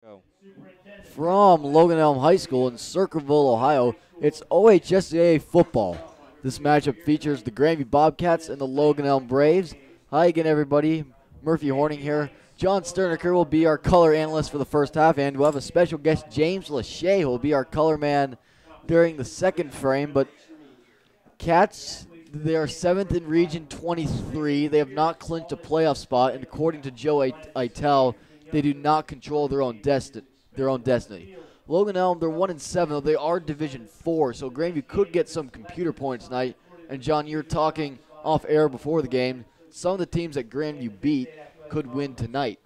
Go. From Logan Elm High School in Circleville, Ohio, it's OHSAA football. This matchup features the Grandview Bobcats and the Logan Elm Braves. Hi again, everybody. Murphy Horning here. John Sterniker will be our color analyst for the first half, and we'll have a special guest, James Lachey, who will be our color man during the second frame. But Cats, they are 7th in Region 23. They have not clinched a playoff spot, and according to Joe Eitel, they do not control their own destiny. Logan Elm, they're 1-7, though they are Division 4, so Grandview could get some computer points tonight. And John, you're talking off air before the game. Some of the teams that Grandview beat could win tonight.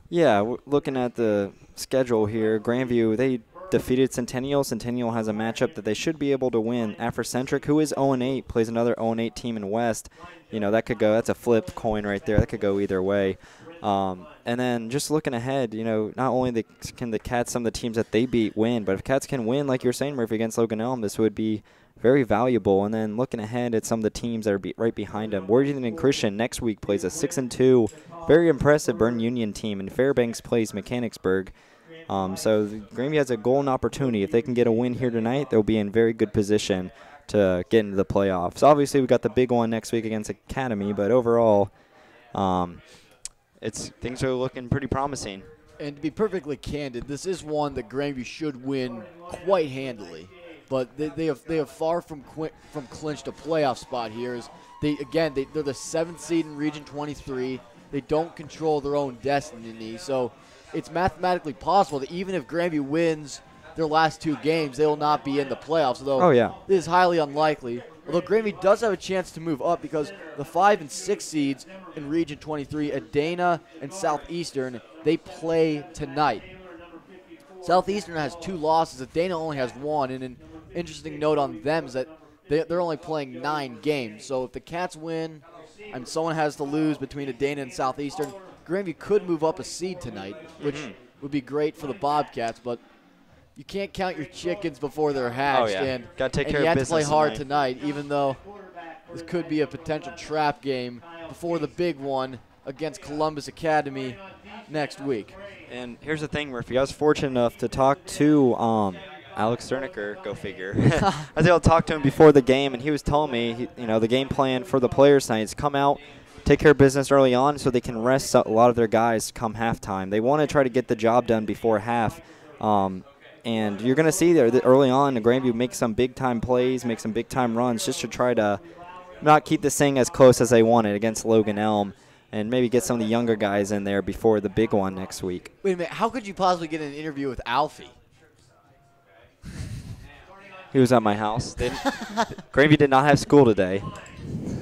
Yeah, looking at the schedule here, Grandview, they defeated Centennial. Centennial has a matchup that they should be able to win. Afrocentric, who is 0-8, plays another 0-8 team in West. You know, that could go, that's a flipped coin right there. That could go either way. And then just looking ahead, you know, not only can the Cats, some of the teams that they beat, win, but if Cats can win, like you're saying, Murphy, against Logan Elm, this would be very valuable. And then looking ahead at some of the teams that are right behind them, Worthington Christian next week plays a 6-2, very impressive Bern Union team, and Fairbanks plays Mechanicsburg. So Grandview has a golden opportunity. If they can get a win here tonight, they'll be in very good position to get into the playoffs. Obviously, we got the big one next week against Academy, but overall, things are looking pretty promising. And to be perfectly candid, this is one that Grandview should win quite handily. But they have far from clinched a playoff spot here. They're the 7th seed in Region 23. They don't control their own destiny. So it's mathematically possible that even if Grandview wins their last 2 games, they will not be in the playoffs. Although this is highly unlikely. Although Grandview does have a chance to move up because the 5 and 6 seeds in Region 23, Adana and Southeastern, they play tonight. Southeastern has 2 losses. Adana only has 1. And an interesting note on them is that they're only playing 9 games. So if the Cats win and someone has to lose between Adana and Southeastern, Grandview could move up a seed tonight, which would be great for the Bobcats. But you can't count your chickens before they're hatched. And got to take care you of have to business play hard tonight, even though this could be a potential trap game before the big one against Columbus Academy next week. And here's the thing, Murphy. I was fortunate enough to talk to Alex Sterniker, go figure. I was able to talk to him before the game, and he was telling me, the game plan for the players tonight is come out, take care of business early on so they can rest a lot of their guys come halftime. They want to try to get the job done before half. And you're going to see there that early on, Grandview make some big-time plays, make some big-time runs just to try to not keep this thing as close as they wanted against Logan Elm and maybe get some of the younger guys in there before the big one next week. Wait a minute. How could you possibly get an interview with Alfie? He was at my house. Grandview did not have school today.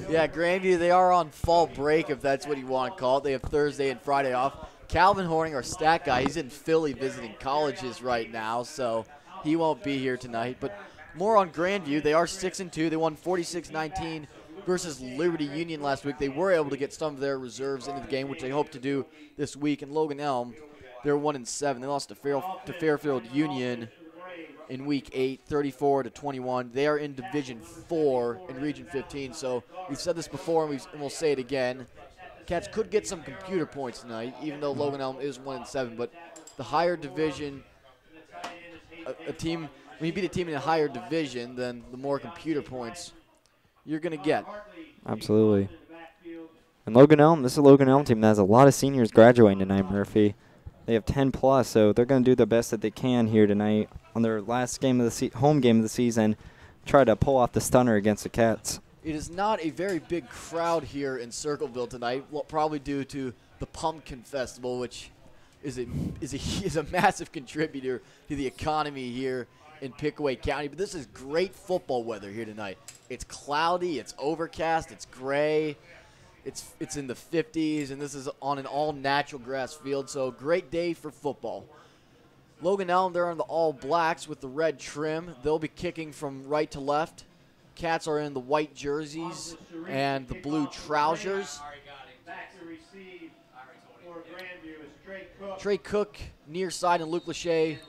Yeah, Grandview, they are on fall break, if that's what you want to call it. They have Thursday and Friday off. Calvin Horning, our stat guy, he's in Philly visiting colleges right now, so he won't be here tonight. But more on Grandview. They are 6-2. They won 46-19 versus Liberty Union last week. They were able to get some of their reserves into the game, which they hope to do this week. And Logan Elm, they're 1-7. They lost to Fairfield Union in Week 8, 34-21. They are in Division 4 in Region 15. So we've said this before, and we'll say it again. Cats could get some computer points tonight, even though Logan Elm is 1-7. But the higher division, when you beat a team in a higher division, then the more computer points you're going to get. Absolutely. And Logan Elm, this is a Logan Elm team that has a lot of seniors graduating tonight, Murphy. They have 10+, so they're going to do the best that they can here tonight on their last game of the home game of the season, try to pull off the stunner against the Cats. It is not a very big crowd here in Circleville tonight, probably due to the Pumpkin Festival, which is a massive contributor to the economy here in Pickaway County. But this is great football weather here tonight. It's cloudy, it's overcast, it's gray, it's in the 50s, and this is on an all-natural grass field, so great day for football. Logan Elm, they're in the all-blacks with the red trim. They'll be kicking from right to left. Cats are in the white jerseys and the blue trousers. Trey Cook near side and Luke Lachey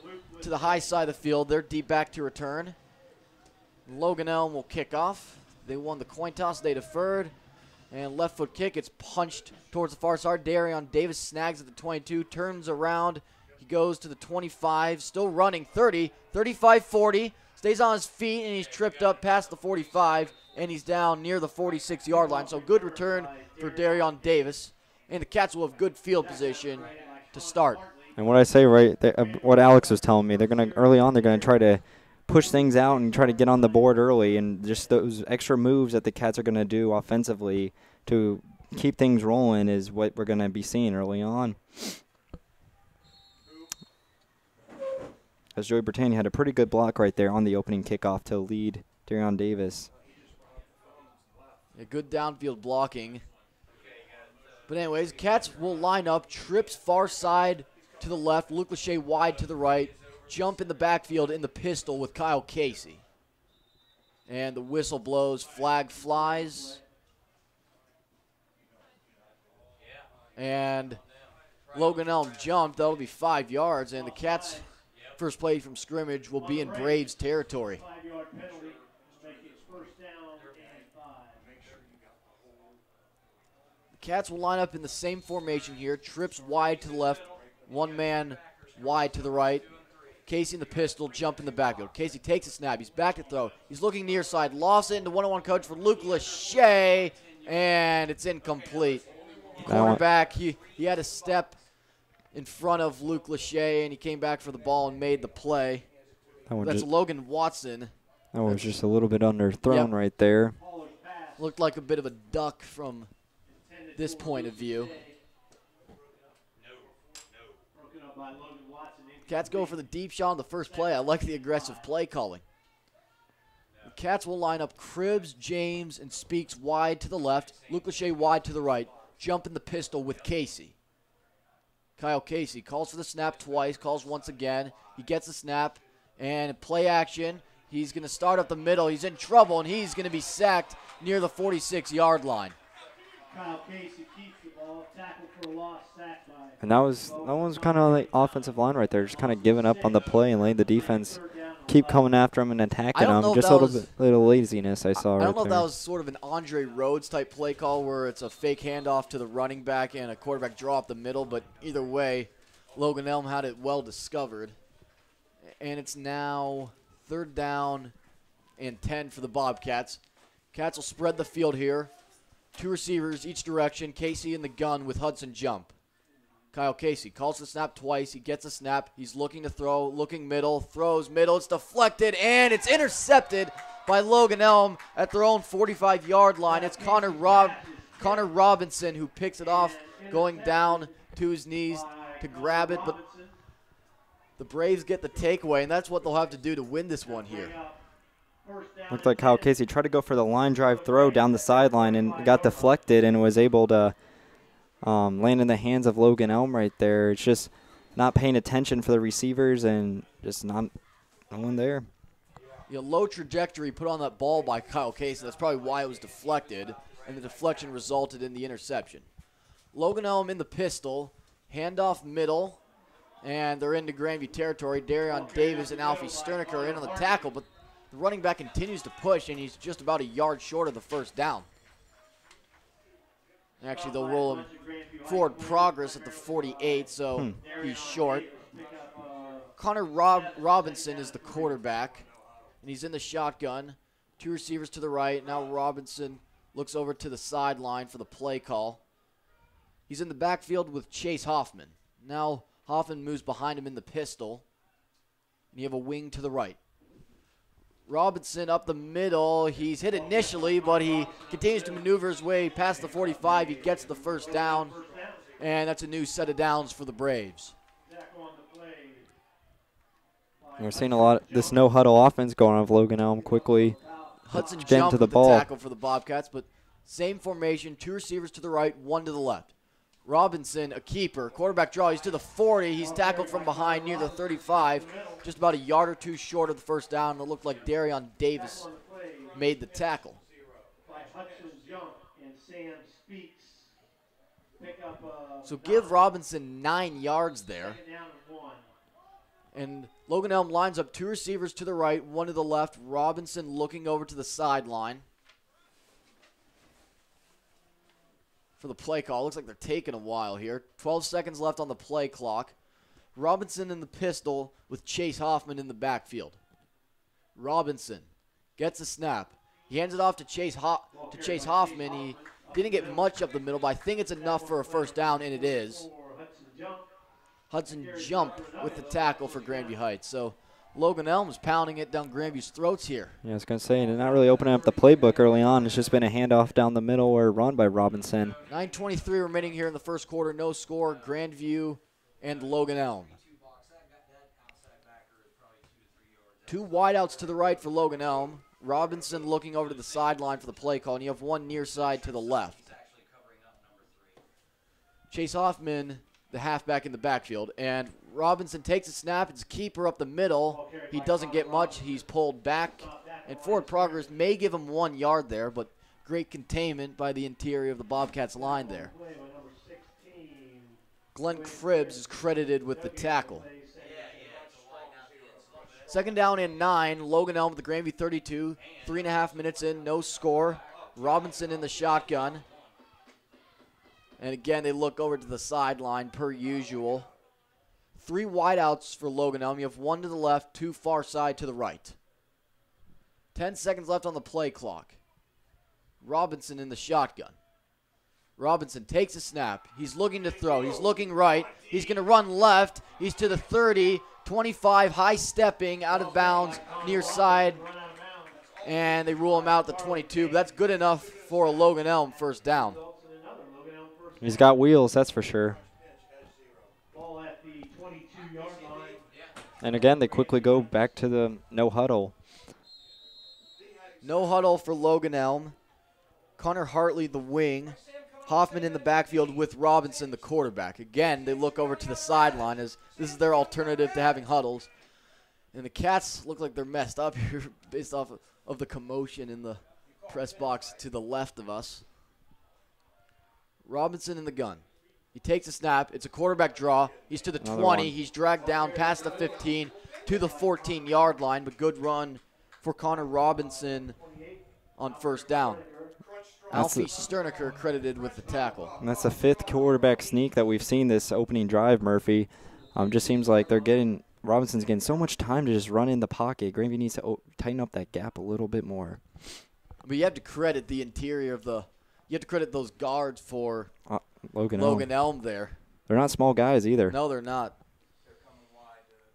to the high side of the field. They're deep back to return. Logan Elm will kick off. They won the coin toss. They deferred. And left foot kick. It's punched towards the far side. Darion Davis snags at the 22. Turns around. He He goes to the 25, still running 30, 35, 40. Stays on his feet, and he's tripped up past the 45, and he's down near the 46-yard line. So good return for Darion Davis. And the Cats will have good field position to start. And what I say right there, what Alex was telling me, they're going to early on they're going to try to push things out and try to get on the board early, and just those extra moves that the Cats are going to do offensively to keep things rolling is what we're going to be seeing early on. As Joey Britannia had a pretty good block right there on the opening kickoff to lead Darion Davis. A good downfield blocking. But anyways, Cats will line up, trips far side to the left, Luke Lachey wide to the right, jump in the backfield in the pistol with Kyle Casey. And the whistle blows, flag flies. And Logan Elm jumped, that'll be 5 yards, and the Cats' first play from scrimmage will be in Braves territory. Cats will line up in the same formation here. Trips wide to the left, one man wide to the right. Casey in the pistol, jump in the backfield. Casey takes a snap. He's back to throw. He's looking near side. Lost it into one-on-one coverage for Luke Lachey, and it's incomplete. Cornerback, he had a step in front of Luke Lachey, and he came back for the ball and made the play. That's Logan Watson. That was just a little bit underthrown right there. Looked like a bit of a duck from this point of view. Cats go for the deep shot on the first play. I like the aggressive play calling. The Cats will line up Cribbs, James, and Speaks wide to the left. Luke Lachey wide to the right. Jump in the pistol with Casey. Kyle Casey calls for the snap twice, calls once again. He gets the snap, and play action. He's going to start up the middle. He's in trouble, and he's going to be sacked near the 46-yard line. Kyle Casey keeps the ball, tackle for a loss, sacked by. And that was kind of like offensive line right there, just kind of giving up on the play and letting the defense keep coming after him and attacking him. Just a little laziness I saw right there. I don't know if that was sort of an Andre Rhodes type play call where it's a fake handoff to the running back and a quarterback draw up the middle, but either way, Logan Elm had it well discovered. And it's now 3rd down and 10 for the Bobcats. Cats will spread the field here. 2 receivers each direction. Casey in the gun with Hudson jump. Kyle Casey calls the snap twice. He gets a snap. He's looking to throw, looking middle, throws middle. It's deflected, and it's intercepted by Logan Elm at their own 45-yard line. It's Connor Robinson who picks it off, going down to his knees to grab it. But the Braves get the takeaway, and that's what they'll have to do to win this one here. Looked like Kyle Casey tried to go for the line drive throw down the sideline and got deflected and was able to land in the hands of Logan Elm right there. It's just not paying attention for the receivers and just no one there. Low trajectory put on that ball by Kyle Casey. That's probably why it was deflected, and the deflection resulted in the interception. Logan Elm in the pistol, handoff middle, and they're into Grandview territory. Darion Davis and Alfie Sternick are in on the tackle, but the running back continues to push, and he's just about a yard short of the first down. Actually, they'll roll him forward progress at the 48, so he's short. Connor Robinson is the quarterback, and he's in the shotgun. 2 receivers to the right. Now Robinson looks over to the sideline for the play call. He's in the backfield with Chase Hoffman. Now Hoffman moves behind him in the pistol, and you have a wing to the right. Robinson up the middle. He's hit initially, but he continues to maneuver his way past the 45. He gets the first down, and that's a new set of downs for the Braves. We're seeing a lot of this no-huddle offense going on with Logan Elm quickly. Hudson jumped to the tackle for the Bobcats, but same formation, 2 receivers to the right, 1 to the left. Robinson, a keeper, quarterback draw. He's to the 40. He's tackled from behind near the 35, just about a yard or 2 short of the first down. It looked like Darion Davis made the tackle. So give Robinson 9 yards there. And Logan Elm lines up 2 receivers to the right, 1 to the left. Robinson looking over to the sideline for the play call. Looks like they're taking a while here. 12 seconds left on the play clock. Robinson in the pistol with Chase Hoffman in the backfield. Robinson gets a snap. He hands it off to Chase Hoffman. He didn't get much up the middle, but I think it's enough for a first down, and it is. Hudson Jump with the tackle for Grandview Heights. So Logan Elm is pounding it down Grandview's throats here. Yeah, I was going to say, they're not really opening up the playbook early on. It's just been a handoff down the middle or a run by Robinson. 9:23 remaining here in the first quarter. No score, Grandview and Logan Elm. 2 wideouts to the right for Logan Elm. Robinson looking over to the sideline for the play call, and you have one near side to the left. Chase Hoffman, the halfback in the backfield, and Robinson takes a snap. It's a keeper up the middle. He doesn't get much. He's pulled back, and forward progress may give him 1 yard there, but great containment by the interior of the Bobcats line there. Glenn Cribbs is credited with the tackle. 2nd down and 9. Logan Elm with the Grandview 32. 3.5 minutes in, no score. Robinson in the shotgun. And again, they look over to the sideline per usual. 3 wideouts for Logan Elm. You have 1 to the left, 2 far side to the right. 10 seconds left on the play clock. Robinson in the shotgun. Robinson takes a snap. He's looking to throw. He's looking right. He's going to run left. He's to the 30. 25, high stepping, out of bounds, near side, and they rule him out at the 22. But that's good enough for a Logan Elm first down. He's got wheels, that's for sure. And again, they quickly go back to the no huddle. No huddle for Logan Elm. Connor Hartley, the wing. Hoffman in the backfield with Robinson, the quarterback. Again, they look over to the sideline as this is their alternative to having huddles. And the Cats look like they're messed up here based off of the commotion in the press box to the left of us. Robinson in the gun. He takes a snap. It's a quarterback draw. He's to the 20. He's dragged down past the 15 to the 14-yard line, but good run for Connor Robinson on first down. Alfie Sterniker credited with the tackle. And that's the 5th quarterback sneak that we've seen this opening drive, Murphy. Just seems like Robinson's getting so much time to just run in the pocket. Grandview needs to tighten up that gap a little bit more. But you have to credit the interior of you have to credit those guards for Logan Elm there. They're not small guys either. No, they're not.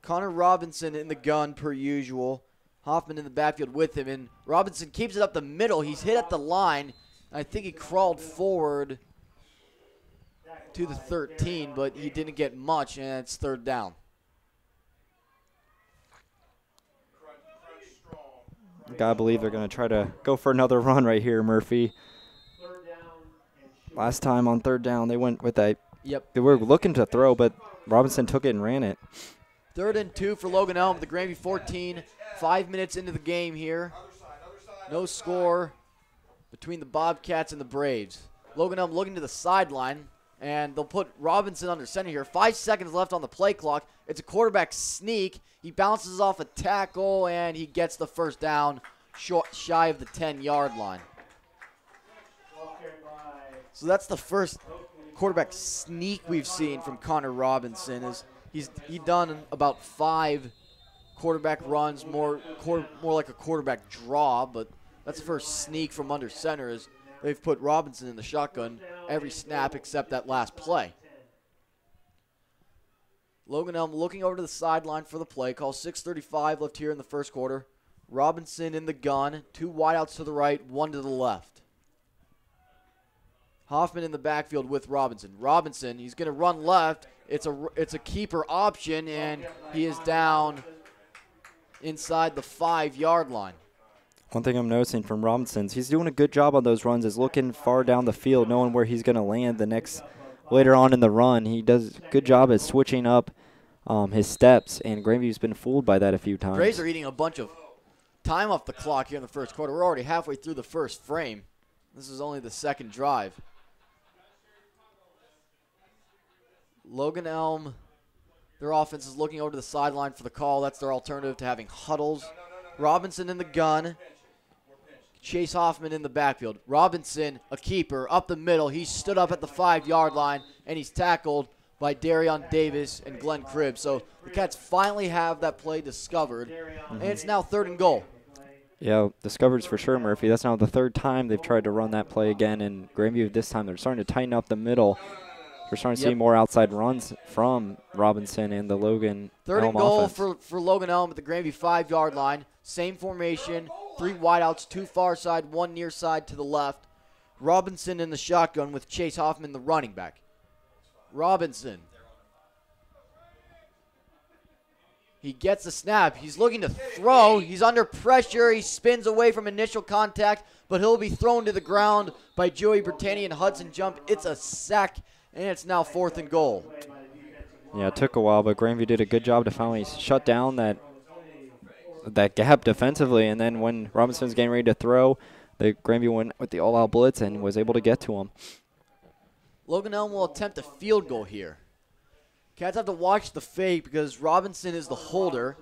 Connor Robinson in the gun per usual. Hoffman in the backfield with him, and Robinson keeps it up the middle. He's hit at the line. I think he crawled forward to the 13, but he didn't get much, and it's 3rd down. Gotta believe they're going to try to go for another run right here, Murphy. Last time on 3rd down, they went with that. Yep. They were looking to throw, but Robinson took it and ran it. 3rd and 2 for Logan Elm, the Grandview 14. 5 minutes into the game here. No score between the Bobcats and the Braves. Logan Elm looking to the sideline, and they'll put Robinson under center here. 5 seconds left on the play clock. It's a quarterback sneak. He bounces off a tackle, and he gets the first down shy of the 10-yard line. So that's the first quarterback sneak we've seen from Connor Robinson. He's done about 5 quarterback runs, more like a quarterback draw, but that's the first sneak from under center as they've put Robinson in the shotgun every snap except that last play. Logan Elm looking over to the sideline for the play call. 6:35 left here in the first quarter. Robinson in the gun. 2 wideouts to the right, 1 to the left. Hoffman in the backfield with Robinson. Robinson, he's going to run left. It's a keeper option, and he is down inside the 5-yard line. One thing I'm noticing from Robinson's, he's doing a good job on those runs, is looking far down the field, knowing where he's going to land later on in the run. He does a good job at switching up his steps, and Grandview's been fooled by that a few times. Braves are eating a bunch of time off the clock here in the first quarter. We're already halfway through the first frame. This is only the 2nd drive. Logan Elm, their offense is looking over to the sideline for the call. That's their alternative to having huddles. Robinson in the gun. Chase Hoffman in the backfield. Robinson, a keeper, up the middle. He stood up at the 5-yard line, and he's tackled by Darion Davis and Glenn Cribb. So the Cats finally have that play discovered, and it's now 3rd and goal. Yeah, discovered for sure, Murphy. That's now the 3rd time they've tried to run that play again, and Grandview this time they're starting to tighten up the middle. We're starting to see more outside runs from Robinson and the Logan 3rd Elm and goal offense. for Logan Elm at the Grandview 5-yard line. Same formation, 3 wideouts, 2 far side, 1 near side to the left. Robinson in the shotgun with Chase Hoffman, the running back. Robinson. He gets the snap. He's looking to throw. He's under pressure. He spins away from initial contact, but he'll be thrown to the ground by Joey Bertani and Hudson Jump. It's a sack, and it's now 4th and goal. Yeah, it took a while, but Grandview did a good job to finally shut down that gap defensively, and then when Robinson's getting ready to throw, the Grandview went with the all-out blitz and was able to get to him. Logan Elm will attempt a field goal here. Cats have to watch the fake because Robinson is the holder.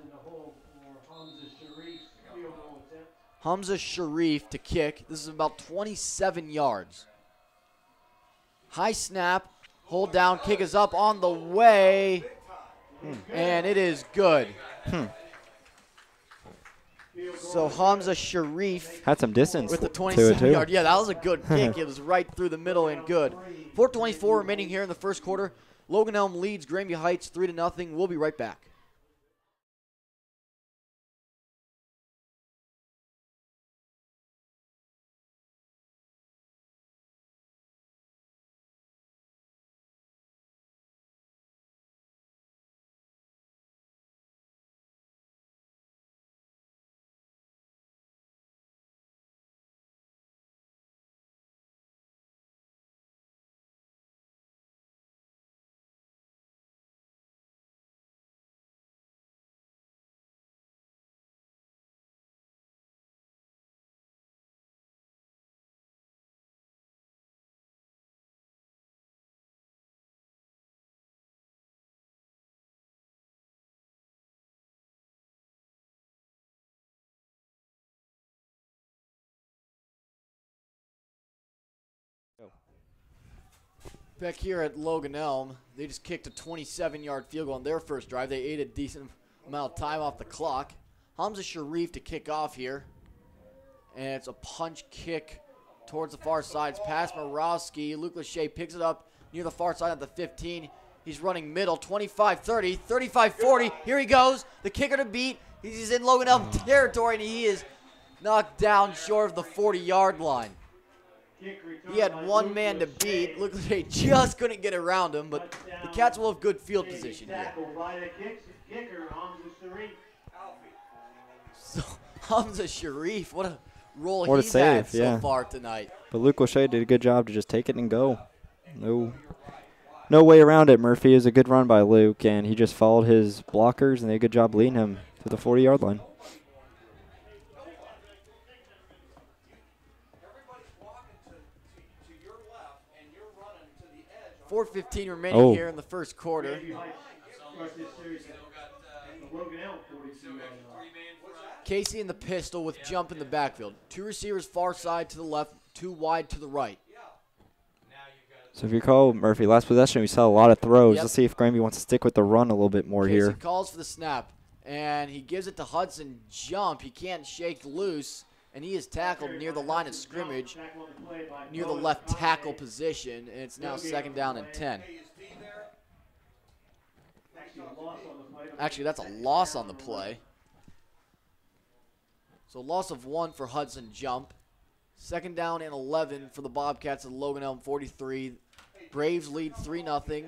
Hamza Sharif to kick. This is about 27 yards. High snap, hold down, kick is up on the way, and it is good. So Hamza Sharif had some distance with the to it 27-yard. too. Yeah, that was a good kick. It was right through the middle and good. 4:24 remaining here in the first quarter. Logan Elm leads Grandview Heights 3-0. We'll be right back. Back here at Logan Elm, they just kicked a 27-yard field goal on their first drive. They ate a decent amount of time off the clock. Hamza Sharif to kick off here. And it's a punch kick towards the far side. It's past Morowski. Luke Lachey picks it up near the far side at the 15. He's running middle, 25-30, 35-40. Here he goes. The kicker to beat. He's in Logan Elm territory, and he is knocked down short of the 40-yard line. He had one man to beat. Looked like they just couldn't get around him, but the Cats will have good field position here. So Hamza Sharif, what a role he's had so far tonight. But Luke Lachey did a good job to just take it and go. No way around it, Murphy. It was a good run by Luke, and he just followed his blockers, and they did a good job leading him to the 40-yard line. 4:15 remaining here in the first quarter. Casey in the pistol with Jump in the backfield. 2 receivers far side to the left, 2 wide to the right. So if you recall, Murphy, last possession we saw a lot of throws. Let's see if Grandview wants to stick with the run a little bit more here. Casey calls for the snap, and he gives it to Hudson Jump. He can't shake loose, and he is tackled near the line of scrimmage, near the left tackle position, and it's now 2nd down and 10. Actually, that's a loss on the play. So loss of 1 for Hudson Jump. 2nd down and 11 for the Bobcats at Logan Elm 43. Braves lead 3-0.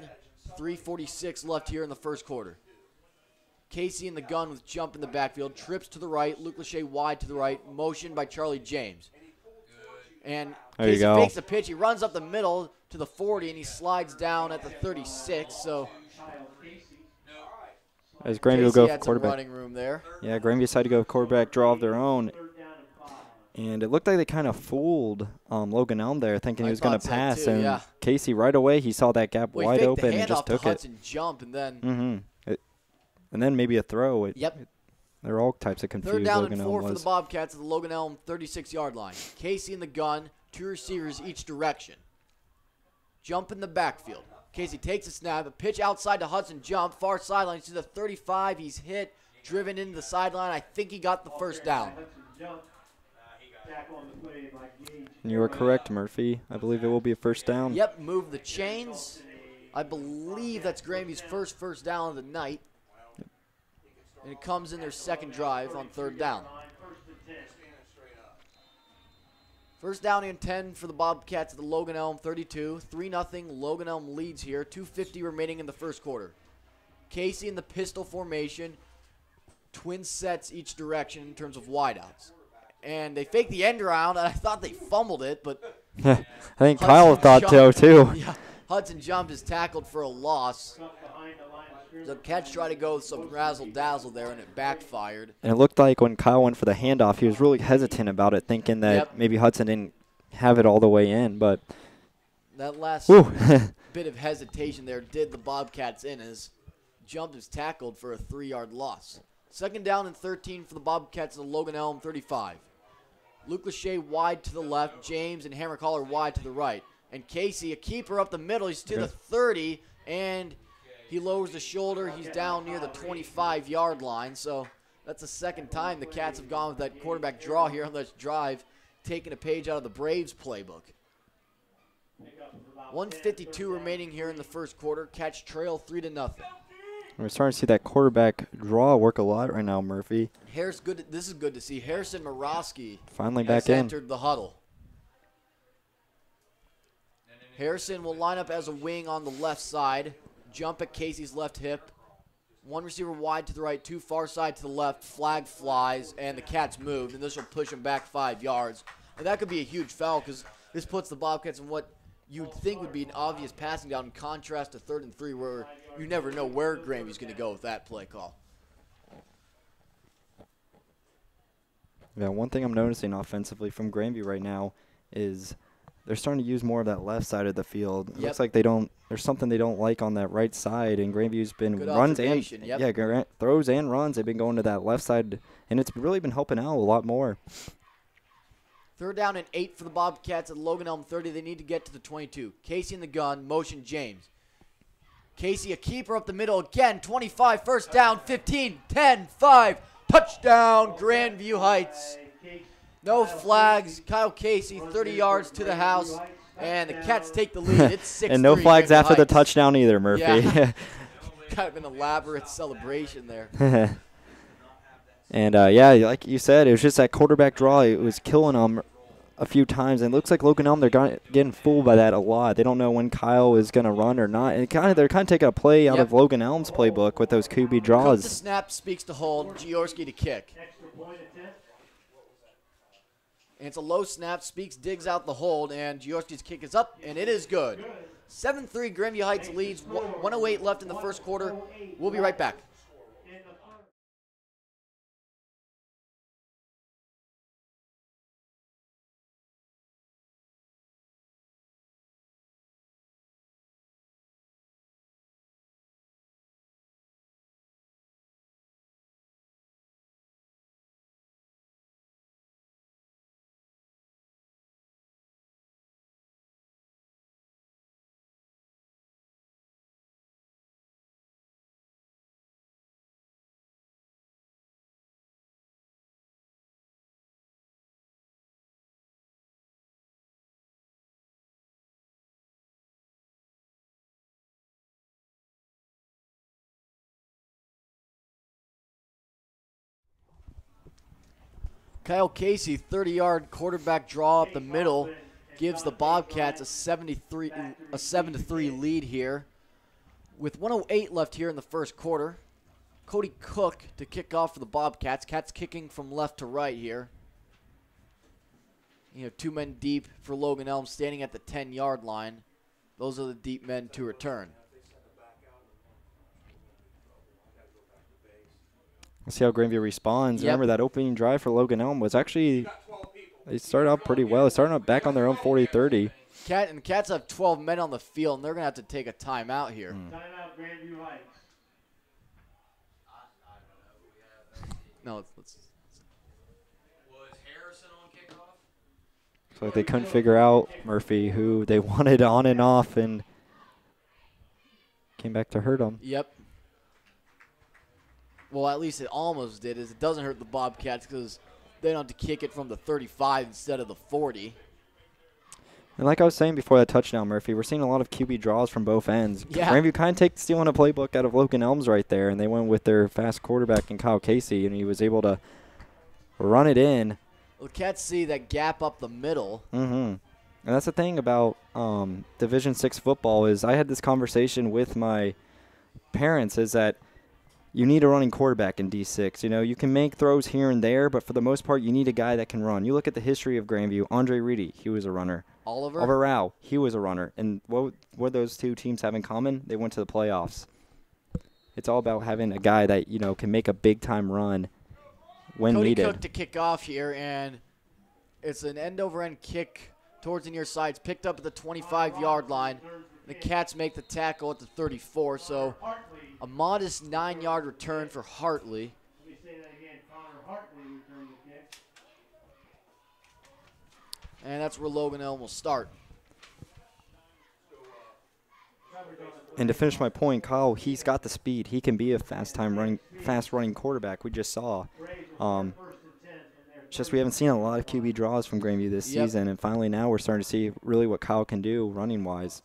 3:46 left here in the first quarter. Casey in the gun with Jump in the backfield. Trips to the right. Luke Lachey wide to the right. Motion by Charlie James. And Casey fakes a pitch. He runs up the middle to the 40, and he slides down at the 36. So as Grandview will go for had quarterback. some running room there. Yeah, Grandview decided to go quarterback draw of their own. And it looked like they kind of fooled Logan Elm there, thinking he was going to pass. Too, and Casey, right away, he saw that gap wide open and just took Hudson Jump, and then and then maybe a throw. They're all types of confused. 3rd down Logan and 4 Elm for was. the Bobcats at the Logan Elm 36-yard line. Casey in the gun, 2 receivers each direction. Jump in the backfield. Casey takes a snap, a pitch outside to Hudson, jump, far sideline to the 35. He's hit, driven into the sideline. I think he got the first down. And you are correct, Murphy. I believe it will be a first down. Yep, move the chains. I believe that's Grandview's first down of the night. And it comes in their second drive on third down. First down and 10 for the Bobcats at the Logan Elm 32. 3-0. Logan Elm leads here. 2:50 remaining in the first quarter. Casey in the pistol formation. Twin sets each direction in terms of wideouts. And they faked the end around, and I thought they fumbled it, but I think Kyle thought so, too. Yeah, Hudson Jump is tackled for a loss. The Cats try to go with some razzle-dazzle there, and it backfired. And it looked like when Kyle went for the handoff, he was really hesitant about it, thinking that maybe Hudson didn't have it all the way in. But that last bit of hesitation there did the Bobcats in as Jump is tackled for a 3-yard loss. Second down and 13 for the Bobcats at the Logan Elm 35. Luke Lachey wide to the left, James and Hammer Collar wide to the right. And Casey, a keeper up the middle, he's to the 30, and he lowers the shoulder. He's down near the 25-yard line. So that's the second time the Cats have gone with that quarterback draw here on this drive, taking a page out of the Braves playbook. 1:52 remaining here in the first quarter. Cats trail 3-0. We're starting to see that quarterback draw work a lot right now, Murphy. This is good to see. Harrison Morosky finally has back in. Entered the huddle. Harrison will line up as a wing on the left side. Jump at Casey's left hip. One receiver wide to the right, two far side to the left. Flag flies, and the Cats move, and this will push them back 5 yards. And that could be a huge foul because this puts the Bobcats in what you'd think would be an obvious passing down in contrast to 3rd and 3 where you never know where Grandview's going to go with that play call. Yeah, one thing I'm noticing offensively from Grandview right now is they're starting to use more of that left side of the field. It looks like there's something they don't like on that right side, and Grandview's been throws and runs. They've been going to that left side, and it's really been helping out a lot more. Third down and 8 for the Bobcats at Logan Elm 30. They need to get to the 22. Casey in the gun, motion James. Casey, a keeper up the middle again, 25, first down, 15, 10, 5, touchdown, Grandview Heights. No flags, Kyle Casey, 30 yards to the house, and the Cats take the lead. It's 6-3. And no flags after the touchdown either, Murphy. Yeah. Kind of an elaborate celebration there. And, like you said, it was just that quarterback draw. It was killing them a few times. And it looks like Logan Elm, they're getting fooled by that a lot. They don't know when Kyle is going to run or not. And they're kind of taking a play out of Logan Elm's playbook with those QB draws. Cook to snap, speaks to hold, Giorski to kick. And it's a low snap, Speaks digs out the hold, and Giorski's kick is up, and it is good. 7-3, Grandview Heights leads, 1:08 left in the first quarter. We'll be right back. Kyle Casey, 30-yard quarterback draw up the middle, gives the Bobcats a 7-3 lead here. With 1:08 left here in the first quarter, Cody Cook to kick off for the Bobcats. Cats kicking from left to right here. You know, 2 men deep for Logan Elm standing at the 10-yard line. Those are the deep men to return. Let's see how Grandview responds. Remember, that opening drive for Logan Elm was actually, they started out pretty well. They started out back on their own 40-30. And the Cats have 12 men on the field, and they're going to have to take a timeout here. Timeout, Grandview Heights. No, let's. Was Harrison on kickoff? So they couldn't figure out, Murphy, who they wanted on and off, and Came back to hurt them. Yep. Well, at least it almost did. Is it doesn't hurt the Bobcats because they don't have to kick it from the 35 instead of the 40. And like I was saying before that touchdown, Murphy, we're seeing a lot of QB draws from both ends. Yeah. Grandview kind of stealing a playbook out of Logan Elms right there, and they went with their fast quarterback in Kyle Casey, and he was able to run it in. Well, the Cats see that gap up the middle. Mm-hmm. And that's the thing about Division VI football is I had this conversation with my parents is that you need a running quarterback in D6. You know, you can make throws here and there, but for the most part, you need a guy that can run. You look at the history of Grandview. Andre Reedy, he was a runner. Oliver Rao, he was a runner. And what those two teams have in common? They went to the playoffs. It's all about having a guy that, you know, can make a big-time run when Cody needed. Cook to kick off here, and it's an end-over-end kick towards the near side. It's picked up at the 25-yard line. The Cats make the tackle at the 34, so a modest 9-yard return for Hartley. Let me say that again. Connor Hartley returned the kick. And that's where Logan Elm will start. And to finish my point, Kyle, he's got the speed. He can be a fast-running quarterback. We just saw. Just we haven't seen a lot of QB draws from Grandview this season, and finally now we're starting to see really what Kyle can do running-wise.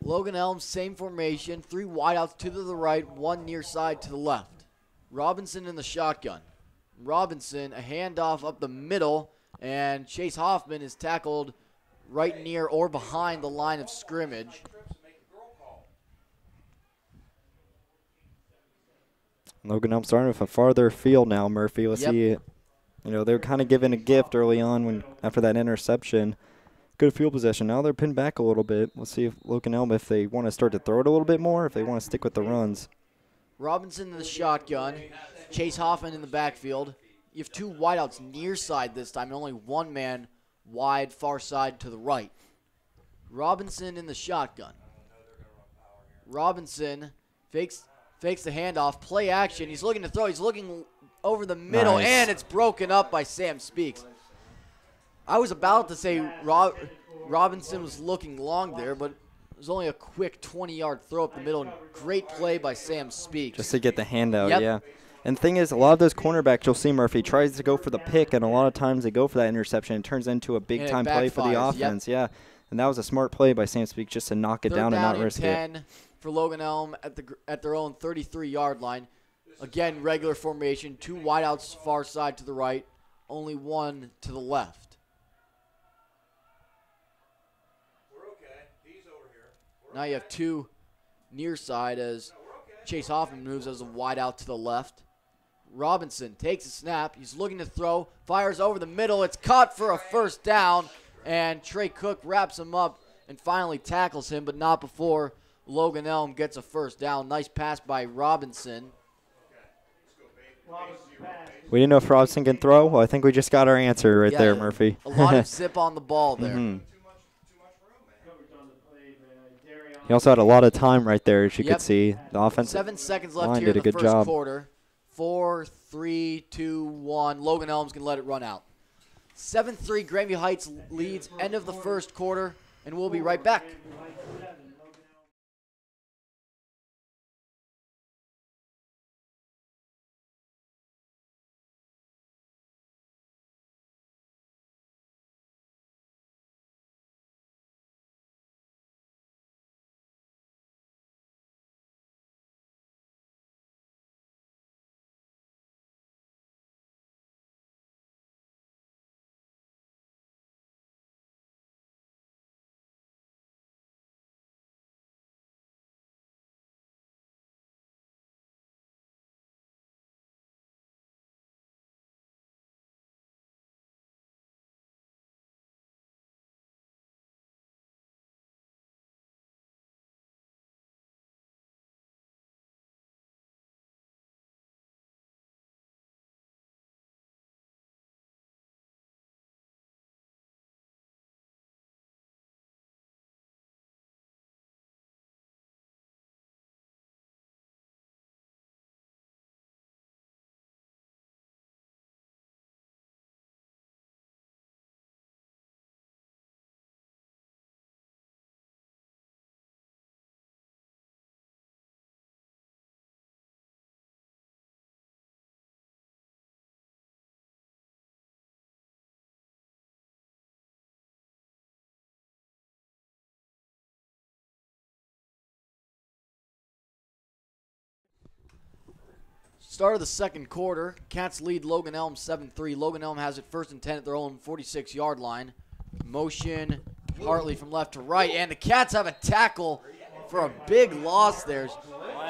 Logan Elm, same formation, 3 wideouts to the right, 1 near side to the left. Robinson in the shotgun. Robinson, a handoff up the middle, and Chase Hoffman is tackled right near or behind the line of scrimmage. Logan Elm starting with a farther field now, Murphy. Let's see it. You know, they were kind of given a gift early on after that interception. Good field possession. Now they're pinned back a little bit. Let's see if Logan Elm, if they want to start to throw it a little bit more, if they want to stick with the runs. Robinson in the shotgun. Chase Hoffman in the backfield. You have 2 wideouts near side this time, and only 1 man wide far side to the right. Robinson in the shotgun. Robinson fakes the handoff. Play action. He's looking to throw. He's looking over the middle, and it's broken up by Sam Speaks. I was about to say Robinson was looking long there, but it was only a quick 20-yard throw up the middle. And great play by Sam Speaks. Just to get the handout, yeah. And the thing is, a lot of those cornerbacks, you'll see Murphy tries to go for the pick, and a lot of times they go for that interception. It turns into a big-time play for the offense, yeah. And that was a smart play by Sam Speaks just to knock it down and not risk it. 10 for Logan Elm at their own 33-yard line. Again, regular formation, 2 wideouts far side to the right, only 1 to the left. Now you have 2 near side as Chase Hoffman moves as a wide out to the left. Robinson takes a snap. He's looking to throw. Fires over the middle. It's caught for a first down. And Trey Cook wraps him up and finally tackles him, but not before Logan Elm gets a first down. Nice pass by Robinson. We didn't know if Robinson can throw. Well, I think we just got our answer right there, Murphy. A lot of zip on the ball there. Mm-hmm. He also had a lot of time right there, as you could see. The offensive 7 seconds left line here in did a the good first job. quarter. 4, 3, 2, 1. Logan Elm's going to let it run out. 7-3, Grandview Heights leads end of the first quarter, and we'll be right back. Start of the second quarter. Cats lead Logan Elm 7-3. Logan Elm has it 1st and 10 at their own 46-yard line. Motion Hartley from left to right, and the Cats have a tackle for a big loss there.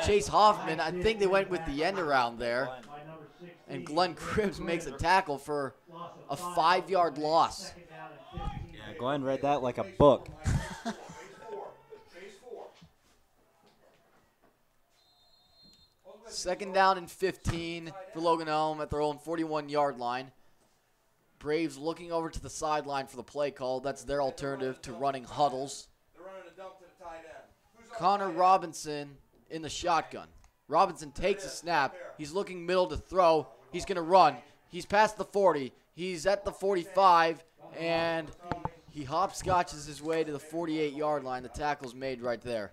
Chase Hoffman, I think they went with the end around there. And Glenn Cribbs makes a tackle for a 5-yard loss. Yeah, Glenn read that like a book. Second down and 15 for Logan Elm at their own 41-yard line. Braves looking over to the sideline for the play call. That's their alternative to running huddles. Connor Robinson in the shotgun. Robinson takes a snap. He's looking middle to throw. He's going to run. He's past the 40. He's at the 45, and he hopscotches his way to the 48-yard line. The tackle's made right there.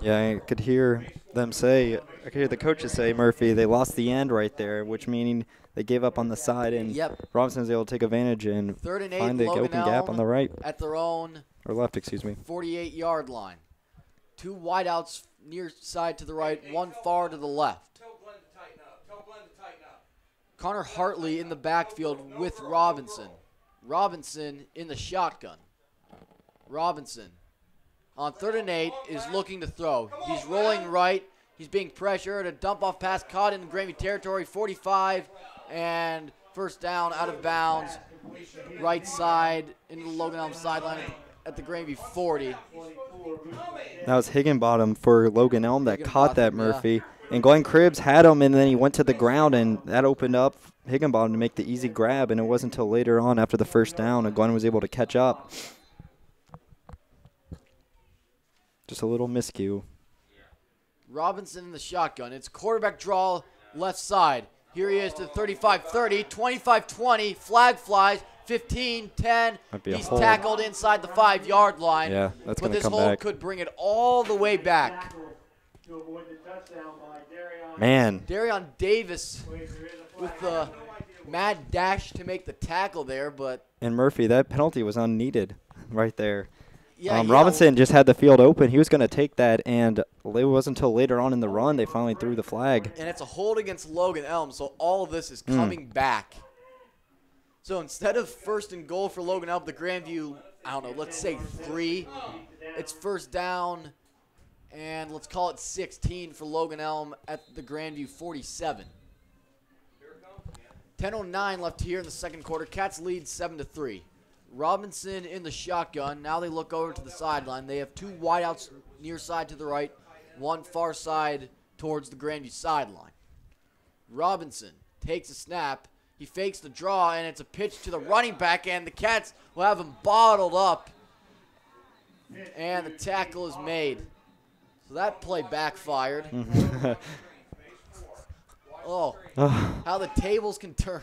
Yeah, I could hear them say, I could hear the coaches say, Murphy, they lost the end right there, which meaning they gave up on the side, and Robinson was able to take advantage and 3rd and 8, find the Logan open gap on the right. At their own or left, excuse me. 48-yard line. 2 wideouts near side to the right, 1 far to the left. Connor Hartley in the backfield with Robinson. Robinson in the shotgun. Robinson on 3rd and 8 is looking to throw. He's rolling right. He's being pressured. A dump-off pass caught in Grandview territory, 45, and first down out of bounds. Right side into the Logan Elm sideline at the Grandview 40. That was Higginbottom for Logan Elm that caught that, Murphy. And Glenn Cribbs had him, and then he went to the ground, and that opened up Higginbottom to make the easy grab, and it wasn't until later on after the first down that Glenn was able to catch up. Just a little miscue. Robinson in the shotgun. It's quarterback draw left side. Here he is to 35-30, 25-20, flag flies, 15-10. He's tackled inside the 5-yard line. Yeah, that's going to come back. But this hold could bring it all the way back. Man. Darion Davis with the mad dash to make the tackle there, but. And Murphy, that penalty was unneeded right there. Yeah, Robinson just had the field open. He was going to take that, and it wasn't until later on in the run they finally threw the flag. And it's a hold against Logan Elm, so all of this is coming back. So instead of 1st and goal for Logan Elm, the Grandview, I don't know, let's say 3. It's first down, and let's call it 16 for Logan Elm at the Grandview 47. 10:09 left here in the second quarter. Cats lead 7-3. Robinson in the shotgun. Now they look over to the sideline. They have 2 wideouts near side to the right, 1 far side towards the Grandview sideline. Robinson takes a snap. He fakes the draw, and it's a pitch to the running back, and the Cats will have him bottled up. And the tackle is made. So that play backfired. Oh, how the tables can turn.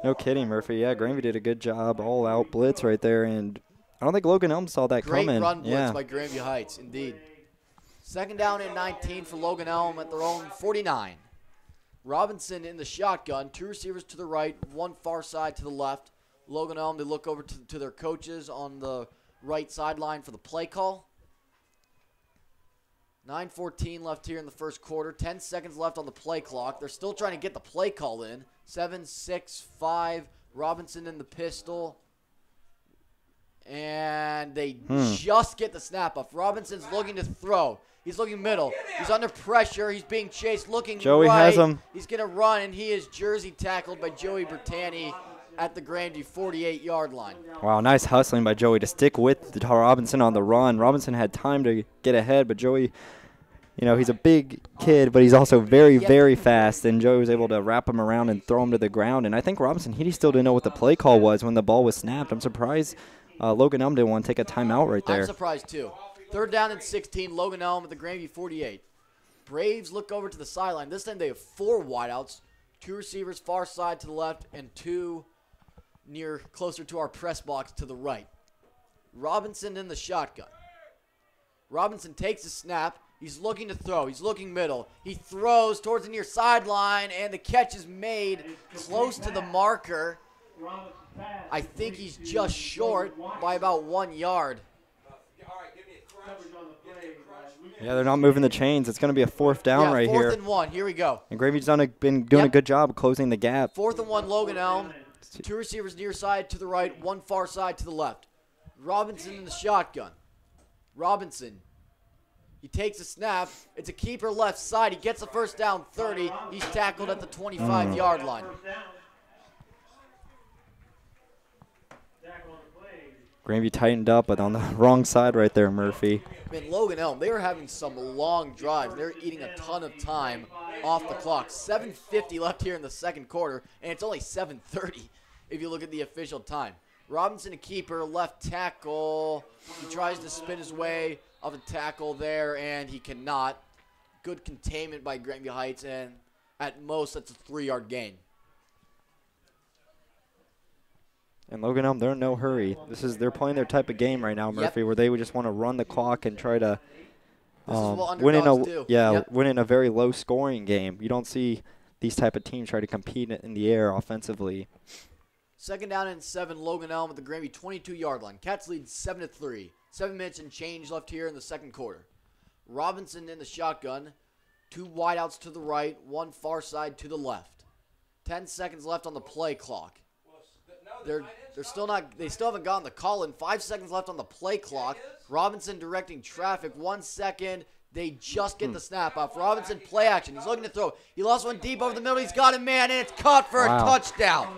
No kidding, Murphy. Yeah, Grandview did a good job, all-out blitz right there, and I don't think Logan Elm saw that coming. Great run blitz by Grandview Heights, indeed. Second down and 19 for Logan Elm at their own 49. Robinson in the shotgun, 2 receivers to the right, 1 far side to the left. Logan Elm, they look over to their coaches on the right sideline for the play call. 9:14 left here in the first quarter. 10 seconds left on the play clock. They're still trying to get the play call in. 7-6-5. Robinson in the pistol. And they just get the snap off. Robinson's looking to throw. He's looking middle. He's under pressure. He's being chased, looking Joey right. has him. He's going to run, and he is jersey tackled by Joey Bertani at the Grandview 48-yard line. Wow, nice hustling by Joey to stick with Robinson on the run. Robinson had time to get ahead, but Joey, you know, he's a big kid, but he's also very, very fast, and Joey was able to wrap him around and throw him to the ground. And I think Robinson, he still didn't know what the play call was when the ball was snapped. I'm surprised Logan Elm didn't want to take a timeout right there. I'm surprised, too. Third down and 16, Logan Elm at the Grandview 48. Braves look over to the sideline. This time they have 4 wideouts, 2 receivers far side to the left, and 2 near closer to our press box to the right. Robinson in the shotgun. Robinson takes a snap. He's looking to throw. He's looking middle. He throws towards the near sideline, and the catch is made close to the marker. I think he's just short by about 1 yard. Yeah, they're not moving the chains. It's going to be a fourth down Yeah, right fourth here. and 1. Here we go. And Gravy's been doing a good job closing the gap. 4th and 1, Logan Elm. 2 receivers near side to the right, 1 far side to the left. Robinson in the shotgun. Robinson. He takes a snap. It's a keeper left side. He gets the first down, 30. He's tackled at the 25-yard line. Grandview tightened up, but on the wrong side right there, Murphy. Man, Logan Elm, they were having some long drives. They're eating a ton of time off the clock. 7:50 left here in the second quarter, and it's only 7:30 if you look at the official time. Robinson, a keeper, left tackle. He tries to spin his way of a tackle there, and he cannot. Good containment by Grandview Heights, and at most, that's a 3-yard gain. And Logan Elm, they're in no hurry. They're playing their type of game right now, Murphy, where they would just want to run the clock and try to win in a very low-scoring game. You don't see these type of teams try to compete in the air offensively. 2nd down and 7, Logan Elm at the Grandview 22-yard line. Cats lead 7-3. 7 minutes and change left here in the second quarter. Robinson in the shotgun. 2 wideouts to the right, 1 far side to the left. 10 seconds left on the play clock. They still haven't gotten the call in. 5 seconds left on the play clock. Robinson directing traffic. 1 second. They just get the snap off. Robinson play action. He's looking to throw. He lost one deep over the middle. He's got a man, and it's caught for a touchdown.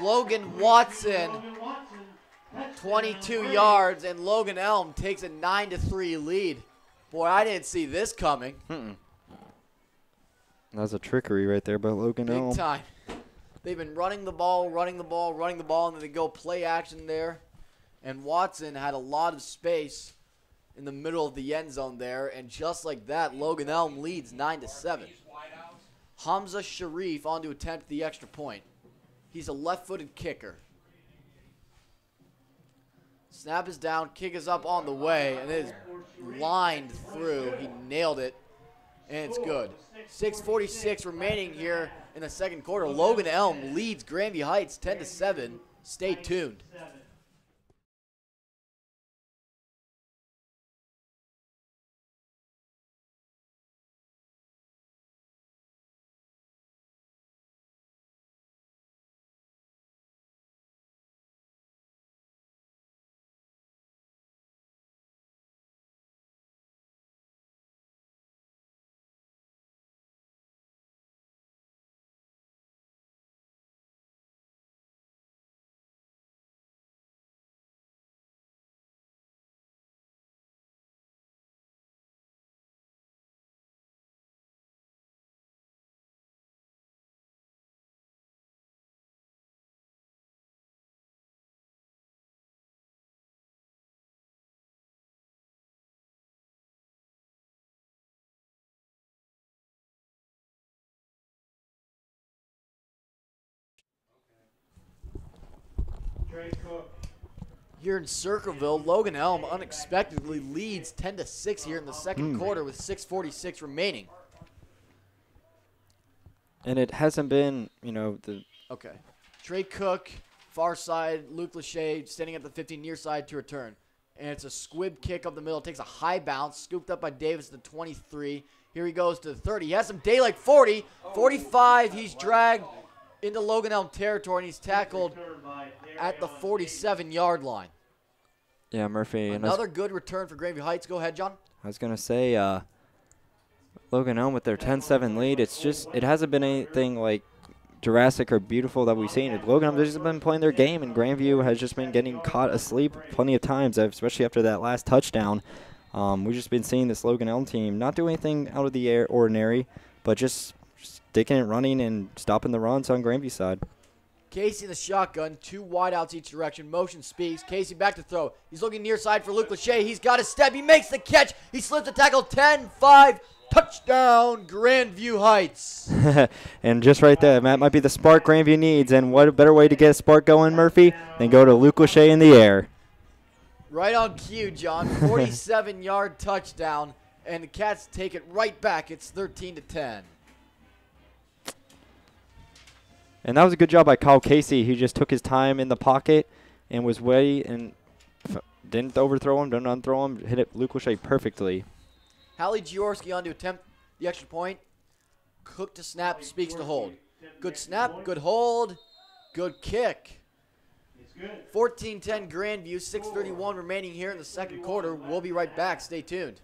Logan Watson, 22 yards, and Logan Elm takes a 9-3 lead. Boy, I didn't see this coming. That was a trickery right there by Logan Elm. Big time. They've been running the ball, and then they go play action there. And Watson had a lot of space in the middle of the end zone there, and just like that, Logan Elm leads 9-7. Hamza Sharif on to attempt the extra point. He's a left-footed kicker. Snap is down, kick is up on the way, and it is lined through. He nailed it, and it's good. 6:46 remaining here in the second quarter. Logan Elm leads Grandview Heights 10-7. Stay tuned. Here in Circleville, Logan Elm unexpectedly leads 10-6 here in the second quarter with 6:46 remaining. And it hasn't been, Okay. Trey Cook, far side, Luke Lachey standing at the 15 near side to return. And it's a squib kick up the middle. It takes a high bounce, scooped up by Davis at the 23. Here he goes to the 30. He has some daylight. 40, 45. He's dragged into Logan Elm territory, and he's tackled at the 47-yard line. Yeah, Murphy. Another good return for Grandview Heights. Go ahead, John. I was going to say, Logan Elm with their 10-7 lead, it hasn't been anything like Jurassic or beautiful that we've seen. Logan Elm has just been playing their game, and Grandview has just been getting caught asleep plenty of times, especially after that last touchdown. We've just been seeing this Logan Elm team not do anything out of the ordinary, but just sticking it, running, and stopping the runs on Grandview's side. Casey in the shotgun, 2 wideouts each direction. Motion speaks. Casey back to throw. He's looking near side for Luke Lachey. He's got a step. He makes the catch. He slips the tackle. 10-5. Touchdown, Grandview Heights. And just right there, that might be the spark Grandview needs. And what a better way to get a spark going, Murphy, than go to Luke Lachey in the air. Right on cue, John. 47-yard touchdown. And the Cats take it right back. It's 13-10. And that was a good job by Kyle Casey. He just took his time in the pocket and was ready and didn't overthrow him, didn't unthrow him, hit it Luke Lachey perfectly. Hallie Jaworski on to attempt the extra point. Cook to snap, speaks to hold. Good snap, good hold, good kick. It's good. 14-10 Grandview, 6:31 remaining here in the second quarter. We'll be right back. Stay tuned.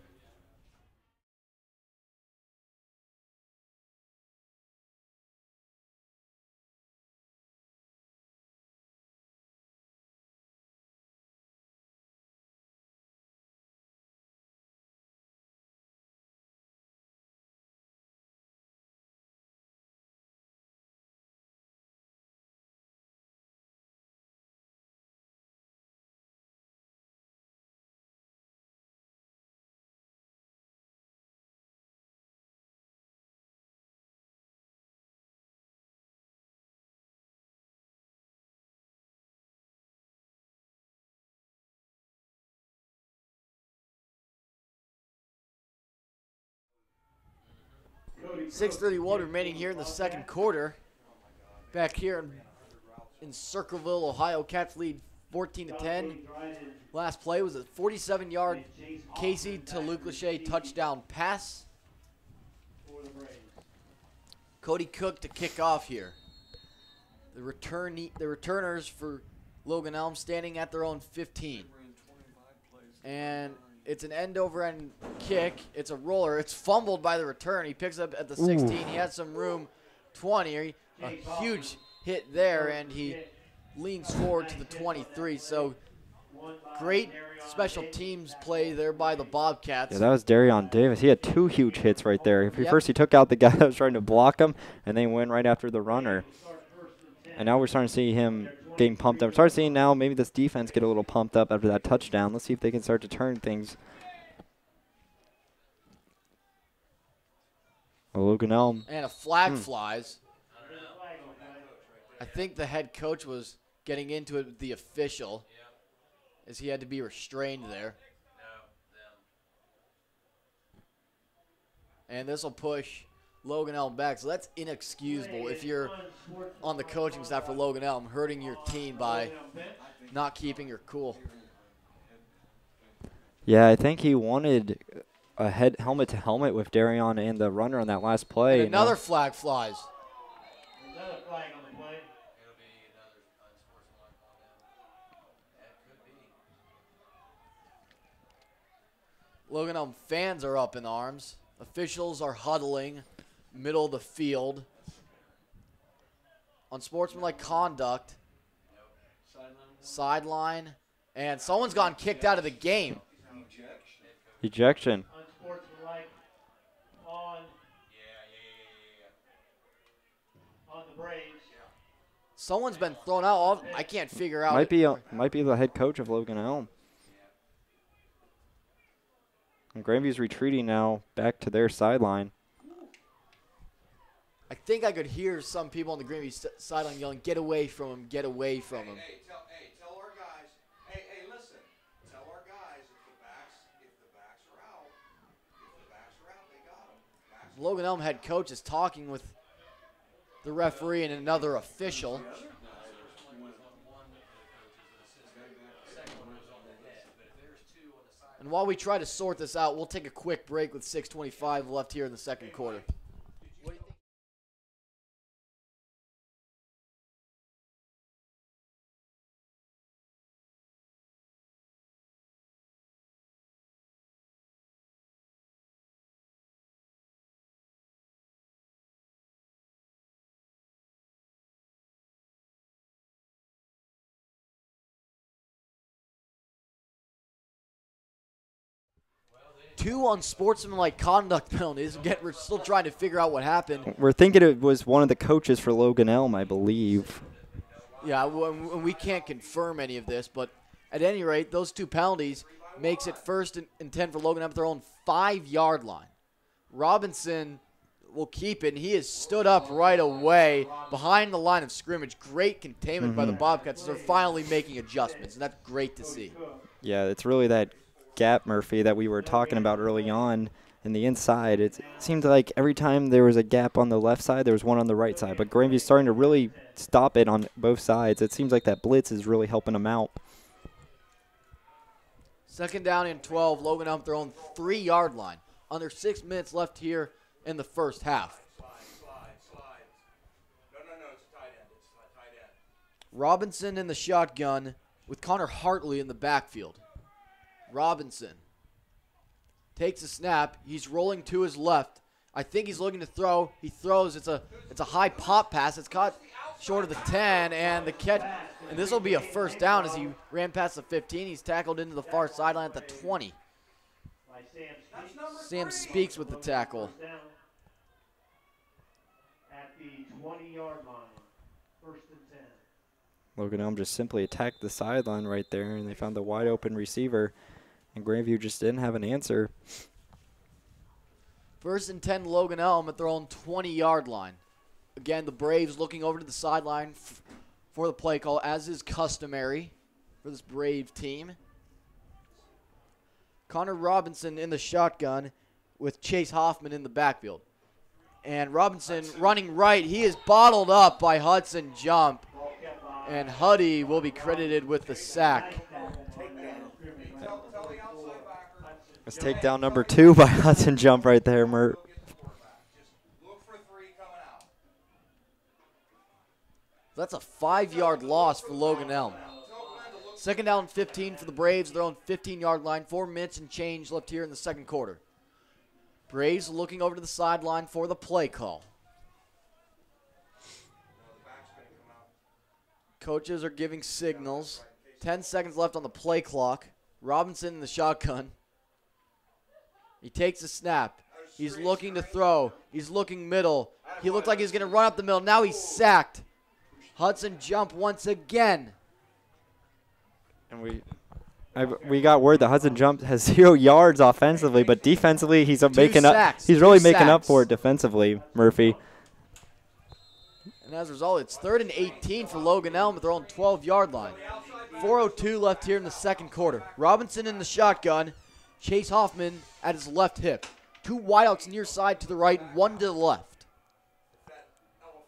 Cody 6:31 remaining here in the second quarter. Back here in Circleville, Ohio, Cats lead 14-10. Last play was a 47-yard Casey to Luke Lachey touchdown pass. for the Braves. Cody Cook to kick off here. The returners for Logan Elm standing at their own 15. And it's an end-over-end kick. It's a roller. It's fumbled by the return. He picks up at the 16. He had some room, 20. A huge hit there, and he leans forward to the 23. So great special teams play there by the Bobcats. Yeah, that was Darion Davis. He had 2 huge hits right there. Yep. First, he took out the guy that was trying to block him, and then went right after the runner. And now we're starting to see him getting pumped up. We're starting to see now maybe this defense get a little pumped up after that touchdown. Let's see if they can start to turn things. Logan Elm. And a flag flies. I think the head coach was getting into it with the official, as he had to be restrained there. And this will push Logan Elm back. So that's inexcusable if you're on the coaching staff for Logan Elm, hurting your team by not keeping your cool. Yeah, I think he wanted a helmet to helmet with Darion and the runner on that last play. And another flag flies. Another flag on the play. It'll be another unsportsmanlike conduct. That could be. Logan Elm fans are up in arms. Officials are huddling middle of the field. Unsportsmanlike conduct. Sideline. And someone's gone kicked out of the game. Ejection. Unsportsmanlike on on the Braves. Someone's been thrown out. I can't figure out. Might be the head coach of Logan Elm. And Grandview's retreating now back to their sideline. I think I could hear some people on the Grandview sideline yelling, "Get away from him! Get away from him!" Hey, tell our guys. Hey, listen. Tell our guys if the backs are out, they got them. Logan Elm head coach is talking with the referee and another official. And while we try to sort this out, we'll take a quick break with 6:25 left here in the second quarter. What do you think? Two unsportsmanlike conduct penalties. We're still trying to figure out what happened. We're thinking it was one of the coaches for Logan Elm, I believe. Yeah, we can't confirm any of this, but at any rate, those 2 penalties makes it 1st and 10 for Logan Elm at their own 5-yard line. Robinson will keep it, and he has stood up right away behind the line of scrimmage. Great containment by the Bobcats. They're finally making adjustments, and that's great to see. Yeah, it's really that gap, Murphy, that we were talking about early on in the inside. It seemed like every time there was a gap on the left side, there was one on the right side. But Grandview's starting to really stop it on both sides. It seems like that blitz is really helping them out. 2nd down and 12. Logan Elm at their own 3-yard line. under 6 minutes left here in the first half. Slide. No, it's a tight end. It's a tight end. Robinson in the shotgun with Connor Hartley in the backfield. Robinson takes a snap. He's rolling to his left. I think he's looking to throw. He throws. It's a high pop pass. It's caught short of the 10, and the catch. And this will be a first down as he ran past the 15. He's tackled into the far sideline at the 20. Sam Speaks with the tackle. At the 20-yard line, 1st and 10. Logan Elm just simply attacked the sideline right there, and they found the wide open receiver, and Grandview just didn't have an answer. 1st and 10, Logan Elm at their own 20-yard line. Again, the Braves looking over to the sideline for the play call, as is customary for this Brave team. Connor Robinson in the shotgun with Chase Hoffman in the backfield. And Robinson running right. He is bottled up by Hudson Jump. And Huddy will be credited with the sack. That's takedown number 2 by Hudson Jump right there, Mert. That's a 5-yard loss for Logan Elm. 2nd down and 15 for the Braves. Their own 15-yard line. 4 minutes and change left here in the second quarter. Braves looking over to the sideline for the play call. Coaches are giving signals. 10 seconds left on the play clock. Robinson in the shotgun. He takes a snap. He's looking to throw. He's looking middle. He looked like he was going to run up the middle. Now he's sacked. Hudson Jump once again. And we got word that Hudson Jump has 0 yards offensively, but defensively he's making up. He's really making up for it defensively, Murphy. And as a result, it's 3rd and 18 for Logan Elm at their own 12-yard line. 4:02 left here in the second quarter. Robinson in the shotgun. Chase Hoffman at his left hip. 2 wideouts near side to the right, 1 to the left.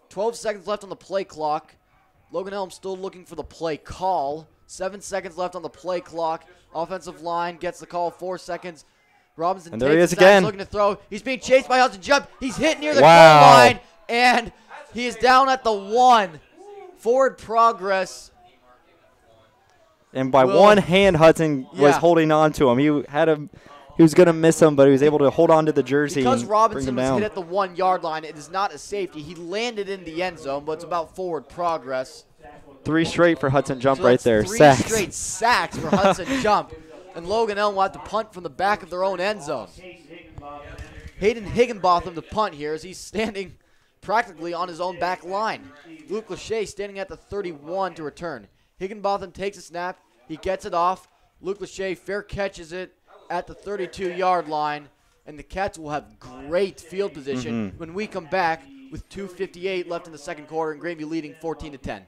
12 seconds left on the play clock. Logan Elm still looking for the play call. 7 seconds left on the play clock. Offensive line gets the call. 4 seconds. Robinson and there he is takes again. Looking to throw. He's being chased by Hudson Jump. He's hit near the Wow. goal line, and he is down at the 1. Forward progress. And by one hand, Hudson was holding on to him. He was going to miss him, but he was able to hold on to the jersey because and Robinson bring him was down. hit at the 1-yard line, it is not a safety. He landed in the end zone, but it's about forward progress. 3 straight for Hudson Jump So right that's there. 3 Sacks. straight sacks for Hudson Jump. And Logan Elm will have to punt from the back of their own end zone. Hayden Higginbotham to punt here as he's standing practically on his own back line. Luke Lachey standing at the 31 to return. Higginbotham takes a snap. He gets it off. Luke Lachey fair catches it at the 32-yard line. And the Cats will have great field position when we come back with 2:58 left in the second quarter and Grandview leading 14-10.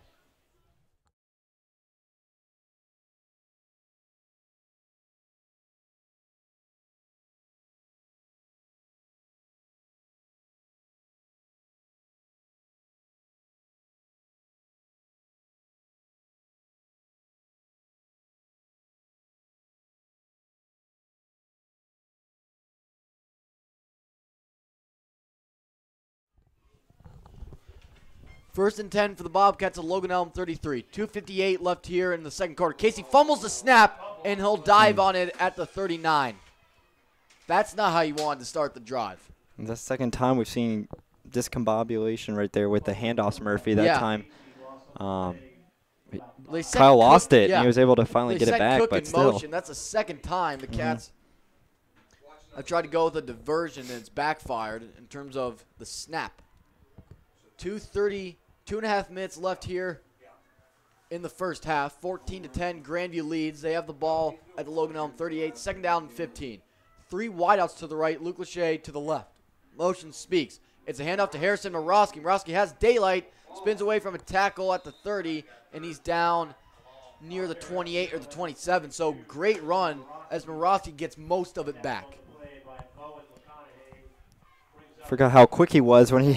First and 10 for the Bobcats at Logan Elm 33. 2:58 left here in the second quarter. Casey fumbles the snap, and he'll dive on it at the 39. That's not how you wanted to start the drive. And that's the second time we've seen discombobulation right there with the handoffs, Murphy, that time. Kyle lost it, and he was able to finally get it back, Cook but in still. motion. That's the second time the Cats have tried to go with a diversion, and it's backfired in terms of the snap. 2:32.5 minutes left here in the first half. 14-10, Grandview leads. They have the ball at the Logan Elm 38. Second down and 15. 3 wideouts to the right, Luke Lachey to the left. Motion Speaks. It's a handoff to Harrison Morosky. Morosky has daylight, spins away from a tackle at the 30, and he's down near the 28 or the 27. So great run as Morosky gets most of it back. Forgot how quick he was when he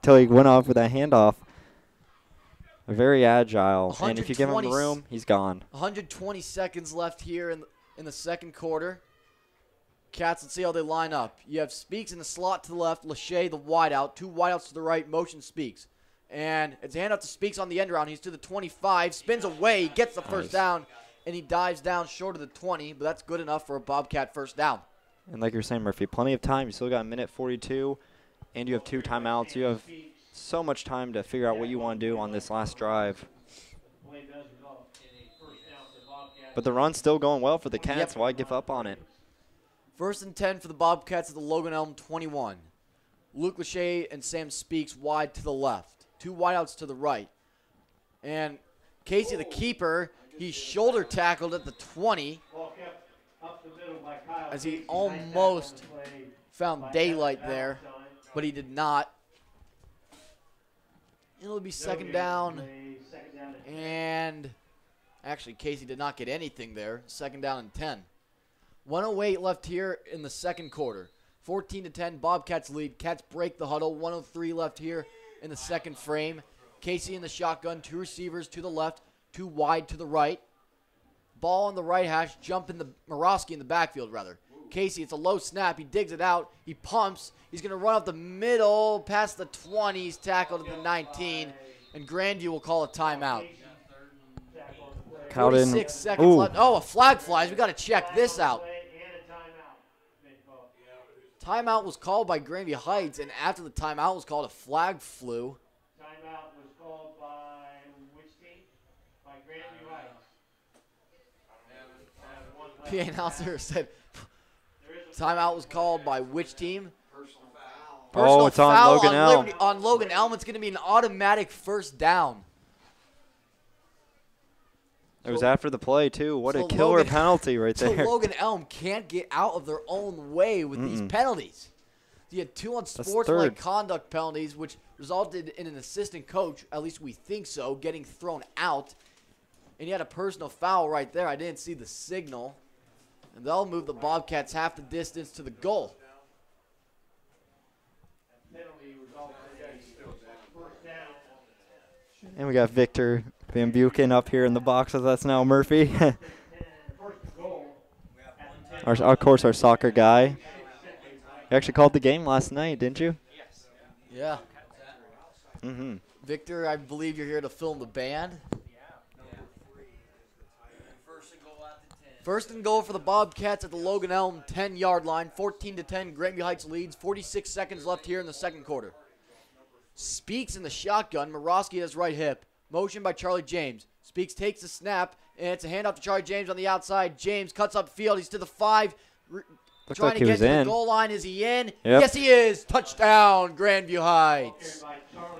till he went off with that handoff. Very agile, and if you give him room, he's gone. 120 seconds left here in the second quarter. Cats, let's see how they line up. You have Speaks in the slot to the left, Lachey the wide out, 2 wideouts to the right, motion Speaks. And it's a handoff to Speaks on the end round. He's to the 25, spins away, gets the first down, and he dives down short of the 20, but that's good enough for a Bobcat first down. And like you're saying, Murphy, plenty of time. You still got a minute 42, and you have 2 timeouts. You have so much time to figure out what you want to do on this last drive. But the run's still going well for the Cats. Yep. Why give up on it? 1st and 10 for the Bobcats at the Logan Elm 21. Luke Lachey and Sam Speaks wide to the left. 2 wideouts to the right. And Casey, the keeper, he shoulder tackled at the 20 as he almost found daylight there, but he did not. It'll be 2nd down. And actually, Casey did not get anything there. 2nd down and 10. 1:08 left here in the second quarter. 14-10, Bobcats lead. Cats break the huddle. 1:03 left here in the second frame. Casey in the shotgun, 2 receivers to the left, 2 wide to the right. Ball on the right hash, jump in the Morosky in the backfield, rather. Casey, it's a low snap. He digs it out. He pumps. He's going to run up the middle past the 20. He's tackled at the 19, and Grandview will call a timeout. 46 seconds left. Oh, a flag flies. We got to check this out. Timeout was called by Grandview Heights, and after the timeout was called, a flag flew. Timeout was called by which team? By Grandview Heights. PA announcer said timeout was called by which team? Oh, it's on foul Logan Elm. On Logan Elm, it's going to be an automatic first down. It was after the play, too. What a So killer Logan- penalty right So there. Logan Elm can't get out of their own way with these penalties. You had 2 unsportsmanlike third. conduct penalties, which resulted in an assistant coach, at least we think so, getting thrown out. And you had a personal foul right there. I didn't see the signal. And they'll move the Bobcats half the distance to the goal. And we got Victor Van Buchen up here in the box with us now, Murphy. Of course, our soccer guy. You actually called the game last night, didn't you? Yeah. Mm-hmm. Victor, I believe you're here to film the band. First and goal for the Bobcats at the Logan Elm 10-yard line. 14-10, Grandview Heights leads. 46 seconds left here in the second quarter. Speaks in the shotgun. Morosky at his right hip. Motion by Charlie James. Speaks takes the snap, and it's a handoff to Charlie James on the outside. James cuts up field. He's to the 5. Looked Trying like to he get was to the in. goal line. Is he in? Yep. Yes, he is. Touchdown, Grandview Heights.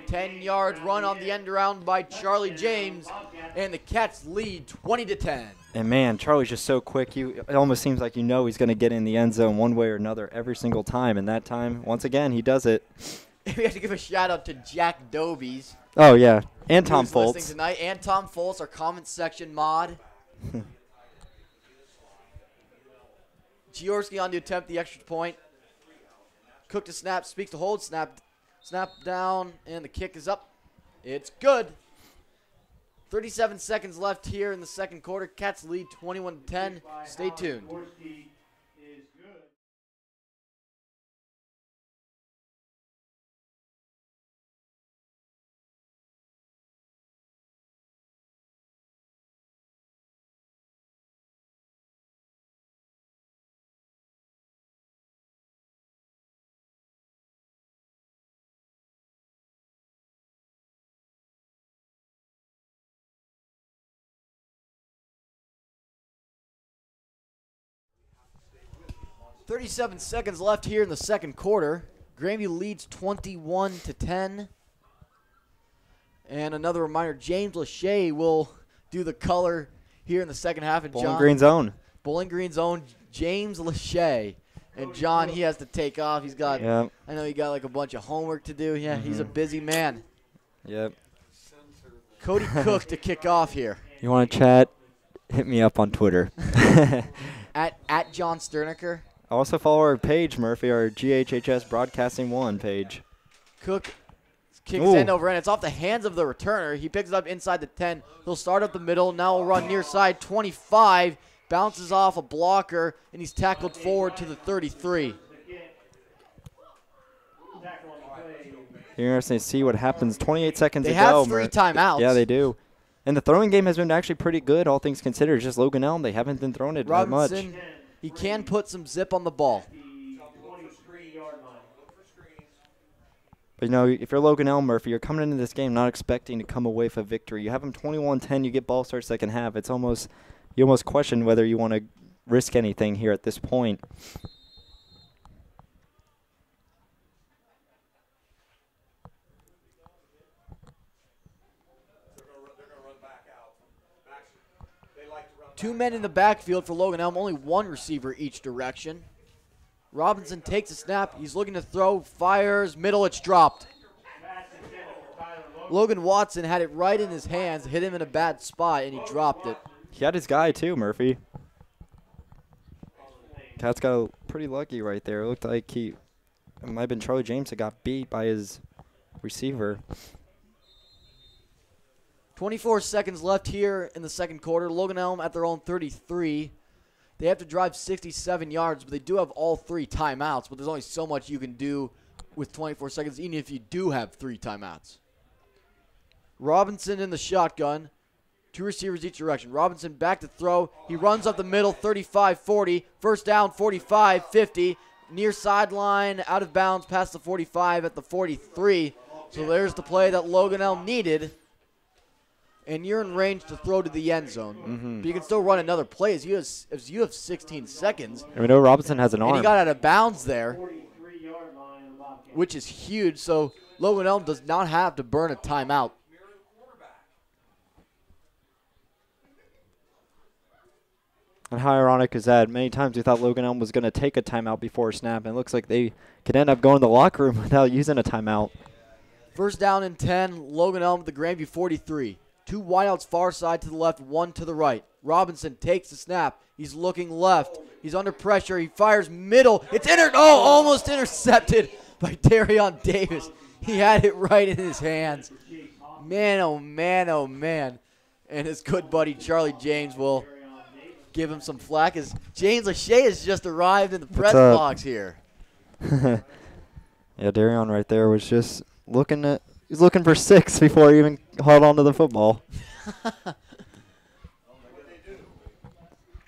10-yard run on the end around by Charlie James, and the Cats lead 20-10. And, man, Charlie's just so quick. It almost seems like you know he's going to get in the end zone one way or another every single time. And that time, once again, he does it. We have to give a shout-out to Jack Dobies. Oh, yeah. And Tom who's listening Foltz. tonight, and Tom Foltz, our comment section mod. Giorski on to attempt the extra point. Cook to snap, Speaks to hold, snap down, and the kick is up. It's good. 37 seconds left here in the second quarter. Cats lead 21-10. Stay tuned. Is good. .37 seconds left here in the second quarter. Grandview leads 21-10. And another reminder, James Lachey will do the color here in the second half. And Bowling Green zone. Bowling Green zone, James Lachey. And John, he has to take off. He's got, Yep. I know he got like a bunch of homework to do. Yeah, he's a busy man. Yep. Cody Cook to kick off here. You want to chat? Hit me up on Twitter. At John Sterniker. Also follow our page, Murphy, our GHHS Broadcasting 1 page. Cook kicks Ooh. end over end. It's off the hands of the returner. He picks it up inside the 10. He'll start up the middle. Now he'll run near side 25. bounces off a blocker, and he's tackled forward to the 33. You're interested to see what happens. 28 seconds They to have go. 3 timeouts. Yeah, they do. And the throwing game has been actually pretty good, all things considered. It's just Logan Elm, they haven't been throwing it that much. Robinson, he can put some zip on the ball. But, you know, if you're Logan Elm, Murphy, you're coming into this game not expecting to come away with a victory. You have them 21-10, you get ball start second half. It's almost, you almost question whether you want to risk anything here at this point. Two men in the backfield for Logan Elm, only one receiver each direction. Robinson takes a snap. He's looking to throw, fires, middle, it's dropped. Logan Watson had it right in his hands, hit him in a bad spot, and he dropped it. He had his guy too, Murphy. Cats got pretty lucky right there. It looked like it might have been Charlie James that got beat by his receiver. 24 seconds left here in the second quarter. Logan Elm at their own 33. They have to drive 67 yards, but they do have all 3 timeouts, but there's only so much you can do with 24 seconds, even if you do have 3 timeouts. Robinson in the shotgun. 2 receivers each direction. Robinson back to throw. He runs up the middle, 35-40. First down, 45-50. Near sideline, out of bounds, past the 45 at the 43. So there's the play that Logan Elm needed. And you're in range to throw to the end zone. But you can still run another play as you have 16 seconds. And we know Robinson has an arm. And he got out of bounds there, which is huge. So Logan Elm does not have to burn a timeout. And how ironic is that? Many times we thought Logan Elm was going to take a timeout before a snap, and it looks like they could end up going to the locker room without using a timeout. First down and 10, Logan Elm at the Grandview 43. 2 wideouts far side to the left, 1 to the right. Robinson takes the snap. He's looking left. He's under pressure. He fires middle. It's almost intercepted by Darion Davis. He had it right in his hands. Man, oh man, oh man. And his good buddy Charlie James will give him some flack as James Lachey has just arrived in the press box here. Yeah, Darion right there was just he's looking for 6 before he even held on to the football.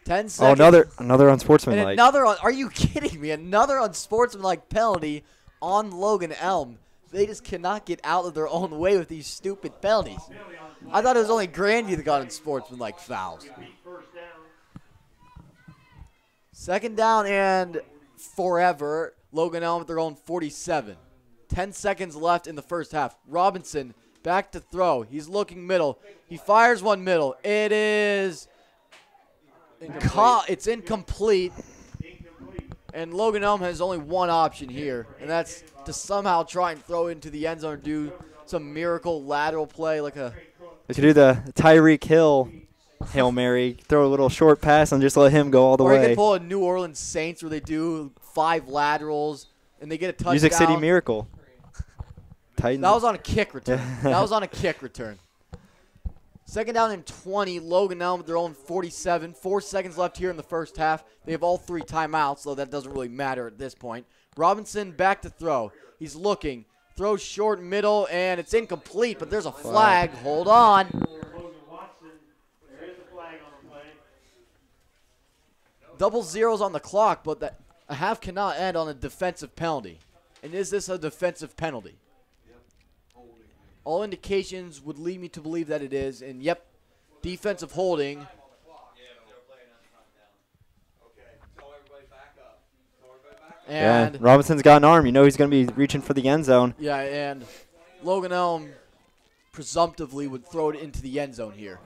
10 seconds. Oh, another unsportsmanlike. And are you kidding me? Another unsportsmanlike penalty on Logan Elm. They just cannot get out of their own way with these stupid penalties. I thought it was only Grandview that got unsportsmanlike fouls. Second down and forever. Logan Elm at their own 47. 10 seconds left in the first half. Robinson back to throw. He's looking middle. He fires one middle. It is it's incomplete. And Logan Elm has only one option here, and that's to somehow try and throw into the end zone or do some miracle lateral play like a... They could do the Tyreek Hill Hail Mary, throw a little short pass and just let him go all the way. Or you could pull a New Orleans Saints where they do 5 laterals and they get a touchdown. Music City Miracle. Titans. That was on a kick return. That was on a kick return. Second down and 20. Logan Elm at their own 47. 4 seconds left here in the first half. They have all 3 timeouts, so that doesn't really matter at this point. Robinson back to throw. He's looking. Throws short middle, and it's incomplete, but there's a flag. Hold on. Double zeros on the clock, but a half cannot end on a defensive penalty. And is this a defensive penalty? All indications would lead me to believe that it is. And, yep, defensive holding. And yeah, Robinson's got an arm. You know he's going to be reaching for the end zone. Yeah, and Logan Elm presumptively would throw it into the end zone here.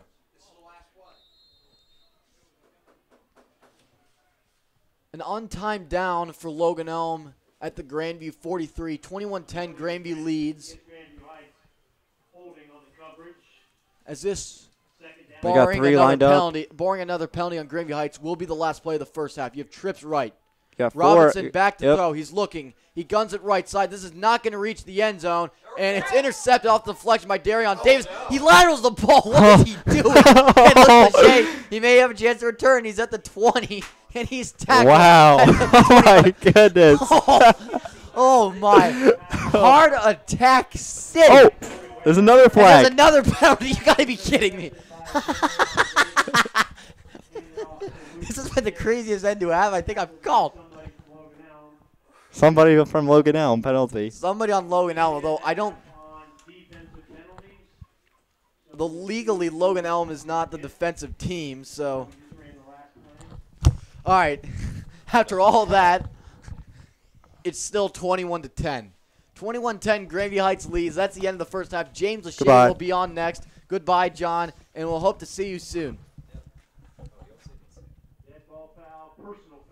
An untimed down for Logan Elm at the Grandview 43. 21-10, Grandview leads. As this, barring another penalty on Grandview Heights, will be the last play of the first half. You have trips right. Got 4. Robinson back to Yep. throw. He's looking. He guns it right side. This is not going to reach the end zone. And it's intercepted off the deflection by Darion Davis. He laterals the ball. What is he doing? And look at the shape. He may have a chance to return. He's at the 20, and he's tackled. Wow. at the Oh, my goodness. Oh, my. Hard attack city. Oh, there's another And flag. there's another penalty. You got to be kidding me. This has been the craziest end to have I think I've called. Somebody from Logan Elm, penalty. Somebody on Logan Elm, although I don't. On defensive penalties. The legally Logan Elm is not the defensive team, so. All right. After all that, it's still 21-10. 21-10, Grandview Heights leads. That's the end of the first half. James Lachey Goodbye. will be on next. Goodbye, John, and we'll hope to see you soon. Dead ball foul, personal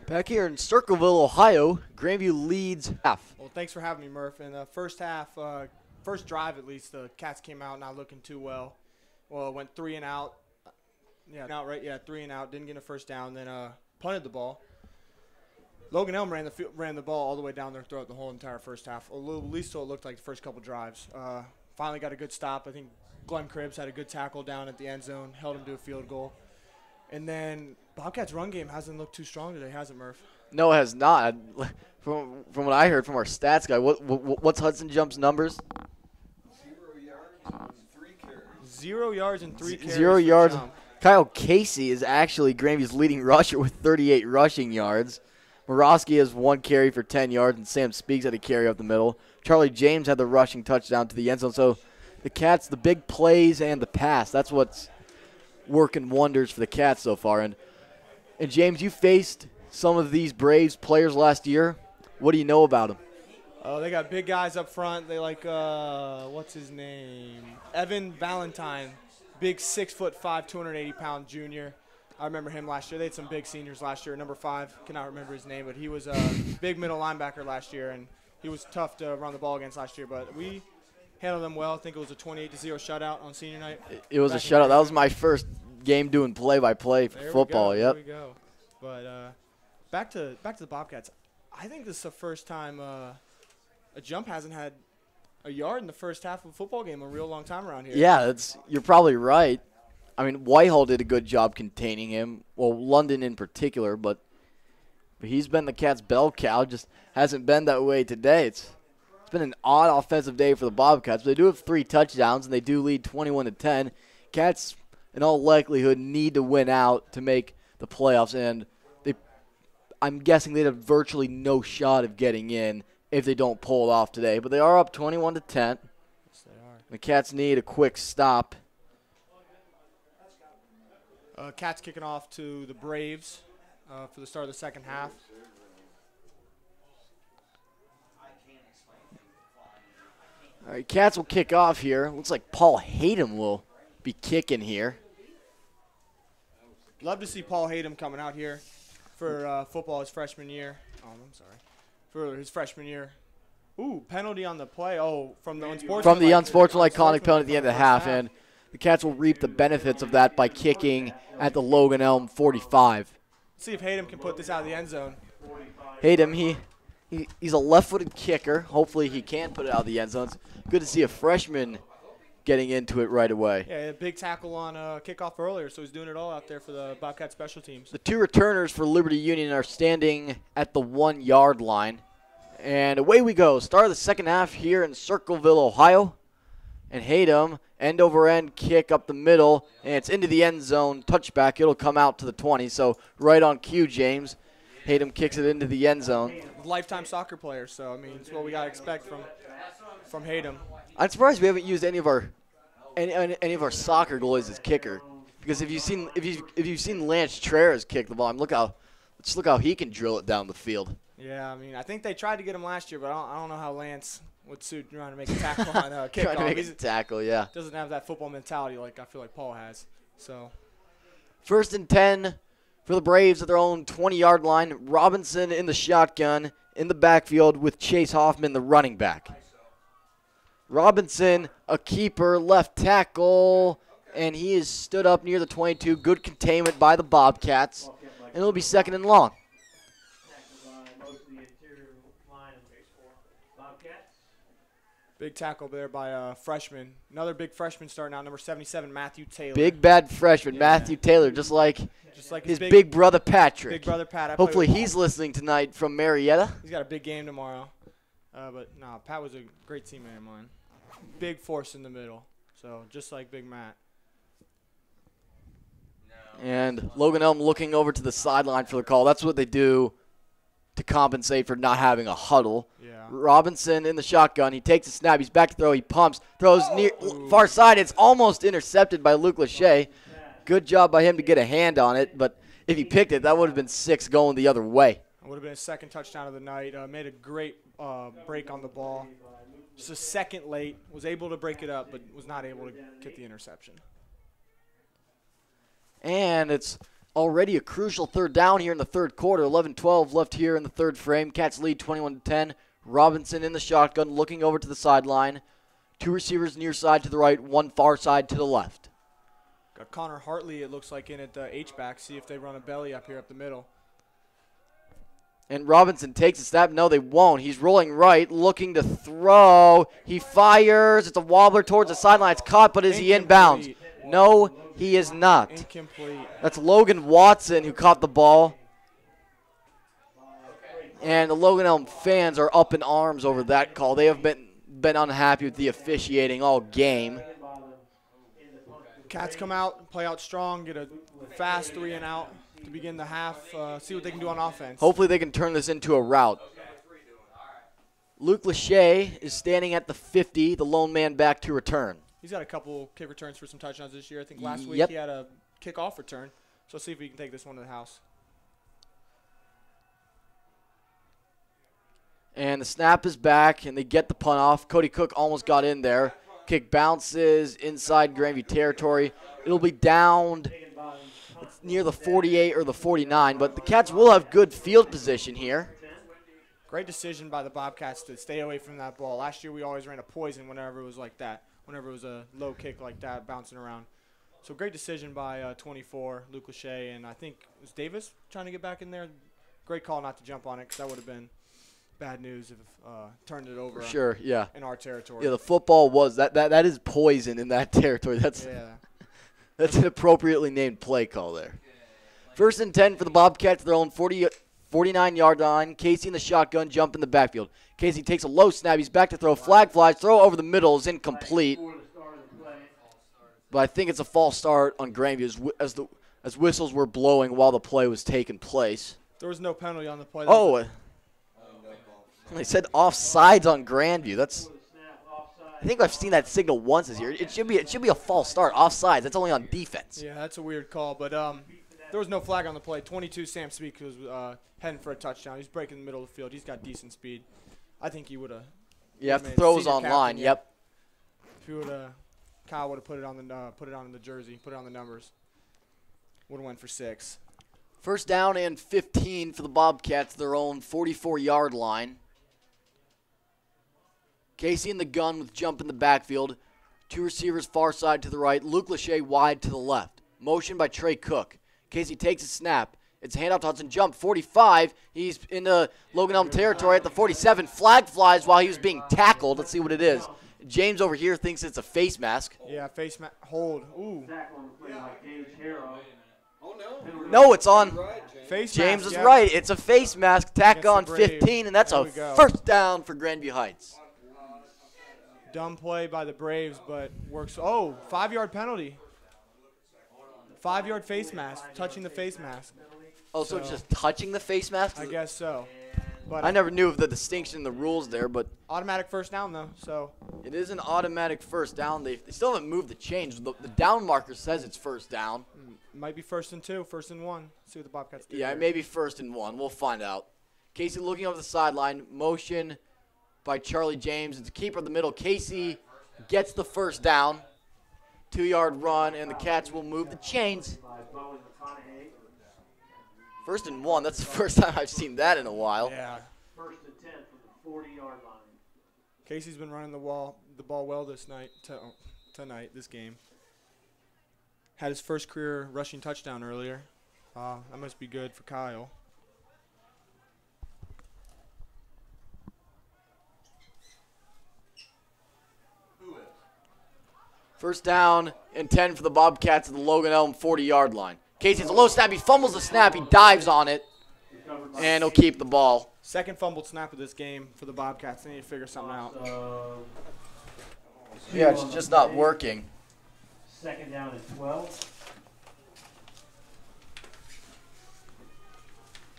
Back here in Circleville, Ohio, Grandview leads half. Well, thanks for having me, Murph. In the first half, first drive at least, the Cats came out not looking too well. Well, it went 3 and out. Yeah, out right. Yeah, 3 and out. Didn't get a first down. Then punted the ball. Logan Elm ran the ball all the way down their throat the whole entire first half. At least so it looked like the first couple drives. Finally got a good stop. I think Glenn Cribbs had a good tackle down at the end zone, held him to a field goal. And then Bobcats' run game hasn't looked too strong today, has it, Murph? No, it has not. From what I heard from our stats guy, what's Hudson Jump's numbers? 0 yards and 3 carries. 0 for yards. Jump. Kyle Casey is actually Grandview's leading rusher with 38 rushing yards. Morosky has 1 carry for 10 yards, and Sam Speaks had a carry up the middle. Charlie James had the rushing touchdown to the end zone. So the Cats, the big plays and the pass, that's what's working wonders for the Cats so far. And James, you faced some of these Braves players last year. What do you know about them? Oh, they got big guys up front. They like, what's his name? Evan Valentine, big 6'5", 280-pound junior. I remember him last year. They had some big seniors last year. Number 5, cannot remember his name, but he was a big middle linebacker last year, and he was tough to run the ball against last year. But we handled them well. I think it was a 28-0 shutout on senior night. It was a shutout. That was my first game doing play-by-play for football. Yep. There we go. But back to the Bobcats. I think this is the first time a Jump hasn't had a yard in the first half of a football game in a real long time around here. Yeah, you're probably right. I mean, Whitehall did a good job containing him. Well, London in particular, but he's been the Cats' bell cow. Just hasn't been that way today. It's been an odd offensive day for the Bobcats. But they do have 3 touchdowns, and they do lead 21-10. Cats, in all likelihood, need to win out to make the playoffs, and I'm guessing they'd have virtually no shot of getting in if they don't pull it off today. But they are up 21-10. Yes, they are. The Cats need a quick stop. Cats kicking off to the Braves for the start of the second half. All right, Cats will kick off here. Looks like Paul Hayden will be kicking here. Love to see Paul Hayden coming out here for football his freshman year. Oh, I'm sorry. For his freshman year. Ooh, penalty on the play. Oh, from the unsportsmanlike. From the unsportsmanlike conduct penalty at the end of the half, and the Cats will reap the benefits of that by kicking at the Logan Elm 45. Let's see if Hayden can put this out of the end zone. Hayden, he's a left-footed kicker. Hopefully he can put it out of the end zone. It's good to see a freshman getting into it right away. Yeah, a big tackle on kickoff earlier, so he's doing it all out there for the Bobcat special teams. The 2 returners for Liberty Union are standing at the 1-yard line. And away we go. Start of the second half here in Circleville, Ohio. And Hayden, end-over-end kick up the middle, and it's into the end zone. Touchback. It'll come out to the 20, so right on cue, James. Hayden kicks it into the end zone. Lifetime soccer player, so, I mean, it's what we got to expect from Hayden. I'm surprised we haven't used any of our soccer goalies as kicker, because if you've seen Lance Treras kick the ball, look how he can drill it down the field. Yeah, I mean, I think they tried to get him last year, but I don't know how Lance would suit trying to make a tackle on kickoff. Trying to make a tackle, yeah. Doesn't have that football mentality like I feel like Paul has. So, 1st and 10 for the Braves at their own 20-yard line. Robinson in the shotgun in the backfield with Chase Hoffman, the running back. Robinson, a keeper, left tackle, and he is stood up near the 22. Good containment by the Bobcats, and it'll be 2nd and long. big tackle there by a freshman. Another big freshman starting out, number 77, Matthew Taylor. Big bad freshman, Matthew Taylor, just like his big brother Patrick. Big brother Pat. Hopefully he's listening tonight from Marietta. He's got a big game tomorrow. But no, Pat was a great teammate of mine. Big force in the middle. So just like Big Matt. And Logan Elm looking over to the sideline for the call. That's what they do to compensate for not having a huddle. Yeah. Robinson in the shotgun. He takes a snap. He's back to throw. He pumps. Throws near far side. It's almost intercepted by Luke Lachey. Good job by him to get a hand on it. But if he picked it, that would have been 6 going the other way. It would have been his second touchdown of the night. Made a great break on the ball. Just a second late. Was able to break it up, but was not able to get the interception. And it's already a crucial third down here in the third quarter. 11-12 left here in the third frame. Cats lead 21-10. Robinson in the shotgun, looking over to the sideline. 2 receivers near side to the right, 1 far side to the left. Got Connor Hartley, it looks like, in at the H-back. See if they run a belly up here up the middle. And Robinson takes a snap. No, they won't. He's rolling right, looking to throw. He fires. It's a wobbler towards the sideline. It's caught, but is he inbounds? No, he is not. Incomplete. That's Logan Watson who caught the ball. And the Logan Elm fans are up in arms over that call. They have been unhappy with the officiating all game. Cats come out, play out strong, get a fast 3 and out to begin the half, see what they can do on offense. Hopefully they can turn this into a rout. Luke Lachey is standing at the 50, the lone man back to return. He's got a couple kick returns for some touchdowns this year. I think last week he had a kickoff return. So let's see if we can take this one to the house. And the snap is back, and they get the punt off. Cody Cook almost got in there. Kick bounces inside Grandview territory. It'll be downed near the 48 or the 49, but the Cats will have good field position here. Great decision by the Bobcats to stay away from that ball. Last year we always ran a poison whenever it was like that, whenever it was a low kick like that bouncing around. So great decision by 24, Luke Lachey, and I think it was Davis trying to get back in there. Great call not to jump on it because that would have been bad news if turned it over Sure, yeah. in our territory. Yeah, the football was that is poison in that territory. That's an appropriately named play call there. 1st and 10 for the Bobcats, their own 49-yard line. Casey in the shotgun, jump in the backfield. Casey takes a low snap. He's back to throw. Flag flies. Throw over the middle is incomplete. But I think it's a false start on Grandview as whistles were blowing while the play was taking place. There was no penalty on the play. Oh, they said offsides on Grandview. I think I've seen that signal once this year. It should be a false start. Offsides. That's only on defense. Yeah, that's a weird call, but there was no flag on the play. 22 Sam Speak was heading for a touchdown. He's breaking the middle of the field. He's got decent speed. I think he would have. Yeah, if the throw was online. Yep. If he would have, Kyle would have put it on the jersey, put it on the numbers. Would have went for 6. 1st down and 15 for the Bobcats, their own 44-yard line. Casey in the gun with jump in the backfield. 2 receivers far side to the right. Luke Lachey wide to the left. Motion by Trey Cook. Casey takes a snap. It's a handoff to Hudson. Jump 45. He's in the Logan Elm territory at the 47. Flag flies while he was being tackled. Let's see what it is. James over here thinks it's a face mask. Yeah, face mask. Hold. Ooh. No, it's on. Face James mask, is right. It's a face mask. Tack on 15, and that's a first down for Grandview Heights. Dumb play by the Braves, but works. Oh, 5-yard penalty. 5-yard face mask, touching the face mask. Oh, so it's just touching the face mask? I guess so. But I never knew of the distinction in the rules there, but automatic first down though. So it is an automatic first down. They still haven't moved the chains. The down marker says it's first down. Might be 1st and 2, 1st and 1. See what the Bobcats do. Yeah, it may be 1st and 1. We'll find out. Casey looking over the sideline. Motion by Charlie James. It's a keeper in the middle. Casey gets the first down. 2-yard run, and the Cats will move the chains. 1st and 1. That's the first time I've seen that in a while. Yeah. 1st and 10 from the 40-yard line. Casey's been running the ball well this this game. Had his first career rushing touchdown earlier. That must be good for Kyle. First down and 10 for the Bobcats at the Logan Elm 40-yard line. Casey's a low snap. He fumbles the snap. He dives on it, and he'll keep the ball. Second fumbled snap of this game for the Bobcats. They need to figure something out. Yeah, it's just not working. 2nd down and 12.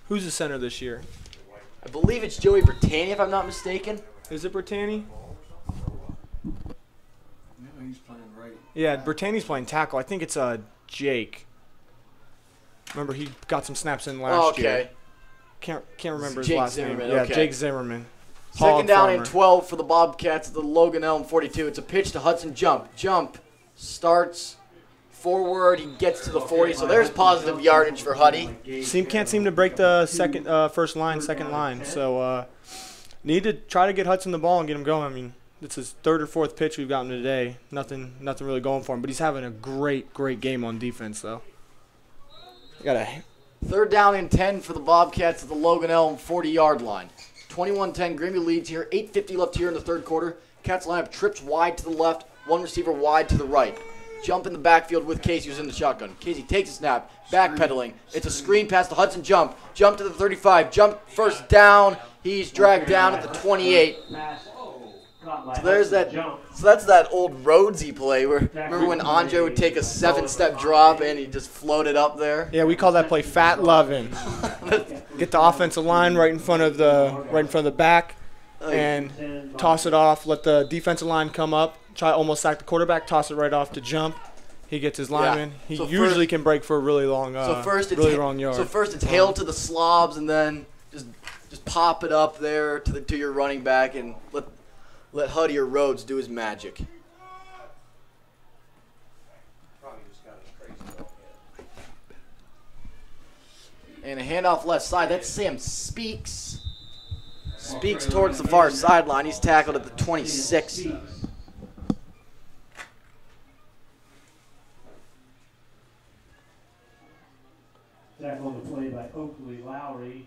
Who's the center this year? I believe it's Joey Bertani, if I'm not mistaken. Is it Bertani? He's playing right. Yeah, Bertani's playing tackle. I think it's Jake. Remember, he got some snaps in last year. Can't remember his last name. Yeah, okay. Jake Zimmerman. 2nd down and 12 for the Bobcats at the Logan Elm 42. It's a pitch to Hudson. Jump starts forward. He gets to the 40, so there's positive yardage for Huddy. Can't seem to break the second line. So need to try to get Hudson the ball and get him going. I mean, it's his third or fourth pitch we've gotten today. Nothing really going for him, but he's having a great game on defense, though. Third down and 10 for the Bobcats at the Logan Elm 40-yard line. 21-10, Grandview leads here. 8:50 left here in the third quarter. Cats line up trips wide to the left, one receiver wide to the right. Jump in the backfield with Casey, who's in the shotgun. Casey takes a snap, backpedaling. It's a screen pass to Hudson. Jump to the 35. Jump first down. He's dragged down at the 28. So there's that. So that's that old Rhodesy play where remember when Andre would take a 7-step drop and he just floated up there. Yeah, we call that play fat lovin'. Get the offensive line right in front of the back, and toss it off. Let the defensive line come up. Try to almost sack the quarterback. Toss it right off to Jump. He gets his lineman. He usually can break for a really long, long yard. So first it's hail to the slobs, and then just pop it up there to your running back and let Huddy or Rhodes do his magic. And a handoff left side. That's Sam Speaks. Speaks towards the far sideline. He's tackled at the 26. Tackle on the play by Oakley Lowry.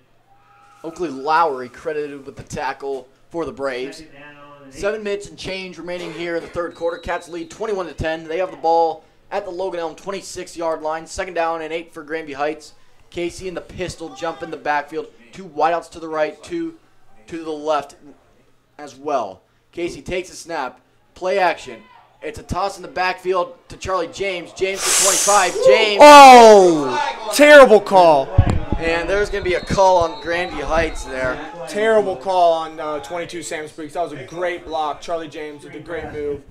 Oakley Lowry credited with the tackle for the Braves. Second down and 7 minutes and change remaining here in the third quarter. Cats lead 21-10. They have the ball at the Logan Elm 26-yard line. Second down and 8 for Grandview Heights. Casey in the pistol, jump in the backfield. 2 wideouts to the right, 2 to the left as well. Casey takes a snap. Play action. It's a toss in the backfield to Charlie James. James to 25. James. Oh! Terrible call. And there's going to be a call on Grandview Heights there. Terrible call on 22 Sam Speaks. That was a great block. Charlie James with a great move.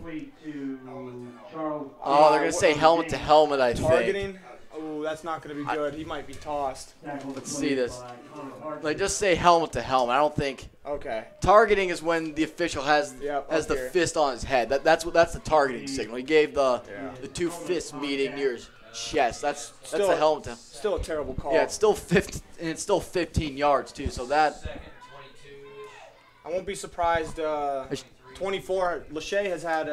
Oh, they're going to say helmet to helmet, I think. Targeting? Oh, that's not going to be good. He might be tossed. Let's see this. Like, just say helmet to helmet. I don't think. Okay. Targeting is when the official has the fist on his head. That's the targeting signal. He gave the 2 fists meeting near his chest. That's the helmet to. Still a terrible call. Yeah, it's still 15 yards too. So that. I won't be surprised. 24. Lachey has had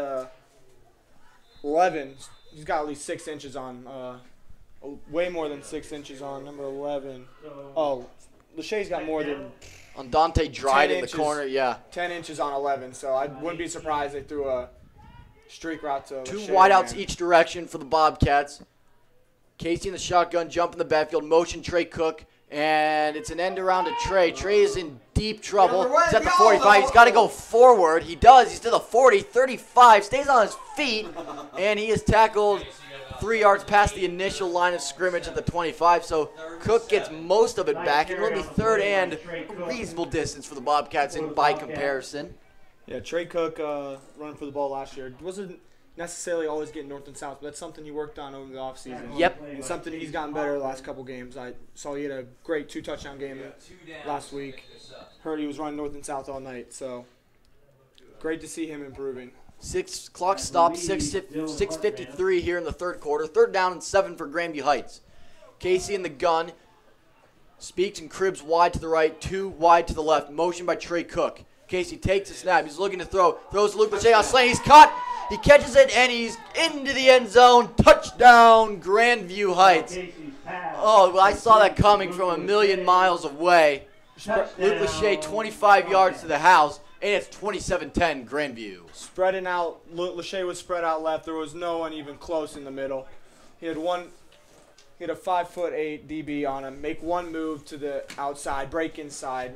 11. He's got at least 6 inches on. Way more than 6 inches on number 11. Oh, Lachey's got more than. On Dante Dryden in the corner, yeah. 10 inches on 11, so I wouldn't be surprised they threw a streak route to 2 Lachey wideouts again. each direction for the Bobcats. Casey in the shotgun, jump in the backfield, motion Trey Cook, and it's an end around to Trey. Trey is in deep trouble. He's at the 45. He's got to go forward. He does. He's to the 40, 35, stays on his feet, and he is tackled 3 yards past the initial line of scrimmage at the 25. So Cook gets most of it back, and it'll be third and a reasonable distance for the Bobcats by comparison. Yeah, Trey Cook running for the ball last year. Wasn't necessarily always getting north and south, but that's something he worked on over the offseason. Yep. And something he's gotten better the last couple games. I saw he had a great 2-touchdown game last week. Heard he was running north and south all night, so great to see him improving. Clock stopped, 6:53 here in the third quarter. Third down and 7 for Grandview Heights. Casey in the gun. Speaks and cribs wide to the right, 2 wide to the left. Motion by Trey Cook. Casey takes a snap. He's looking to throw. Throws to Luke Lachey on slant. He's caught. He catches it, and he's into the end zone. Touchdown, Grandview Heights. Oh, I saw that coming from a million miles away. Luke Lachey, 25 yards to the house, and it's 27-10, Grandview. Spreading out. Lachey was spread out left. There was no one even close in the middle. He had a 5'8" DB on him. Make one move to the outside, break inside.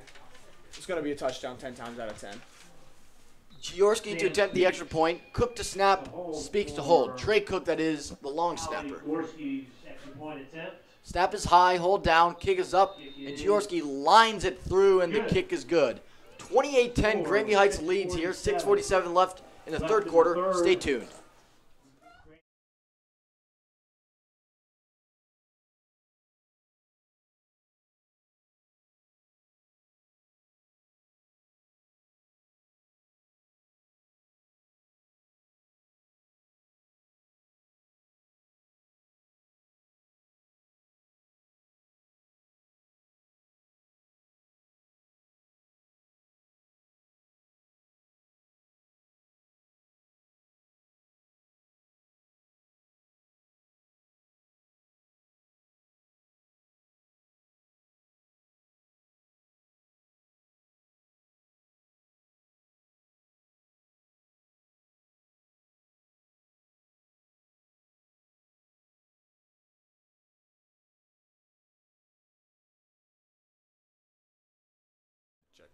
It's going to be a touchdown 10 times out of 10. Jaworski to attempt the extra point. Cook to snap. Speaks to hold. Trey Cook, that is the long snapper. Snap is high, hold down, kick is up, and Jaworski lines it through, and the kick is good. 28-10, Grandview Heights leads here. 6:47 left in the third quarter. Stay tuned.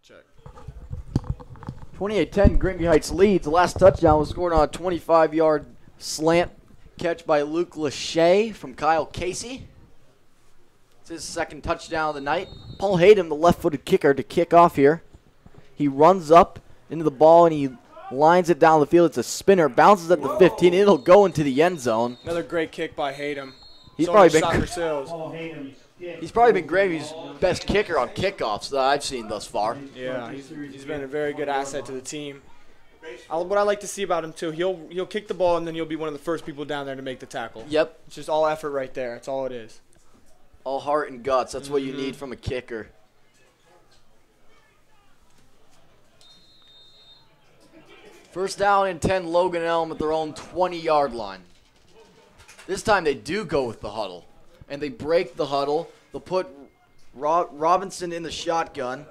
Check. 28-10, Grandview Heights leads. The last touchdown was scored on a 25-yard slant catch by Luke Lachey from Kyle Casey. It's his second touchdown of the night. Paul Hayden, the left-footed kicker, to kick off here. He runs up into the ball and he lines it down the field. It's a spinner, bounces at the 15, and it'll go into the end zone. Another great kick by Hayden. He's probably been Grandview's best kicker on kickoffs that I've seen thus far. Yeah, he's been a very good asset to the team. What I like to see about him too, he'll kick the ball and then he'll be one of the first people down there to make the tackle. Yep. It's just all effort right there. That's all it is. All heart and guts. That's what you need from a kicker. First down and 10, Logan Elm at their own 20-yard line. This time they do go with the huddle, and they break the huddle. They'll put Robinson in the shotgun.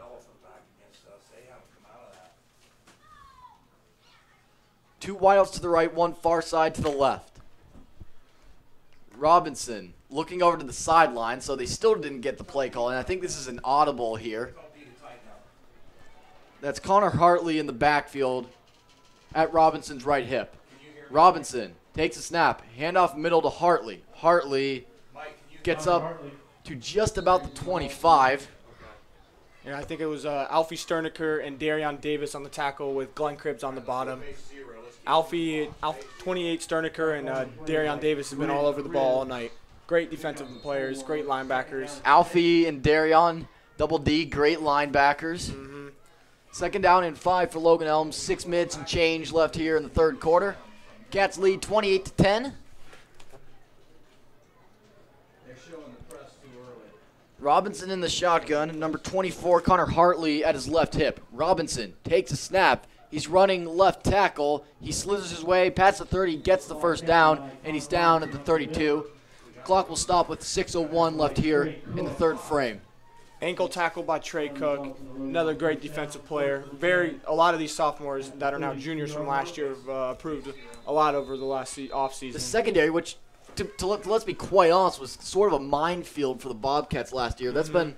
Two wideouts to the right, one far side to the left. Robinson looking over to the sideline, so they still didn't get the play call, and I think this is an audible here. That's Connor Hartley in the backfield at Robinson's right hip. Robinson takes a snap, handoff middle to Hartley. Hartley gets up to just about the 25. Yeah, I think it was Alfie Sterniker and Darion Davis on the tackle with Glenn Cribbs on the bottom. Alfie 28 Sterniker and Darion Davis have been all over the ball all night. Great defensive players, great linebackers. Alfie and Darion, double D, great linebackers. Second down and 5 for Logan Elm. 6 minutes and change left here in the third quarter. Cats lead 28-10. Robinson in the shotgun. Number 24, Connor Hartley at his left hip. Robinson takes a snap. He's running left tackle. He slithers his way past the 30, gets the first down, and he's down at the 32. Clock will stop with 6:01 left here in the third frame. Ankle tackle by Trey Cook, another great defensive player. A lot of these sophomores that are now juniors from last year have improved a lot over the last offseason. The secondary, which, let's be quite honest, was sort of a minefield for the Bobcats last year. It's been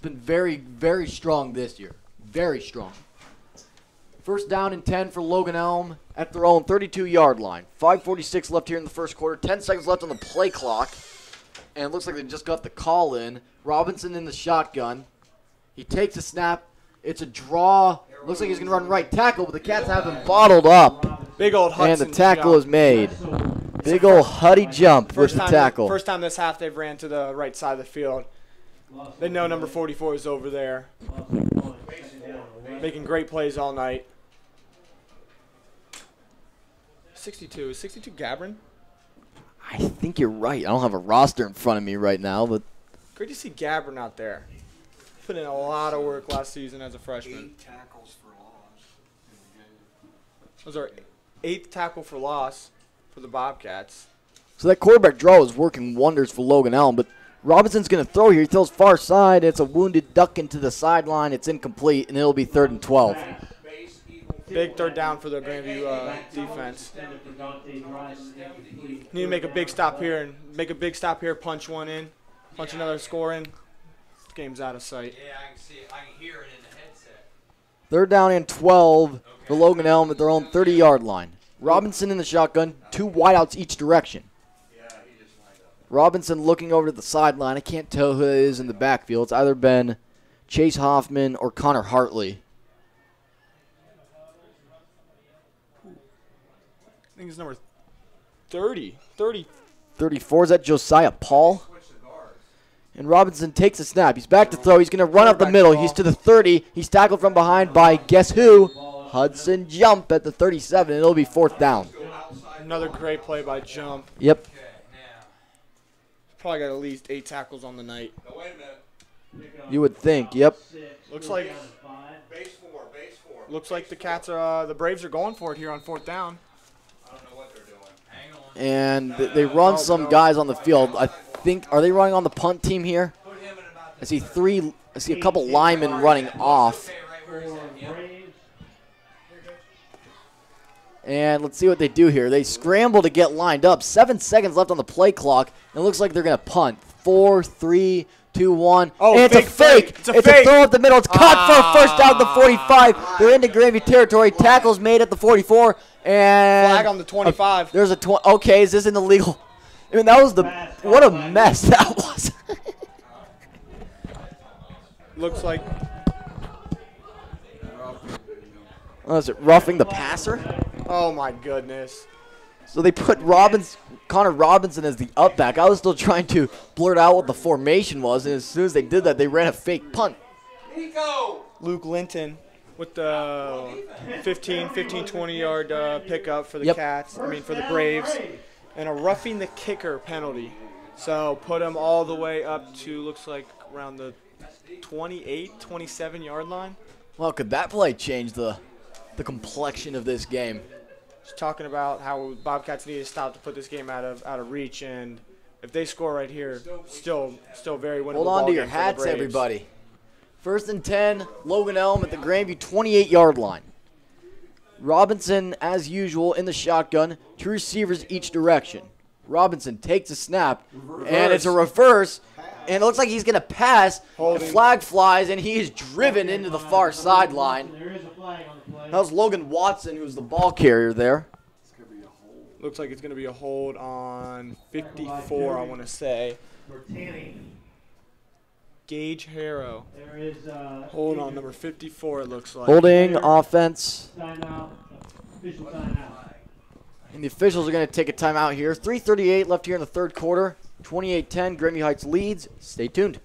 very, very strong this year. Very strong. First down and 10 for Logan Elm at their own 32-yard line. 5:46 left here in the first quarter. 10 seconds left on the play clock. And it looks like they just got the call in. Robinson in the shotgun. He takes a snap. It's a draw. Looks like he's going to run right tackle, but the Cats have him bottled up. Big old Hudson and the tackle jump. is made. Big old Huddy jump with the tackle. First time this half they've ran to the right side of the field. They know number 44 is over there. Making great plays all night. 62. Is 62 Gabbrin? I think you're right. I don't have a roster in front of me right now, but great to see Gabbrin out there. Put in a lot of work last season as a freshman. 8 tackles for loss in the game. Those are 8th tackle for loss for the Bobcats. So that quarterback draw is working wonders for Logan Elm, but Robinson's going to throw here. He throws far side. It's a wounded duck into the sideline. It's incomplete, and it'll be 3rd and 12. Big third down for the Grandview defense. Need to make a big stop here punch one in, punch another score in. This game's out of sight. Yeah, I can see it. I can hear it in the headset. 3rd down and 12 for Logan Elm at their own 30-yard line. Robinson in the shotgun, 2 wideouts each direction. Robinson looking over to the sideline. I can't tell who it is in the backfield. It's either been Chase Hoffman or Connor Hartley. I think it's number 30. 34, is that Josiah Paul? And Robinson takes a snap. He's back to throw. He's going to run up the middle. He's to the 30. He's tackled from behind by guess who? Hudson Jump at the 37, and it'll be 4th down. Another great play by Jump. Yep. Probably got at least 8 tackles on the night. You would think, yep. Looks like the Cats are the Braves are going for it here on 4th down. And they run some guys on the field. I think, are they running on the punt team here? I see a couple linemen running off. And let's see what they do here. They scramble to get lined up. 7 seconds left on the play clock. And it looks like they're going to punt. 4, 3, 2-1. Oh, and it's a fake. It's a fake. throw up the middle. It's caught for a first down at the 45. They're into Grandview territory. Tackles made at the 44. And Flag on the 25. There's a okay, is this an illegal? I mean, that was what a mess that was. Looks like Was it roughing the passer? oh my goodness. So they put Connor Robinson as the up back. I was still trying to blurt out what the formation was, and as soon as they did that, they ran a fake punt. Luke Linton with the 20 yard pickup for the Cats. I mean for the Braves, and a roughing the kicker penalty. So put him all the way up to looks like around the 28, 27 yard line. Well, could that play change the complexion of this game? Just talking about how Bobcats need to stop to put this game out of reach, and if they score right here, still very winnable. Hold on to your hats, everybody. 1st and 10, Logan Elm at the Grandview 28-yard line. Robinson, as usual, in the shotgun. 2 receivers each direction. Robinson takes a snap, and it's a reverse, and it looks like he's going to pass. The flag flies, and he is driven into the far sideline. There is a flag on the play. That was Logan Watson, who's the ball carrier there. Looks like it's going to be a hold on 54, I want to say. For Tanny. Gage Harrow. There is Hold on, number 54, it looks like. Holding offense. timeout. Official timeout. And the officials are going to take a timeout here. 3:38 left here in the third quarter. 28-10, Grandview Heights leads. Stay tuned.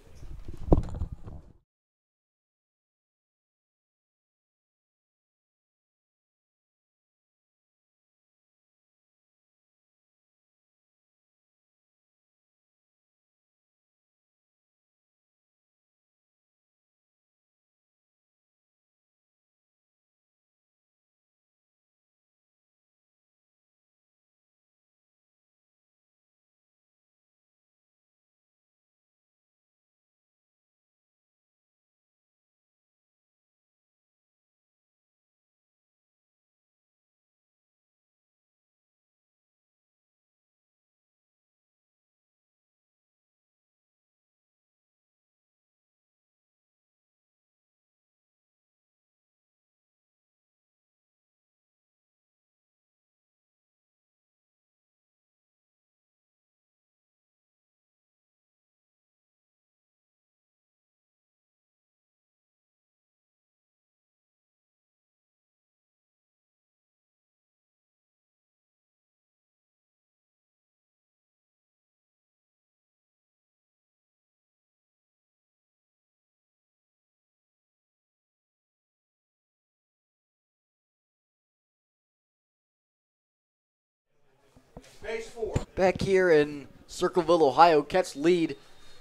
Base 4. Back here in Circleville, Ohio, Cats lead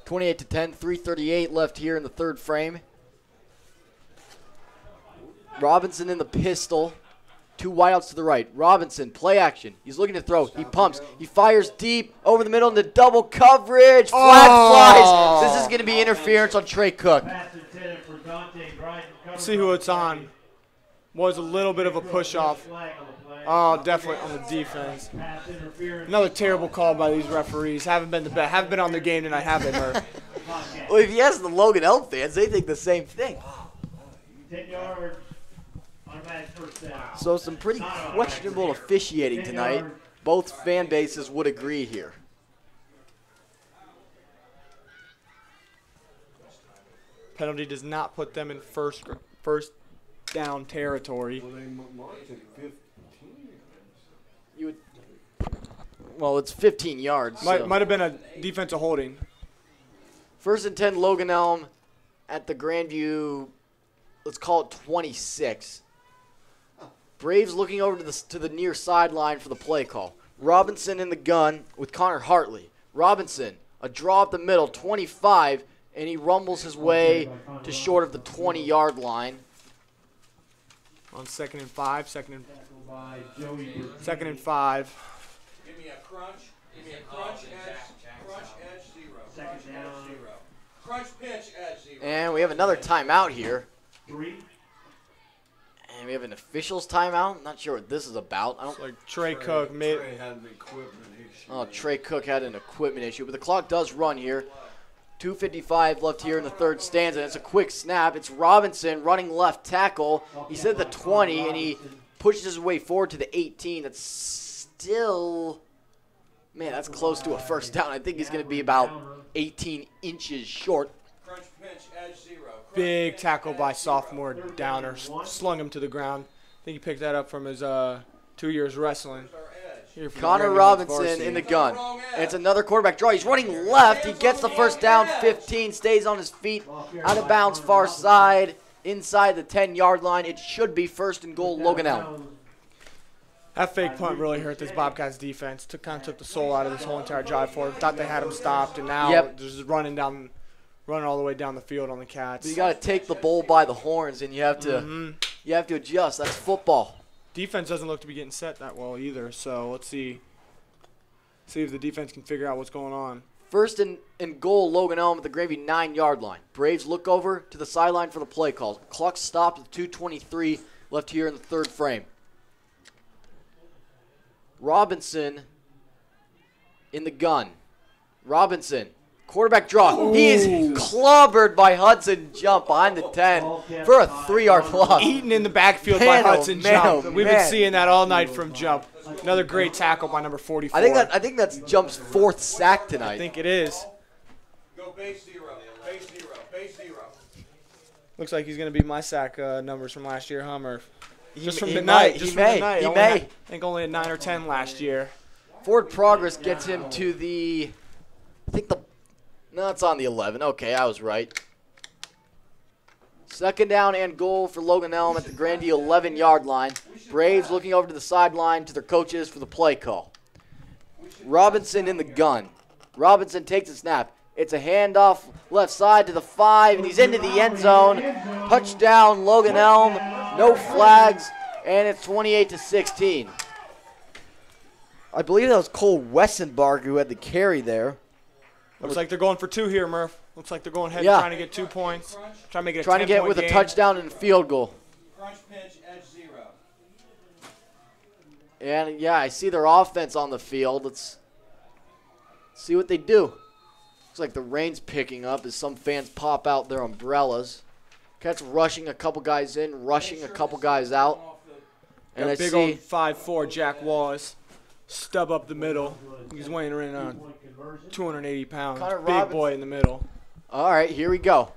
28-10, 3:38 left here in the third frame. Robinson in the pistol. 2 wideouts to the right. Robinson, play action. He's looking to throw. He pumps. He fires deep over the middle into double coverage. Flag flies. This is going to be interference on Trey Cook. Pass intended for Dante Brighton. Let's see who it's on. Was a little bit of a push-off. Flag on the play. Oh, definitely on the defense. Pass interference. Another terrible call by these referees. Haven't been the best. Haven't been on their game tonight, have they, Murph? Well, if you ask the Logan Elm fans, they think the same thing. 10 yards. Automatic first down. So some pretty questionable officiating tonight. Both fan bases would agree here. Penalty does not put them in first down territory. You would, well, it's 15 yards. Might so. have been a defensive holding. 1st and 10, Logan Elm at the Grandview, let's call it 26. Braves looking over to the near sideline for the play call. Robinson in the gun with Connor Hartley. Robinson, a draw up the middle, 25, and he rumbles his way to short of the 20-yard line. On 2nd and 5, second and 5. Give me a crunch. Give me a crunch edge 0. Second down. Crunch pinch edge 0. And we have another timeout here. 3. And we have an officials timeout. Not sure what this is about. I don't. Like Trey Cook made. Trey had an equipment issue. Oh, Trey Cook had an equipment issue, but the clock does run here. 2:55 left here in the third stanza. It's a quick snap. It's Robinson running left tackle. He's at the 20, and he pushes his way forward to the 18. That's still, man, that's close to a first down. I think he's going to be about 18 inches short. Crunch pinch, edge 0. Big tackle by sophomore Downer. Slung him to the ground. I think he picked that up from his 2 years wrestling. Here for the Connor Grandview Robinson varsity. in the gun. And it's another quarterback draw. He's running left. He gets the first down, 15, stays on his feet, out of bounds, far side, inside the 10-yard line. It should be first and goal, Logan Elm. That fake punt really hurt this Bobcats defense. Kind of took the soul out of this whole entire drive for him. Thought they had him stopped, and now Yep. they're just running all the way down the field on the Cats. But you got to take the bull by the horns, and you have to adjust. That's football. Defense doesn't look to be getting set that well either, so let's see if the defense can figure out what's going on. First and goal, Logan Elm at the Grandview 9-yard line. Braves look over to the sideline for the play calls. Clock stopped at 2:23 left here in the third frame. Robinson in the gun. Robinson, quarterback draw. He is clobbered by Hudson Jump behind the 10 for a 3-yard loss. Eaten in the backfield by Man, oh, Hudson man, Jump. oh, We've been man. seeing that all night from Jump. Another great tackle by number 44. I think that's Jump's 4th sack tonight. I think it is. Go base 0. Base 0. Base 0. Looks like he's going to be my sack numbers from last year, huh, Murph? Just from he the might. night. Just He from may. the night. He Only may. had- I think only at 9 or 10 last year. Forward progress gets him to the, no, it's on the 11. Okay, I was right. Second down and goal for Logan Elm at the Grandview 11-yard line. Braves looking over to the sideline to their coaches for the play call. Robinson in the gun. Robinson takes a snap. It's a handoff left side to the 5, and he's into the end zone. Touchdown, Logan Elm. No flags, and it's 28-16. I believe that was Cole Wessenbarger who had the carry there. Looks like they're going for 2 here, Murph. Looks like they're going ahead Yeah. and trying to get 2 points. Trying to make it a 10-point Trying to get it with a game. touchdown and a field goal. Crunch pinch, edge 0. And, yeah, I see their offense on the field. Let's see what they do. Looks like the rain's picking up as some fans pop out their umbrellas. Cats rushing a couple guys in, rushing a couple guys out. And I Got big see old 5'4" Jack Wallace. Stub up the middle. He's weighing around 280 pounds. Connor Big Robinson. boy in the middle. All right, here we go.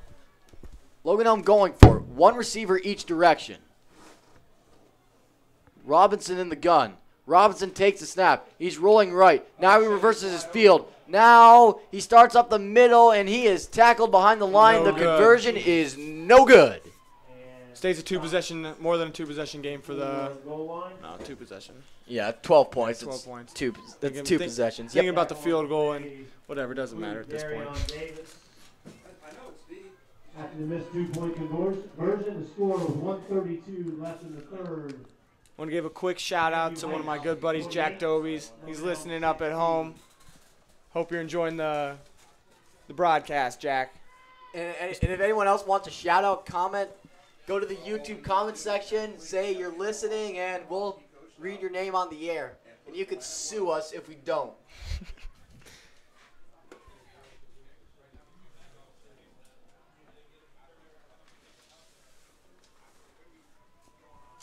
Logan Elm going for it. One receiver each direction. Robinson in the gun. Robinson takes the snap. He's rolling right. Now he reverses his field. Now he starts up the middle, and he is tackled behind the line. No The good. conversion is no good. Stays a 2-possession, more than a 2-possession game for the. No, 2 possession. Yeah, 12 points. 12 It's points. That's Thinking- two think- possessions. Thinking Yep. about the field goal and whatever, doesn't matter at this point. I know it's D. After the missed 2-point conversion, the score was 1:32 left in the third. I want to give a quick shout out to one of my good buddies, Jack Dobies. He's listening up at home. Hope you're enjoying the broadcast, Jack. And if anyone else wants a shout out, comment, go to the YouTube comment section, say you're listening, and we'll read your name on the air. And you could sue us if we don't.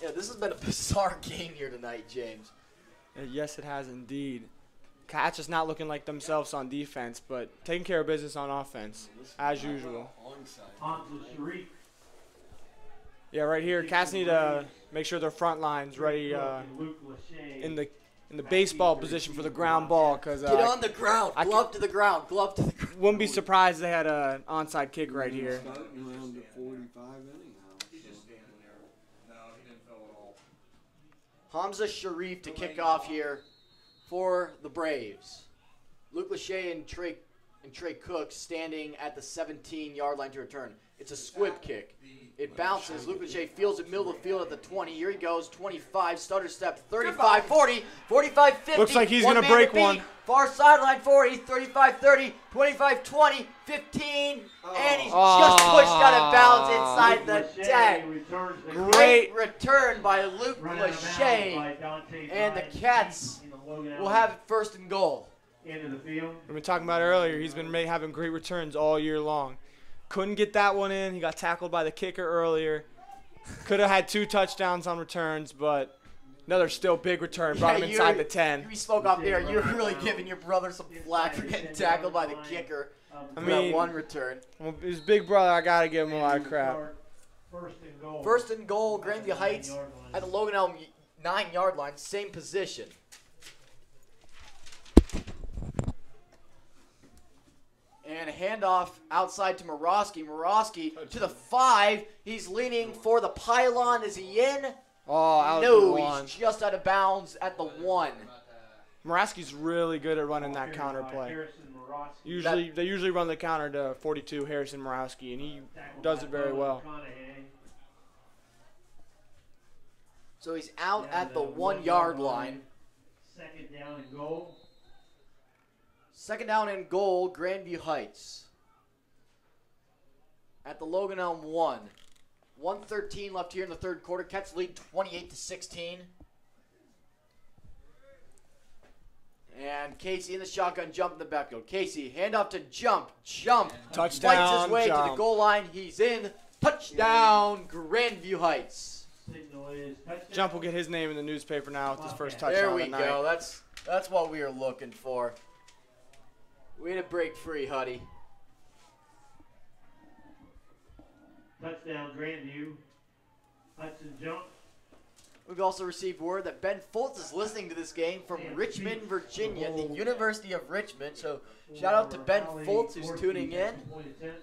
Yeah, this has been a bizarre game here tonight, James. Yes, it has indeed. Cats just not looking like themselves on defense, but taking care of business on offense, as usual. On to Sharif. Yeah, right here, Cats need to make sure their front line's ready Luke Lachey. in the baseball position for the ground ball, because Get on the ground. I Glove to the ground. Glove to the ground. wouldn't be surprised if they had an onside kick right here. Starting around the 45 anyhow. He's just standing there. No, he didn't fill at all. Hamza Sharif to kick off here for the Braves. Luke Lachey and Trey Cook standing at the 17-yard line to return. It's a squib kick. It bounces. Luke Lachey fields it middle of the field at the 20. Here he goes. 25. Stutter step. 35, 40, 45, 50. Looks like he's gonna man break to beat. one. Far sideline 40, 35, 30, 25, 20, 15. And he's just pushed out of bounds inside the 10. Returns the Great return by Luke run out of bounds Lachey. by Dante And the Grimes Cats in the Logan will Elm have it first and goal. into the field. We've been talking about it earlier. He's been having great returns all year long. Couldn't get that one in. He got tackled by the kicker earlier. Could have had 2 touchdowns on returns, but another still big return. Brought him inside the 10. You spoke off there. You're really giving your brother some flack for getting tackled by the kicker. I For mean, that one return. well, his big brother, I got to give him a lot of crap. First and goal, Grandview Heights at the Logan Elm 9-yard line, same position. And a handoff outside to Morosky. Morosky to the 5. He's leaning for the pylon. Is he in? Oh, out No, the 1. he's just out of bounds at the 1. Moraski's really good at running that counter play. They usually run the counter to 42 Harrison Moraski, and he does it very well. So he's out at the 1-yard line. Second down and goal. Second down and goal, Grandview Heights. At the Logan Elm 1. 1:13 left here in the third quarter. Cats lead 28-16. And Casey in the shotgun, jump in the backfield. Casey, handoff to Jump. Touchdown, Fights his way to Jump. the goal line. He's in. Touchdown, Grandview Heights. Signal is touchdown. Jump will get his name in the newspaper now with his first touchdown There of we the night. go. That's what we are looking for. Way to break free, Huddy. Touchdown, Grandview. Hudson Jump. We've also received word that Ben Foltz is listening to this game from Richmond, Virginia, the University of Richmond. So shout out to Ben Foltz who's tuning in. Another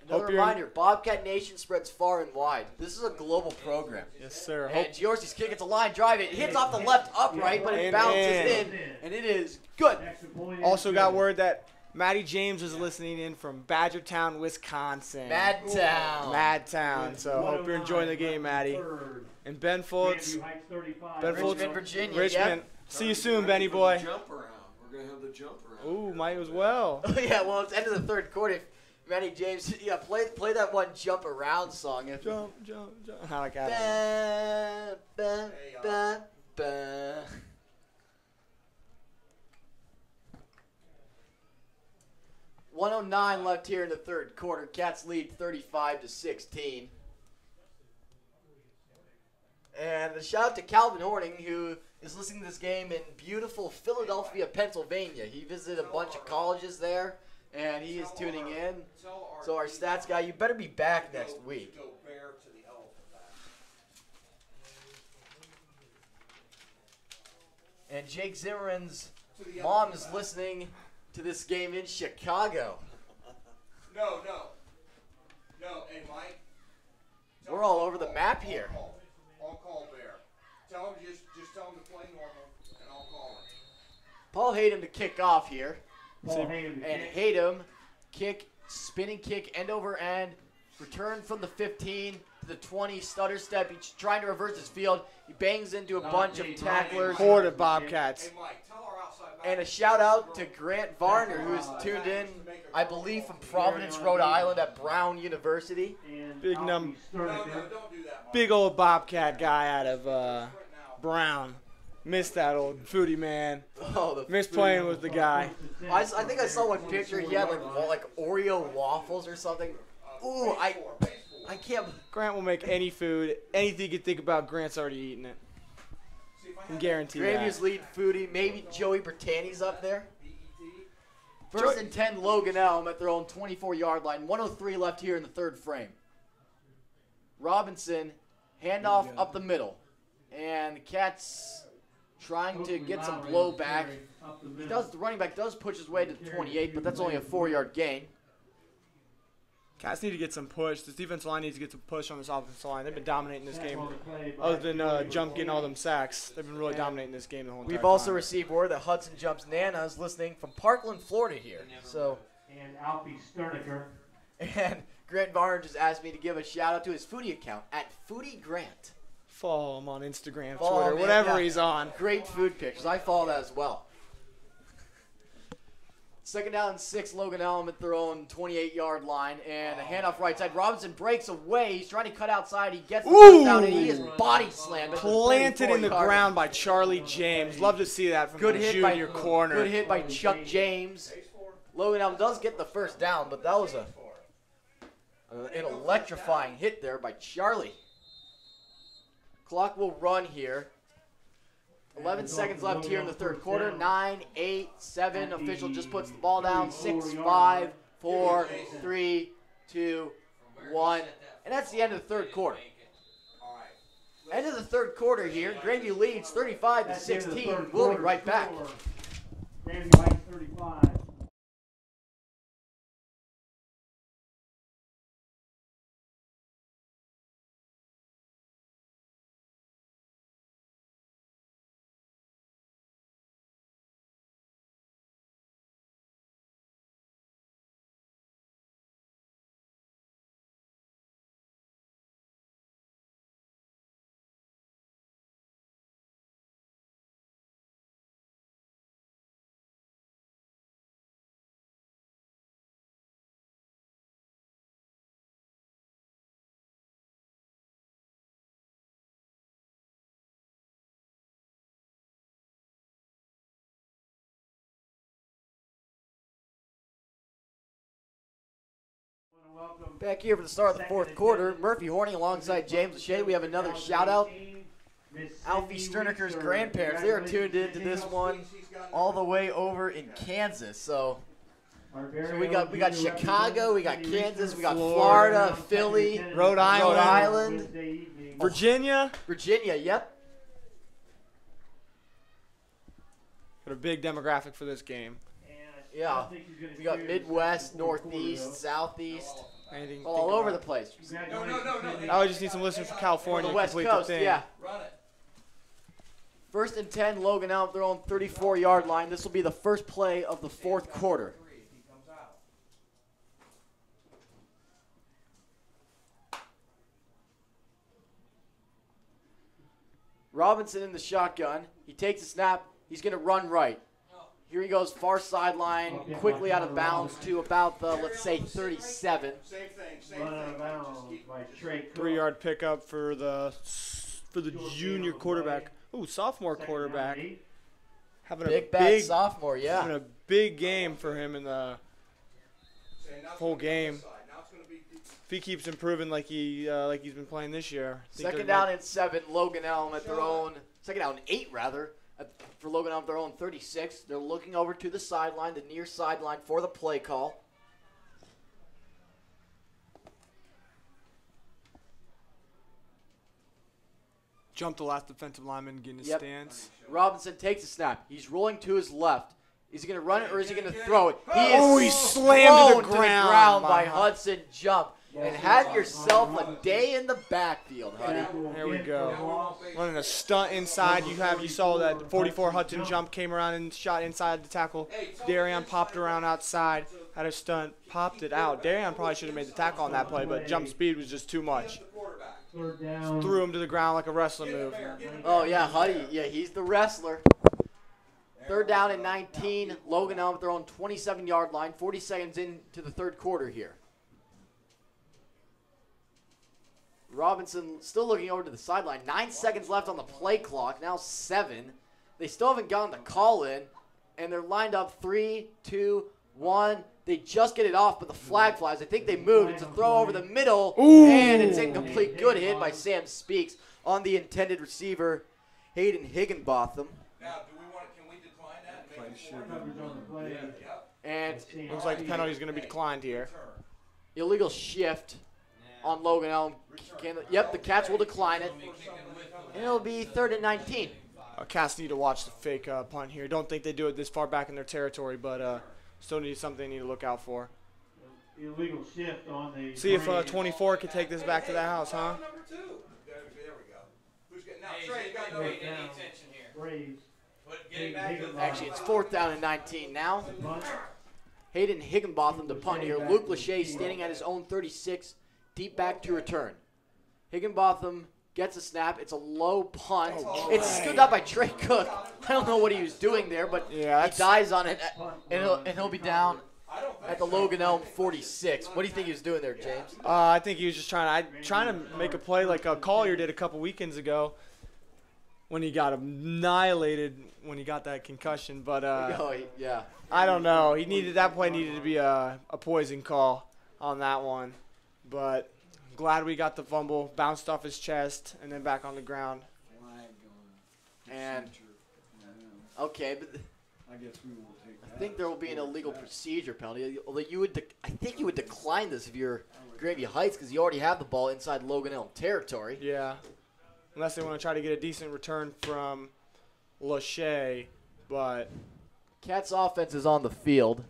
Hope you're- reminder, Bobcat Nation spreads far and wide. This is a global program. Yes, sir. And Giorgi's kick, it's a line drive. It hits off the left upright, but it And bounces in, and it is good. Extra point Also is got good. word that Matty James is listening in from Badgertown, Wisconsin. Madtown. Madtown. So hope you're enjoying the game, Matty. Third. And Ben Foltz. Grandview Heights 35. Ben Foltz. Richmond, Virginia. Richmond. See you soon, Benny boy. Jump around. We're gonna have the jump around. Ooh, might as well. Oh, yeah, well, it's end of the third quarter. Matty James, yeah, play that one jump around song. Jump. I like that. Ba, ba, ba, ba. .109 left here in the third quarter. Cats lead 35-16. And a shout out to Calvin Horning, who is listening to this game in beautiful Philadelphia, Pennsylvania. He visited a bunch of colleges there, and he is tuning in. So our stats guy, you better be back next week. Go bear to the elephant back. And Jake Zimmerman's mom is listening to this game in Chicago. No. Hey, Mike. We're all over the map here. I'll call Bear. Tell him just tell him to play normal, and I'll call him. Paul Hayden to kick off here. Paul Hayden to And kick. Hayden, kick, spinning kick, end over end, return from the 15 to the 20, stutter step. He's trying to reverse his field. He bangs into a bunch of tacklers. Horde of Bobcats. Hey, Mike, tell our outside back. And a shout out to Grant Varner, who is tuned in, I believe, from Providence, Rhode Island at Brown University. And Big Alfie num- No, Sterniker. don't do that, Mike. Big old Bobcat guy out of Right now. Brown. Missed that old foodie man. Oh, the Missed playing with the guy. I think I saw one picture. He had like Oreo waffles or something. Ooh, I can't. Grant will make any food. Anything you can think about, Grant's already eaten it. I can guarantee Gravy's that. lead foodie. Maybe Joey Bertani's up there. First and 10, Logan Elm at their own 24-yard line. 1:03 left here in the third frame. Robinson, handoff up the middle. And the Cats trying to get some blowback. The running back does push his way to the 28, but that's only a 4-yard gain. Cats need to get some push. This defensive line needs to get some push on this offensive line. They've been dominating this game. Other than Jump getting all them sacks, they've been really dominating this game the whole entire We've also time. received word that Hudson Jump's Nana is listening from Parkland, Florida here. So, And Alfie Sterniker. and Grant Varner just asked me to give a shout out to his foodie account at Foodie Grant. Follow him on Instagram, Follow Twitter, him, whatever yeah. he's on. Great food pictures. I follow that as well. Second down and 6, Logan Elm at their own 28-yard line. And a handoff right side. Robinson breaks away. He's trying to cut outside. He gets the first down, and he is body slammed. at the Planted in the 34-yard ground by Charlie James. Love to see that from Good the hit junior by corner. Good hit by Chuck James. Logan Elm does get the first down, but that was an electrifying hit there by Charlie. Clock will run here. 11 seconds left here in the third quarter. 9, 8, 7. Official just puts the ball down. 6, 5, 4, 3, 2, 1. And that's the end of the third quarter. End of the third quarter here. Grandview leads 35-16. We'll be right back. Grandview Heights 35. Back here for the start of the fourth quarter. Murphy Horning alongside James Lachey. We have another shout out. Alfie Sterniker's grandparents. They are tuned into this one all the way over in Kansas. So we got Chicago, we got Kansas, we got Florida, Philly, Rhode Island. Virginia. Yep. Got a big demographic for this game. Yeah. We got Midwest, Northeast, Southeast. Anything you All think over about? the place. I would just need some listeners from California On to the West complete Coast, the thing. yeah. Run it. First and 10, Logan Elm, their own 34-yard line. This will be the first play of the fourth quarter. Robinson in the shotgun. He takes a snap. He's going to run right. Here he goes, far sideline, quickly out of bounds to about the, let's say, 37. Same thing. Run out of bounds by Trey Cook. 3-yard pickup for the junior quarterback. Ooh, sophomore quarterback. Having Big a bad big sophomore, yeah. having a big game for him in the whole game. If he keeps improving like he's been playing this year. I think Second they're down and 7, Logan Elm at their own, second down and 8 rather, for Logan Elm at their own 36. They're looking over to the sideline, the near sideline for the play call. Jump the last defensive lineman, get in his Yep. stance. Robinson takes a snap. He's rolling to his left. Is he going to run it or is he going to throw it? He Oh, is he slammed to the thrown ground by by Hudson Jump. And have yourself a day in the backfield, honey. There we go. Running a stunt inside. You saw that 44 Hudson Jump came around and shot inside the tackle. Darian popped around outside, had a stunt, popped it out. Darian probably should have made the tackle on that play, but jump speed was just too much. Third down. Threw him to the ground like a wrestling move. Oh, yeah, Huddy. Yeah, he's the wrestler. Third down and 19. Logan Elm at their own 27-yard line. 40 seconds into the third quarter here. Robinson still looking over to the sideline. 9 seconds left on the play clock. Now 7. They still haven't gotten the call in. And they're lined up 3, 2, 1. They just get it off, but the flag flies. I think they moved. It's a throw over the middle. Ooh. And it's incomplete. Good hit by Sam Speaks on the intended receiver, Hayden Higginbotham. Now, can we decline that? And make it more Coverage on the play. And Looks like the penalty is going to be declined here. illegal shift on Logan Elm. Yep, the Cats will decline it. And it'll be 3rd and 19. Cats need to watch the fake punt here. Don't think they do it this far back in their territory, but still need something they need to look out for. Illegal shift on the. See if 24 can take this back to the house, huh? number 2. There we go. Who's getting now? Trey got no. Third down. Braves. Get it back to the Actually, it's 4th down and 19 now. Hayden Higginbotham to punt here. Luke Lachey standing at his own 36, deep back to return. Higginbotham gets a snap. It's a low punt. It's scooped up by Trey Cook. I don't know what he was doing there, but he dies on it, and he'll be down at the Logan Elm 46. What do you think he was doing there, James? I think he was just trying to make a play like Collier did a couple weekends ago when he got annihilated when he got that concussion. But yeah. I don't know. That play needed to be a poison call on that one. But I'm glad we got the fumble, bounced off his chest, and then back on the ground. And okay, but I guess we will take that. I think there will be an illegal procedure penalty. Although I think you would decline this if you're Grandview Heights because you already have the ball inside Logan Elm territory. Yeah, unless they want to try to get a decent return from Lachey, but Cats offense is on the field.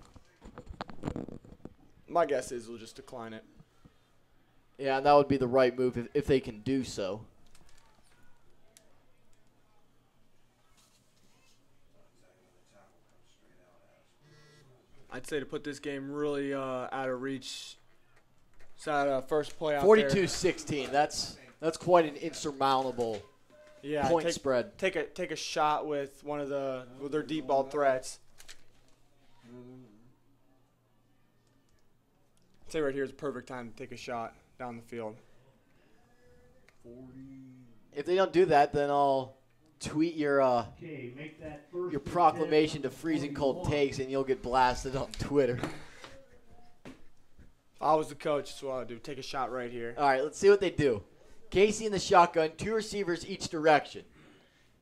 my guess is we'll just decline it. Yeah, and that would be the right move if they can do so. I'd say to put this game really out of reach. It's that first play out 42-16. That's quite an insurmountable point spread. Take a shot with their deep ball threats. I'd say right here is the perfect time to take a shot down the field. If they don't do that, then I'll tweet your proclamation to Freezing Cold Takes, and you'll get blasted on Twitter. If I was the coach, that's what I would do. Take a shot right here. All right, let's see what they do. Casey in the shotgun, 2 receivers each direction.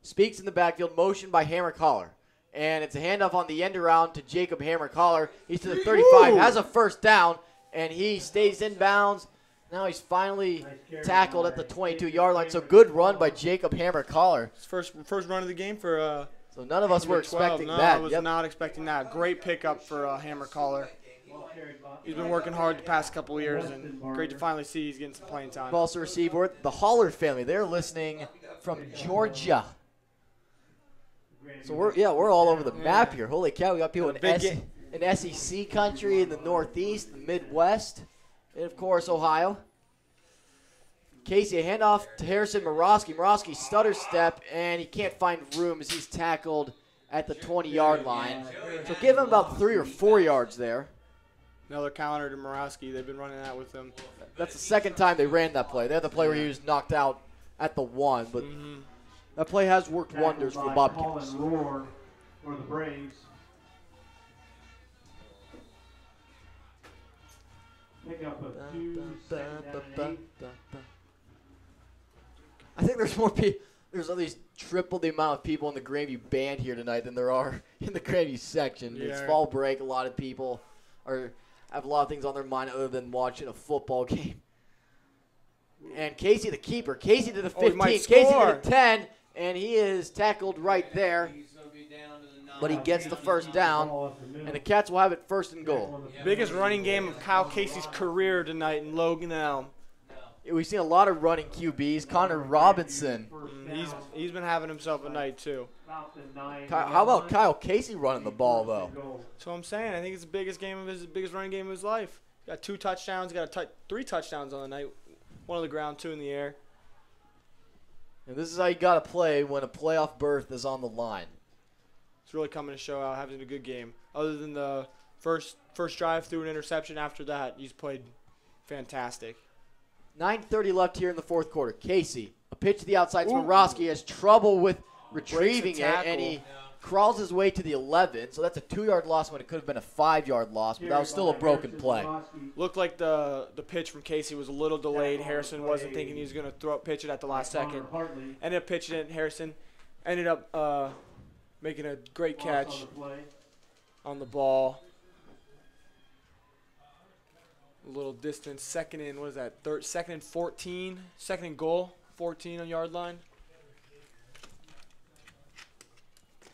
Speaks in the backfield, motion by Hammer Collar. And it's a handoff on the end around to Jacob Hammer Collar. He's to the 35, has a first down, and he stays in bounds. Now he's finally tackled at the 22-yard line. So good run by Jacob Hammer Collar. First run of the game for So none of us were expecting no, that. I was not expecting that. Great pickup for Hammer Collar. He's been working hard the past couple of years, and great to finally see he's getting some playing time. We've also received word the Holler family. They're listening from Georgia. So we're all over the map here. Holy cow, we got people in SEC country, in the Northeast, the Midwest, and of course Ohio. Casey, a handoff to Harrison Morosky. Morosky stutter step, and he can't find room as he's tackled at the 20-yard line. So give him about 3 or 4 yards there. Another counter to Morosky. They've been running that with him. That's the second time they ran that play. They had the play where he was knocked out at the 1, but that play has worked wonders for the Bobcats. Roar for the Braves. Pick up a 2, second down and 8. I think there's more people. There's at least triple the amount of people in the Grandview band here tonight than there are in the Grandview section. Yeah. It's fall break. A lot of people have a lot of things on their mind other than watching a football game. And Casey, the keeper. Casey to the 15. Casey to the 10. And he is tackled right there. But he gets the first down. And the Cats will have it first and goal. Biggest running game of Kyle Casey's career tonight in Logan Elm. We've seen a lot of running QBs. Connor Robinson. He's been having himself a night, too. How about Kyle Casey running the ball, though? That's what I'm saying. I think it's the biggest running game of his life. Got 2 touchdowns. Got 3 touchdowns on the night. 1 on the ground, 2 in the air. And this is how you got to play when a playoff berth is on the line. It's really coming to show out, having a good game. Other than the first drive through an interception, after that, he's played fantastic. 9:30 left here in the fourth quarter. Casey, a pitch to the outside. Morosky has trouble with retrieving it, and he crawls his way to the 11. So that's a 2-yard loss when it could have been a 5-yard loss, but that was still a broken play. Looked like the pitch from Casey was a little delayed. Harrison wasn't thinking he was going to pitch it at the last second. Ended up pitching it. Harrison ended up making a great catch on the ball. A little distance. Second and, what is that? Second and 14. Second and goal. 14 on yard line.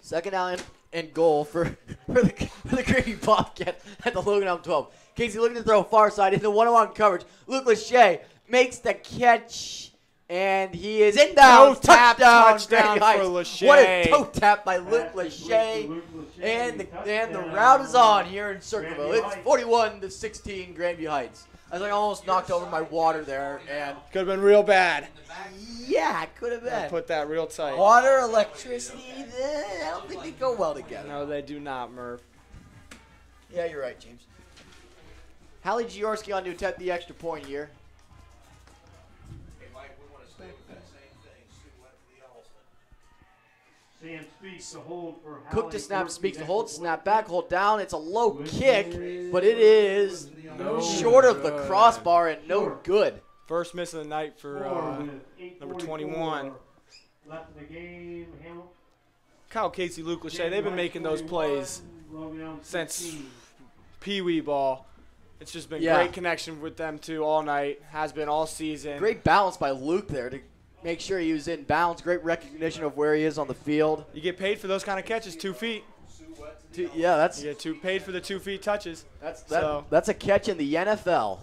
Second down and goal for the Grandview Bobcats at the Logan Elm 12. Casey looking to throw far side into one-on-one coverage. Luke Lachey makes the catch, and he is in bounds. Touchdown for Heights. Lachey. What a toe tap by Luke Lachey. And the route is on here in Circleville. It's 41-16 Grandview Heights. I almost knocked over my water there, and Could have been real bad. yeah, it could have I been. put that real tight. Water, electricity, I don't think they go well together. No, they do not, Murph. Yeah, you're right, James. Hallie Giorski on to attempt the extra point here. Hey, Mike, we want to stay with that same thing. Sue left the Elm. Sam speaks to hold for Cook Hallie to snap, Giorgi. speaks to That's hold, the snap point. back, hold down. It's a low kick, but it is short of the crossbar and no good. First miss of the night Four for with number 8:44 21. left in the game. Hamilton. Kyle Casey, Luke Lachey. They've been making those plays since Pee-wee ball. It's just been Yeah. great connection with them two all night. Has been all season. Great balance by Luke there to make sure he was in bounds. Great recognition of where he is on the field. You get paid for those kind of catches, 2 feet. Yeah, that's You get paid for the 2 feet touches. So- that's a catch in the NFL.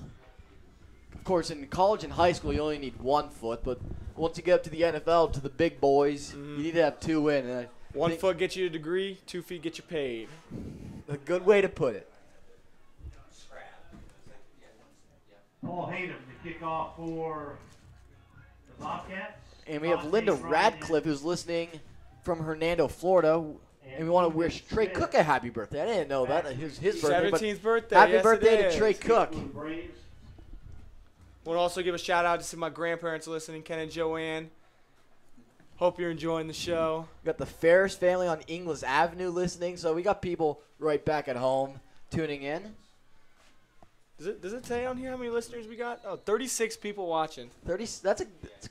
Of course, in college and high school, you only need 1 foot, but once you get up to the NFL, to the big boys, you need to have 2 in. And I 1 think foot gets you a degree, 2 feet get you paid. a good way to put it. Paul Hayden to kick off for the Bobcats. And we have Vontae Linda Bryant Radcliffe, who's listening from Hernando, Florida. And we want to wish Trey Cook a happy birthday. I didn't know that. His birthday. But 17th birthday. happy yes, birthday it to is. Trey Cook. for the Braves. Want to also give a shout out to some of my grandparents listening, Ken and Joanne. Hope you're enjoying the show. We got the Ferris family on Inglis Avenue listening. So we got people right back at home tuning in. Does it say on here how many listeners we got? Oh, 36 people watching. 30. That's a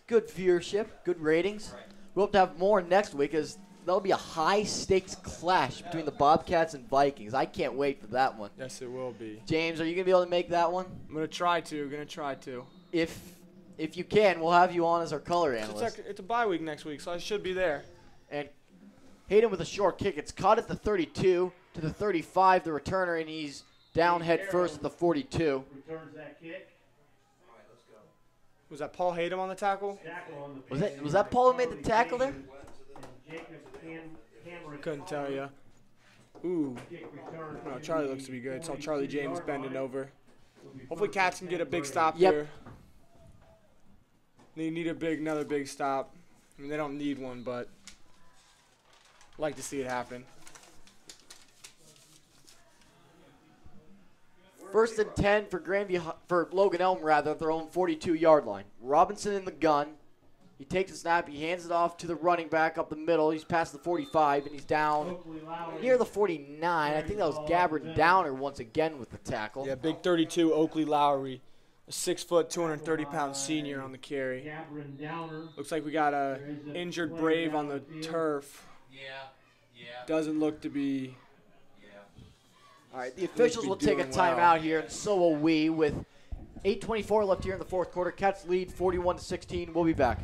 good viewership, good ratings. We hope to have more next week, as that'll be a high-stakes clash between the Bobcats and Vikings. I can't wait for that one. Yes, it will be. James, are you gonna be able to make that one? I'm gonna try to. If you can, we'll have you on as our color analyst. It's a bye week next week, so I should be there. And Hayden with a short kick. It's caught at the 32 to the 35. The returner, and he's down head first at the 42. Returns that kick. Was that Paul Hayden on the tackle? Tackle on the Was that Paul who made the tackle there? And Jacob Cameron Couldn't tell you. Ooh. kick return. No, Charlie looks to be good. Saw Charlie James bending over. Hopefully Cats can get a big stop Yep. here. They need another big stop. I mean, they don't need one, but I'd like to see it happen. First and 10 for Logan Elm, rather, at their own 42-yard line. Robinson in the gun. He takes a snap. He hands it off to the running back up the middle. He's past the 45, and he's down Oakley Lowry. near the 49. I think that was Gabbard Downer once again with the tackle. Yeah, big 32, Oakley Lowry. A 6 foot, 230-pound senior on the carry. Gabbard Downer. Looks like we got a injured Brave on the turf. Yeah. Doesn't look to be. All right, the officials will take a doing well. timeout here, and so will we, with 8:24 left here in the fourth quarter. Cats lead 41-16. We'll be back.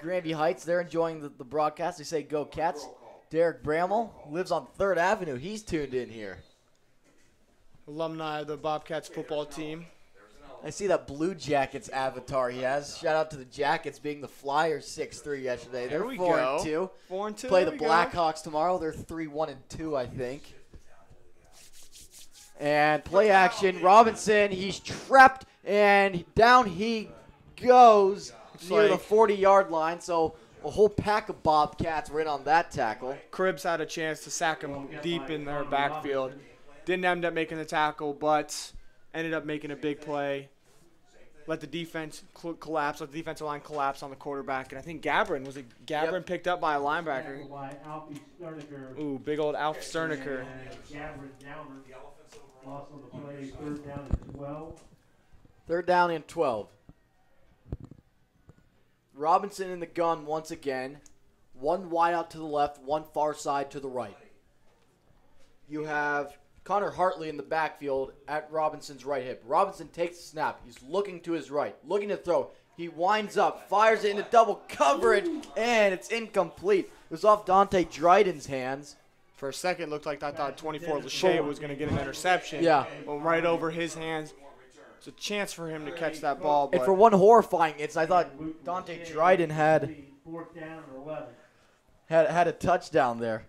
Grandview Heights, they're enjoying the broadcast. They say, go Cats. Derek Bramall lives on 3rd Avenue. He's tuned in here. Alumni of the Bobcats football team. I see that Blue Jackets avatar he has. Shout out to the Jackets being the Flyers 6-3 yesterday. There They're we 4-2. go. 4-2. Play the there we go. Blackhawks tomorrow. They're 3-1-2, I think. And play action. Robinson, he's trapped, and down he goes near the 40-yard line. So a whole pack of Bobcats were in on that tackle. Cribbs had a chance to sack him deep in their backfield. Didn't end up making the tackle, but ended up making a big play. Let the defense collapse. Let the defensive line collapse on the quarterback. And I think Gabbrin picked up by a linebacker. By Alfie Sterniker. Ooh, big old Alf Sterniker. And Gabbard Downer. Loss on the play, 3rd down and 12. 3rd down and 12. Robinson in the gun once again. One wide out to the left, one far side to the right. You have Connor Hartley in the backfield at Robinson's right hip. Robinson takes the snap. He's looking to his right, looking to throw. He winds up, fires it into double coverage, and it's incomplete. It was off Dante Dryden's hands. For a second, looked like I thought 24 Lachey was going to get an interception. Yeah. But right over his hands. It's a chance for him to catch that ball. But And for one horrifying instance, I thought Dante Dryden had 4th down and 11. had a touchdown there.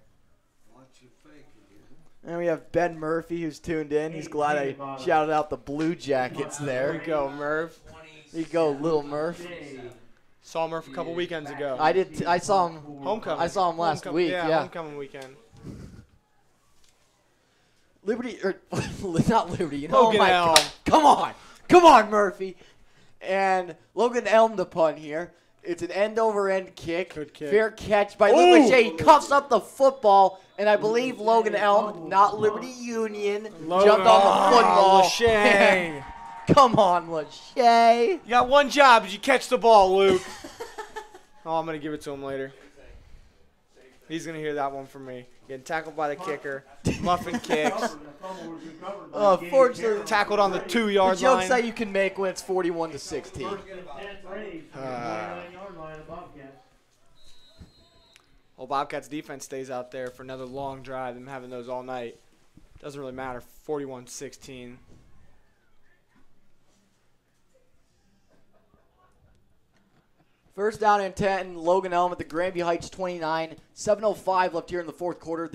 And we have Ben Murphy who's tuned in. He's glad I shouted out the Blue Jackets there we there. go, Merv. There you go, little Murph. Saw Murph a couple weekends ago. I did. I saw him. Homecoming. I saw him last Homecoming, week. Yeah. homecoming weekend. Liberty, or not Liberty. You know, Logan Elm. Come on, Murphy. And Logan Elm the punt here. It's an end-over-end kick. Good kick. Fair catch by Luke Lachey. He cuffs up the football, and I believe Logan Elm, not Liberty Union, jumped on the football. Lachey. Come on, Lachey. You got one job. Did you catch the ball, Luke? Oh, I'm going to give it to him later. He's going to hear that one from me. Getting tackled by the kicker. Muffin kicks. Unfortunately, Tackled on the the 2-yard jokes line. that you can make when it's 41-16. 1st and 10 Braves from the 29-yard line of Bobcats. Well, Bobcats defense stays out there for another long drive. Them having those all night. Doesn't really matter. 41-16. First down and 10, Logan Elm at the Grandview Heights 29. 7:05 left here in the 4th quarter.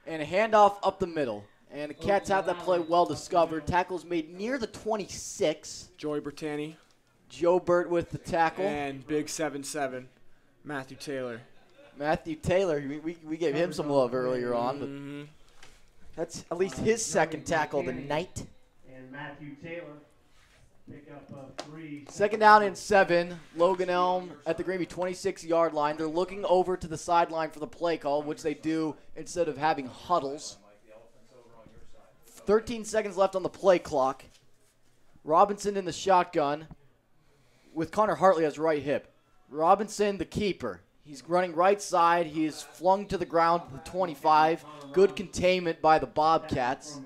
And a handoff up the middle. And the Cats have that play well discovered. Tackles made near the 26. Joey Bertani. Joe Burt with the tackle. And big 7-7, Matthew Taylor. Matthew Taylor, we gave him some love earlier on. But that's at least his second tackle of the night. And Matthew Taylor pick up 3. 2nd down and 7. Logan Elm at the Grandview 26-yard line. They're looking over to the sideline for the play call, which they do instead of having huddles. 13 seconds left on the play clock. Robinson in the shotgun with Connor Hartley as right hip. Robinson, the keeper. He's running right side. He is flung to the ground at the 25. Good containment by the Bobcats.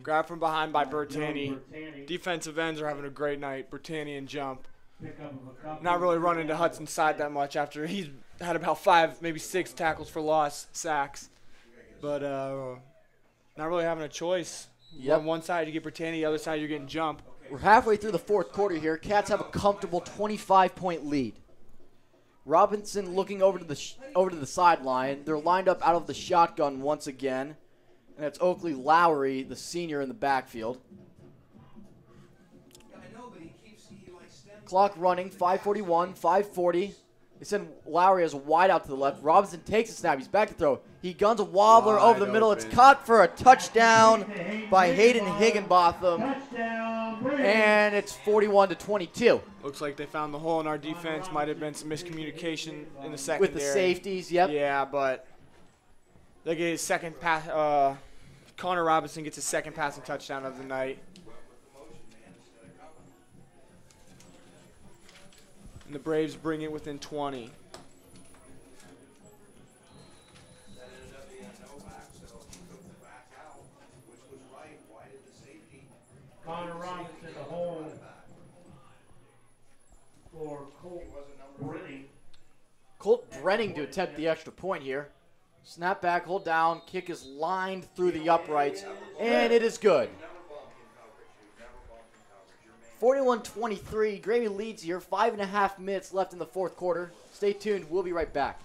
Grabbed from behind by Bertani. Defensive ends are having a great night. Bertani and jump. Not really running to Hudson's side that much after he's had about 5, maybe 6 tackles for loss, sacks. But not really having a choice. Yep. On one side you get Bertani, the other side you're getting jump. We're halfway through the 4th quarter here. Cats have a comfortable 25-point lead. Robinson looking over to the sideline. They're lined up out of the shotgun once again. And it's Oakley Lowry, the senior, in the backfield. Clock running, 5:41, 5:40. They send Lowry as a wide out to the left. Robinson takes a snap. He's back to throw. He guns a wobbler over the middle. It's caught for a touchdown by Hayden Higginbotham. And it's 41-22. Looks like they found the hole in our defense. Might have been some miscommunication in the secondary. With the safeties, yep. Yeah, but they get his second pass. Connor Robinson gets his second passing touchdown of the night. And the Braves bring it within 20. That ended up being a no back, so took the back out, which was right. Why did the safety? Connor Robinson, the hole for Colt Brenning. Colt Brenning to attempt the extra point here. Snap back, hold down, kick is lined through the uprights, and it is good. 41-23. Grandview leads here. 5.5 minutes left in the fourth quarter. Stay tuned. We'll be right back.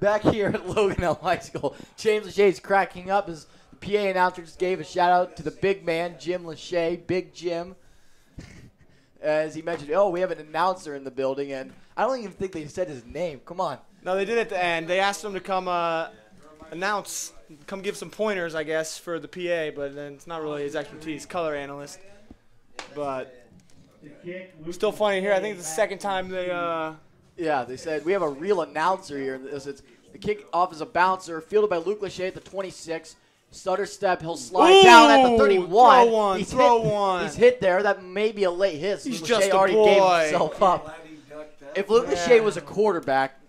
Back here at Logan Elm High School, James Lachey's cracking up as the PA announcer just gave a shout-out to the big man, Jim Lachey, Big Jim. As he mentioned, we have an announcer in the building, and I don't even think they said his name. Come on. No, they did at the end. They asked him to come announce, come give some pointers, I guess, for the PA, but then it's not really his expertise, color analyst. But still funny here. I think it's the second time they Yeah, they said we have a real announcer here. The kickoff is a bouncer, fielded by Luke Lachey at the 26. Stutter step, he'll slide down at the 31. Throw one. He's hit there. That may be a late hit. He's Lachey just a already boy. gave himself up. If Luke Lachey was a quarterback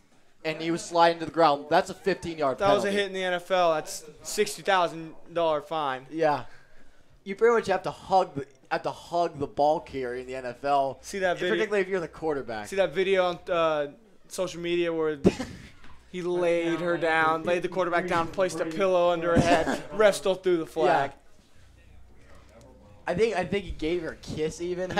and he was sliding to the ground, that's a 15-yard penalty. That was a hit in the NFL. That's $60,000 fine. Yeah, you pretty much have to hug the ball carrier in the NFL. See that video? Particularly if you're the quarterback. See that video on social media where he laid her down, laid the quarterback down, placed a pillow under her head. Ref still threw the flag. Yeah. I think he gave her a kiss even.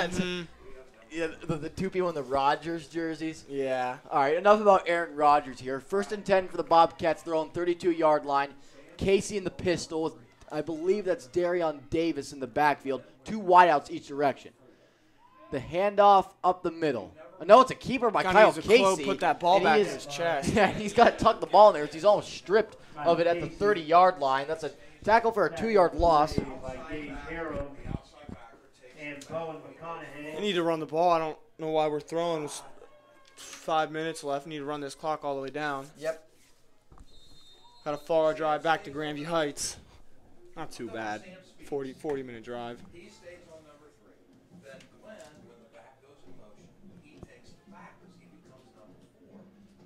Yeah, the two people in the Rodgers jerseys. Yeah. All right, enough about Aaron Rodgers here. 1st and 10 for the Bobcats. They're on 32-yard line. Casey in the pistol with, I believe that's Darion Davis in the backfield. 2 wideouts each direction. The handoff up the middle. No, it's a keeper by Kyle Casey. Put that ball back in his chest. Yeah, he's got to tuck the ball in there. He's almost stripped of it at the 30-yard line. That's a tackle for a 2-yard loss. I need to run the ball. I don't know why we're throwing. With 5 minutes left. I need to run this clock all the way down. Yep. Got a far drive back to Grandview Heights. Not too bad. 40-minute drive. He stays on number 3. Then when the back goes in motion, he takes the back as he becomes number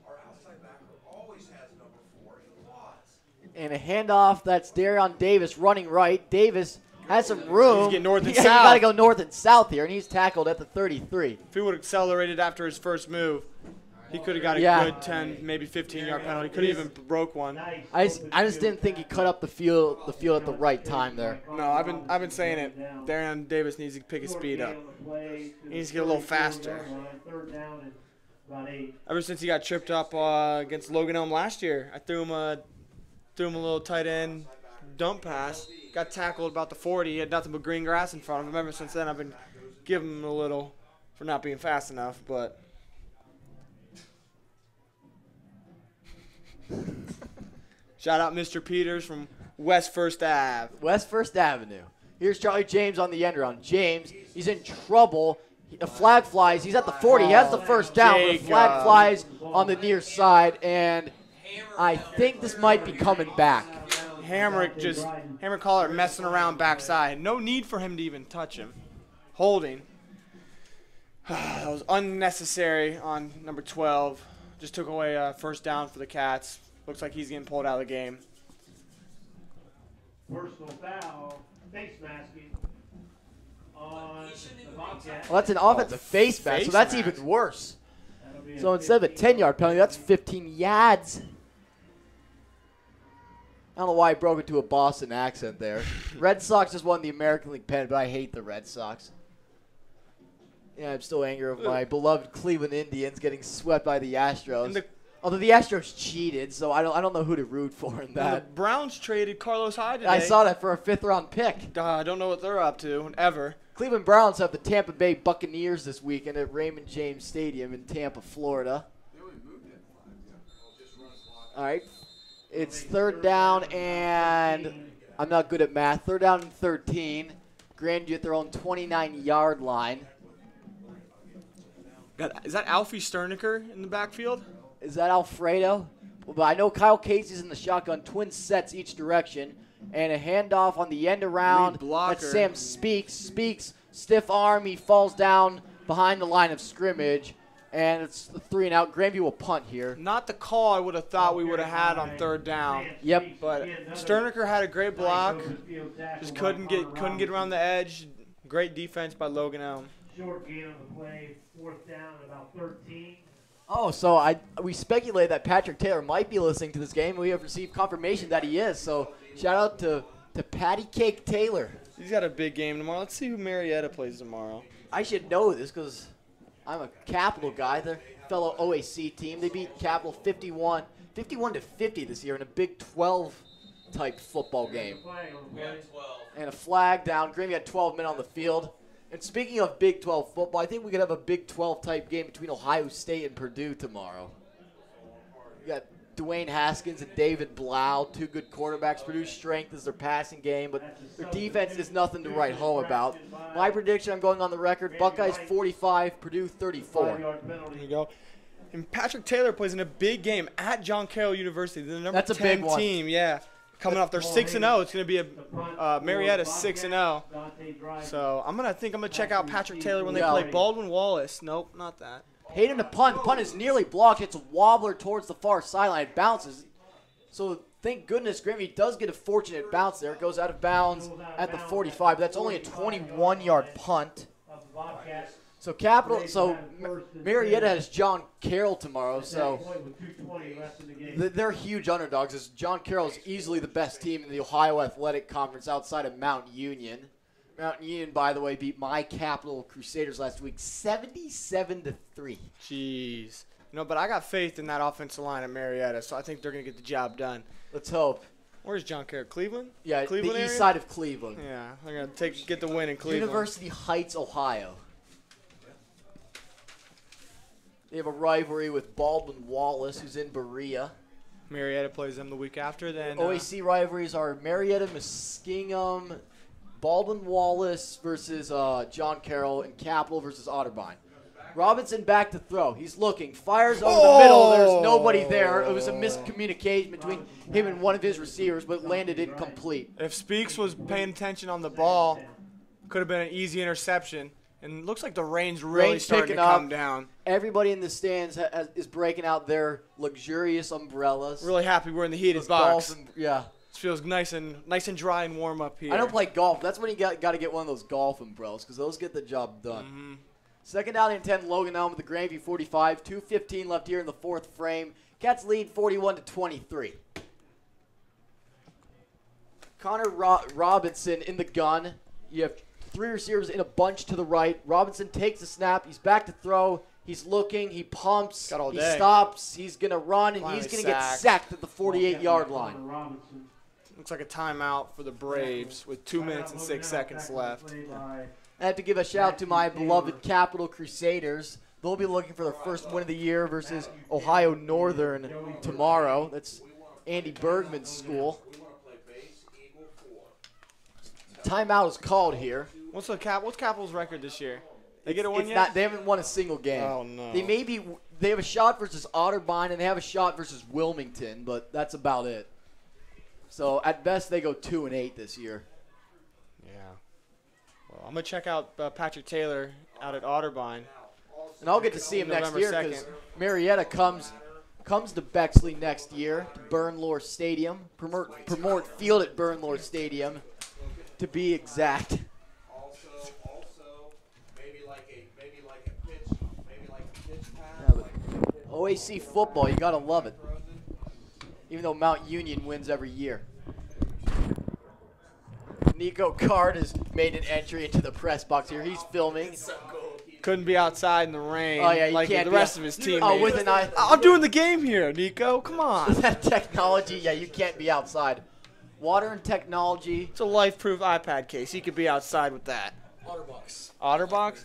4. Our outside backer always has number 4 in the lots. And a handoff. That's Darion Davis running right. Davis has some room. He's getting north and south. south. You got to go north and south here, and he's tackled at the 33. If he would have accelerated after his first move, he could have got a good 10, maybe 15-yard penalty. Could have even broke one. I just didn't think he cut up the field at the right time there. No, I've been saying it. Darion Davis needs to pick his speed up. He needs to get a little faster. Ever since he got tripped up against Logan Elm last year, I threw him a little tight end dump pass. Got tackled about the 40. He had nothing but green grass in front of him. Ever since then, I've been giving him a little for not being fast enough, but. Shout out Mr. Peters from West First Ave. West First Avenue. Here's Charlie James on the end round. James, he's in trouble. A flag flies. He's at the 40. He has the first down. But a flag flies on the near side, and I think this might be coming back. Hammer Collar messing around backside. No need for him to even touch him. Holding. That was unnecessary on number 12. Just took away a first down for the Cats. Looks like he's getting pulled out of the game. Personal foul, face masking on the Bobcats. Well, that's an offensive face mask, so that's even worse. So instead of a 10-yard penalty, that's 15 yards. I don't know why I broke into a Boston accent there. Red Sox just won the American League pennant, but I hate the Red Sox. Yeah, I'm still angry of my beloved Cleveland Indians getting swept by the Astros. Although the Astros cheated, so I don't know who to root for in The that. Browns traded Carlos Hyde today. I saw that for a 5th-round pick. I don't know what they're up to, ever. Cleveland Browns have the Tampa Bay Buccaneers this weekend at Raymond James Stadium in Tampa, Florida. All right. It's 3rd down, and I'm not good at math. 3rd down and 13. Grandview at their own 29-yard line. Is that Alfie Sterniker in the backfield? Is that Alfredo? Well, but I know Kyle Casey's in the shotgun, twin sets each direction, and a handoff on the end around. Lead blocker. That's Sam Speaks. Speaks, stiff arm. He falls down behind the line of scrimmage, and it's a 3-and-out. Grandview will punt here. Not the call I would have thought we would have had on 3rd down. Yep. But Sterniker had a great block. Just couldn't get around the edge. Great defense by Logan Elm. Short gain on the play, 4th down, about 13. Oh, so we speculate that Patrick Taylor might be listening to this game. We have received confirmation that he is. So shout out to Patty Cake Taylor. He's got a big game tomorrow. Let's see who Marietta plays tomorrow. I should know this because I'm a Capital guy. They're a fellow OAC team. They beat Capital 51 to 50 this year in a Big 12 type football game. And a flag down. Grandview had 12 men on the field. And speaking of Big 12 football, I think we could have a Big 12 type game between Ohio State and Purdue tomorrow. You got Dwayne Haskins and David Blau, 2 good quarterbacks. Purdue's strength is their passing game, but their defense is nothing to write home about. My prediction, I'm going on the record, Buckeyes 45, Purdue 34. There you go. And Patrick Taylor plays in a big game at John Carroll University, the number That's a 10 big one. team. Yeah, coming off their 6-0. It's going to be a Marietta 6-0. So I think I'm gonna check out Patrick Taylor when they play Baldwin Wallace. Nope, not that. Hayden to punt. Punt is nearly blocked. It's a wobbler towards the far sideline. It bounces. So thank goodness Grandview does get a fortunate bounce there. It goes out of bounds at the 45. That's only a 21-yard punt. So Marietta has John Carroll tomorrow. So they're huge underdogs. As John Carroll is easily the best team in the Ohio Athletic Conference outside of Mount Union. Mount Union, by the way, beat my Capital Crusaders last week 77-3. Jeez. But I got faith in that offensive line at Marietta, so I think they're going to get the job done. Let's hope. Where's John Carroll? Cleveland? Yeah, Cleveland the area? east side of Cleveland. Yeah, I'm going to get the win in Cleveland. University Heights, Ohio. They have a rivalry with Baldwin Wallace, who's in Berea. Marietta plays them the week after. Then OAC rivalries are Marietta, Muskingum, Baldwin Wallace versus John Carroll, and Capital versus Otterbein. Robinson back to throw. He's looking. Fires over the middle. There's nobody there. It was a miscommunication between him and one of his receivers, but landed incomplete. If Speaks was paying attention on the ball, could have been an easy interception. And it looks like the rain's really starting to come down. Everybody in the stands is breaking out their luxurious umbrellas. Really happy we're in the heated Those box. Yeah. It feels nice and dry and warm up here. I don't play golf. That's when you got to get one of those golf umbrellas because those get the job done. Mm-hmm. 2nd down and 10, Logan Elm with the Grandview 45. 2:15 left here in the 4th frame. Cats lead 41-23. Connor Robinson in the gun. You have 3 receivers in a bunch to the right. Robinson takes the snap. He's back to throw. He's looking. He pumps. Got all he day. Stops. He's going to run, and Finally he's going to get sacked. sacked at the 48-yard line. Looks like a timeout for the Braves with 2 minutes and 6 seconds left. I have to give a shout out to my beloved Capital Crusaders. They'll be looking for their first win of the year versus Ohio Northern tomorrow. That's Andy Bergman's school. Timeout is called here. What's Capital's record this year? They get a win It's yet? not. They haven't won a single game. Oh, no. They have a shot versus Otterbein and they have a shot versus Wilmington, but that's about it. So at best they go 2-8 this year. Yeah. Well, I'm gonna check out Patrick Taylor out at Otterbein. And I'll get to see him next November year 2nd. because Marietta comes to Bexley next year to Burnlore Stadium, Primort Field at Burnlore Stadium, to be exact. Also, maybe like a pitch pass. Yeah, but OAC football, you gotta love it. Even though Mount Union wins every year. Nico Card has made an entry into the press box here. He's filming. Couldn't be outside in the rain. Oh, yeah, you like can't the be rest out- of his teammates. Oh, with an eye. I'm doing the game here, Nico. Come on. That technology, yeah, you can't be outside. Water and technology. It's a life-proof iPad case. He could be outside with that. Otterbox?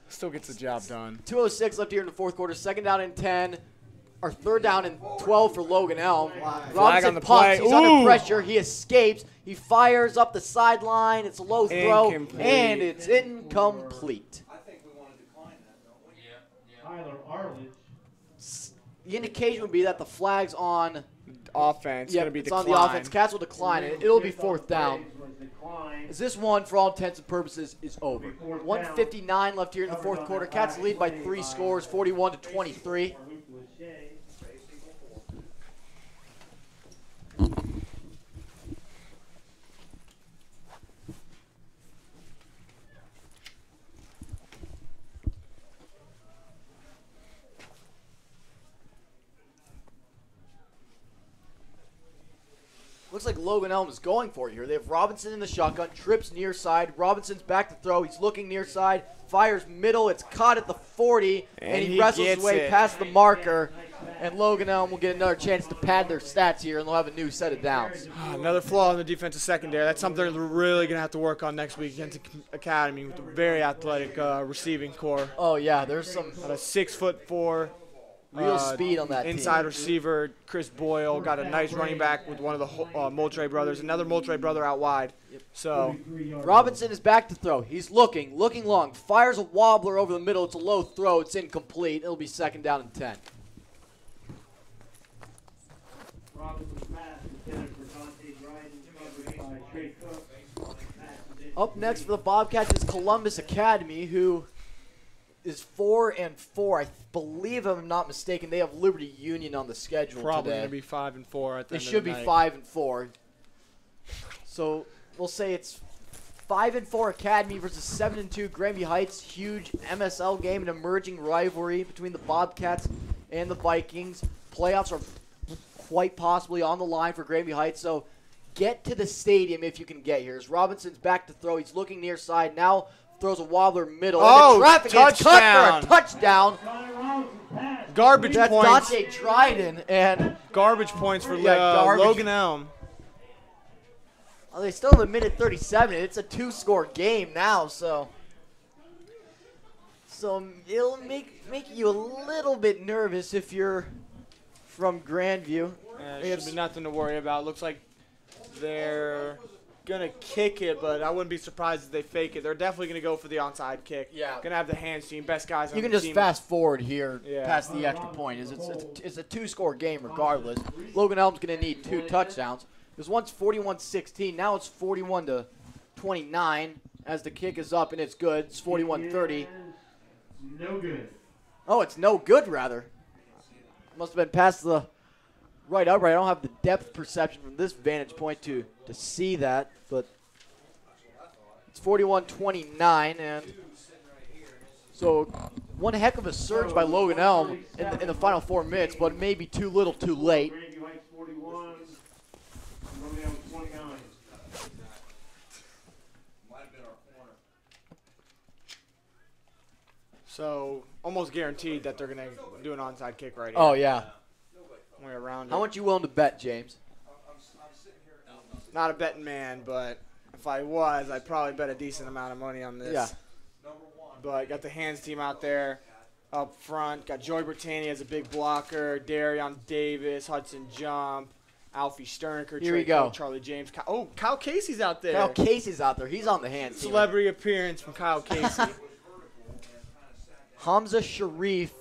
Still gets the job done. 2:06 left here in the fourth quarter. Second down and 10. Or third down and 12 for Logan Elm. Flag Robinson on the punts. play. He's Ooh. under pressure. He escapes. He fires up the sideline. It's a low throw. Incomplete. And it's incomplete. I think we want to decline that, don't we? Tyler Arledge. The indication would be that the flag's on. Offense. Yeah, Gonna be it's declined. on the offense. Cats will decline it. It'll be fourth down. Was declined. As this one, for all intents and purposes, is over. 1:59 left here in the fourth quarter. Cats lead by 3 scores, 41-23. Looks like Logan Elm is going for it here. They have Robinson in the shotgun, trips near side. Robinson's back to throw. He's looking near side, fires middle. It's caught at the 40, and he wrestles his gets way it. past the marker. And Logan Elm will get another chance to pad their stats here, and they'll have a new set of downs. Another flaw in the defensive secondary. That's something they're really going to have to work on next week against Academy with a very athletic receiving core. Oh, yeah, there's some Got a 6'4" real speed on that inside team. receiver, Chris Boyle. Got a nice running back with one of the Moultrie brothers. Another Moultrie brother out wide. So Robinson is back to throw. He's looking long. Fires a wobbler over the middle. It's a low throw. It's incomplete. It'll be second down and 10. Robinson's pass intended for Dante Dryden, covered by Trey Cook. Up next for the Bobcats is Columbus Academy, who is 4-4. I believe, if I'm not mistaken, they have Liberty Union on the schedule probably today. going to be 5-4 at the They end should of the be night. 5-4. So we'll say it's 5-4 Academy versus 7-2 Grandview Heights. Huge MSL game, an emerging rivalry between the Bobcats and the Vikings. Playoffs are quite possibly on the line for Grandview Heights, so get to the stadium if you can get here. As Robinson's back to throw, he's looking near side now. Throws a wobbler middle. Oh, Into traffic. It's cut for a touchdown. Garbage That's points. Dante Dryden, and Garbage points for Yeah, garbage. Logan Elm. they still have a minute 37. It's a 2-score game now, so it'll make you a little bit nervous if you're from Grandview. It should be nothing to worry about. Looks like they're going to kick it, but I wouldn't be surprised if they fake it. They're definitely going to go for the onside kick. Yeah. Going to have the hands team, best guys on You can the just team. fast forward here Yeah. past the extra point. It's a 2-score game regardless. Logan Elm's going to need 2 touchdowns. Because once 41-16, now it's 41-29 as the kick is up and it's good. It's 41-30. No good. Oh, it's no good, rather. Must have been past the right upright. I don't have the depth perception from this vantage point to see that, but it's 41-29, and so one heck of a surge by Logan Elm in the final 4 minutes, but maybe too little too late. Grandview Heights 41, Logan Elm 29. Might have been our corner. So almost guaranteed that they're going to do an onside kick right here. Oh, yeah. Way around How it. much you willing to bet, James? Not a betting man, but if I was, I'd probably bet a decent amount of money on this. Yeah. But got the hands team out there up front. Got Joey Britannia as a big blocker. Darion Davis, Hudson Jump, Alfie Sterniker, Here we Trey go. Cook, Charlie James. Kyle Casey's out there. Kyle Casey's out there. He's on the hand team. Celebrity appearance from Kyle Casey. Hamza Sharif.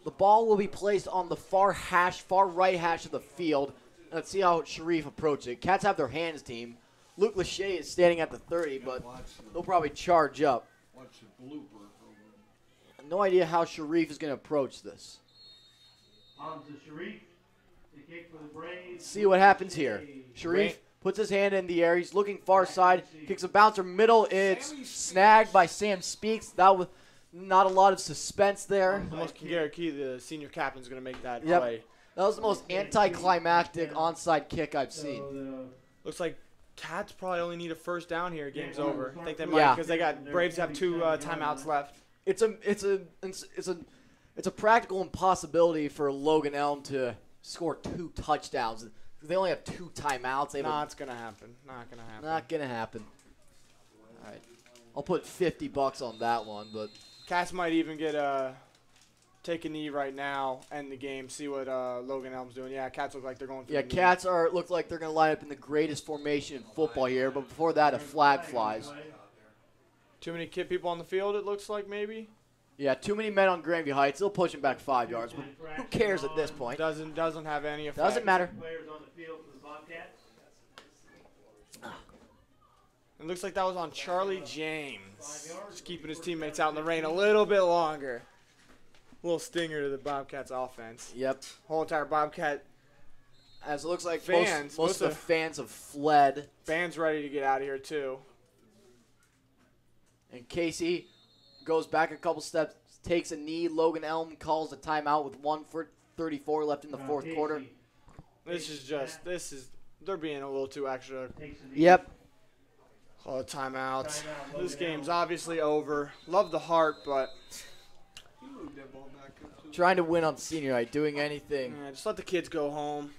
The ball will be placed on the far right hash of the field. Let's see how Sharif approaches it. Cats have their hands team. Luke Lachey is standing at the 30, but they'll probably charge up. Watch the blooper. No idea how Sharif is going to approach this. Hamza Sharif, the kick for the Braves. See what happens here. Sharif puts his hand in the air. He's looking far side. Kicks a bouncer middle. It's snagged by Sam Speaks. That was not a lot of suspense there. Almost can guarantee the senior captain's going to make that Yep. play. That was the most anticlimactic onside kick I've seen. Looks like Cats probably only need a first down here. Game's over. I think they might Yeah. because they got Braves have 2 timeouts left. It's a practical impossibility for Logan Elm to score 2 touchdowns. They only have 2 timeouts. They have Not gonna happen. Not gonna happen. not gonna happen. All right, I'll put $50 on that one, but Cats might even get take a knee right now, end the game, see what Logan Elm's doing. Yeah, Cats look like they're going for yeah, the knee. Cats look like they're gonna line up in the greatest formation in football here. But before that, a flag flies. Too many kid people on the field, it looks like maybe. Yeah, too many men on Grandview Heights. They'll push him back 5 yards. But who cares at this point? Doesn't have any effect. Doesn't matter. Players on the field for the Bobcats. It looks like that was on Charlie James. Just keeping his teammates out in the rain a little bit longer. Little stinger to the Bobcats offense. Yep. Whole entire Bobcat As it looks like Fans, most of the fans have fled. band's ready to get out of here too. And Casey goes back a couple steps, takes a knee. Logan Elm calls a timeout with 1:34 left in the fourth quarter. They're being a little too extra. Yep. Oh, timeouts. This game's obviously over. Love the heart, but Trying to win on senior night, doing anything. yeah, just let the kids go home.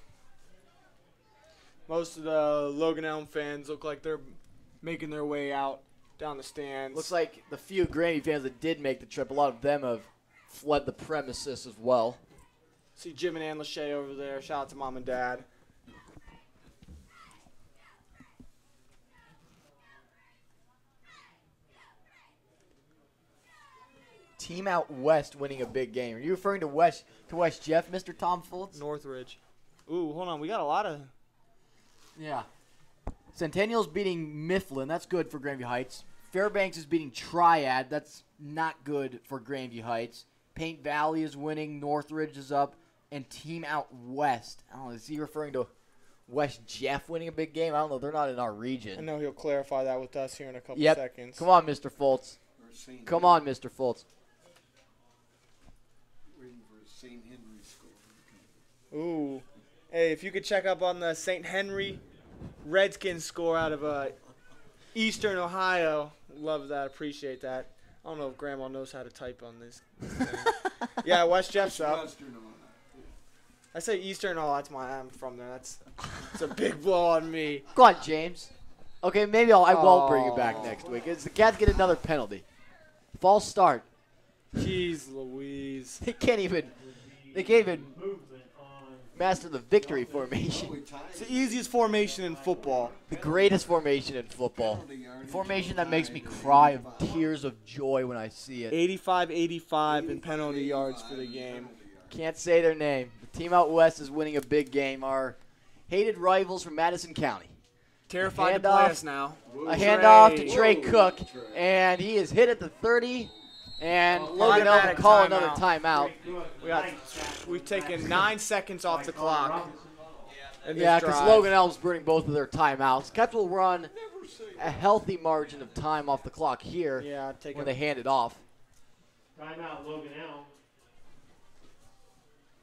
Most of the Logan Elm fans look like they're making their way out down the stands. Looks like the few Granny fans that did make the trip, a lot of them have fled the premises as well. See Jim and Ann Lachey over there. Shout out to Mom and Dad. Team out west winning a big game. Are you referring to West Jeff, Mr. Tom Fultz? Northridge. Ooh, hold on. We got a lot of... Yeah. Centennial's beating Mifflin. That's good for Grandview Heights. Fairbanks is beating Triad. That's not good for Grandview Heights. Paint Valley is winning. Northridge is up. And Team out west. I don't know. Is he referring to West Jeff winning a big game? I don't know. They're not in our I region. know he'll clarify that with us here in a couple Yep. seconds. Come on, Mr. Fultz. Or St. Come on, Mr. Fultz. Waiting for a St. Henry score. Ooh. Hey, if you could check up on the St. Henry Redskins score out of Eastern Ohio. Love that. Appreciate that. I don't know if Grandma knows how to type on this. Yeah, West Jeff's up. Western on that. I say Eastern. Oh, I'm from there. It's a big blow on me. Go on, James. Okay, maybe I won't bring you back next week. It's the Cats get another penalty. False start. Jeez Louise. They can't even master the victory formation. It's the easiest formation in football. The greatest formation in football. The formation that makes me cry of tears of joy when I see it. 85-85 in penalty yards for the game. Can't say their name. The team out west is winning a big game. Our hated rivals from Madison County. Terrified to play Handoff. us now. A handoff to Trey Cook, and he is hit at the 30. And Logan Elm will call another timeout. We've taken 9 seconds off the clock. Yeah, because Logan Elm's burning both of their timeouts. Cats will run a healthy margin of time off the clock here Yeah, when they hand it off. Timeout, Logan Elm.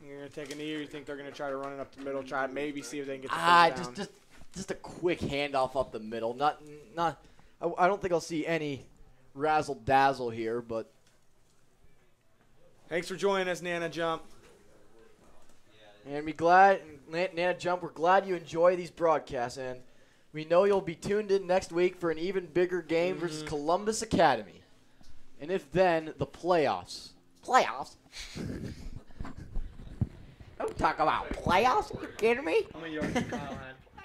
You're gonna take a knee, or you think they're gonna try to run it up the middle, try to maybe see if they can get the first down? Just a quick handoff up the middle. Not. I don't think I'll see any razzle dazzle here, but Thanks for joining us, Nana Jump. and be glad, Nana Jump. We're glad you enjoy these broadcasts, and we know you'll be tuned in next week for an even bigger game versus Columbus Academy, and if then the playoffs. Playoffs. Don't talk about playoffs. Are you kidding me? How many yards did Kyle have?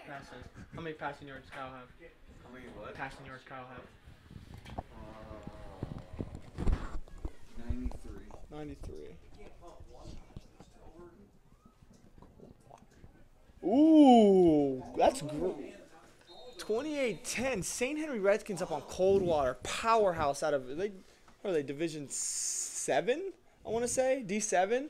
Passing. How many passing yards did Kyle have? How many what? Passing yards Kyle have? 93. 93. Ooh, that's great. 28-10. St. Henry Redskins up on Coldwater. Powerhouse out of what are they? Division 7? I want to say D7.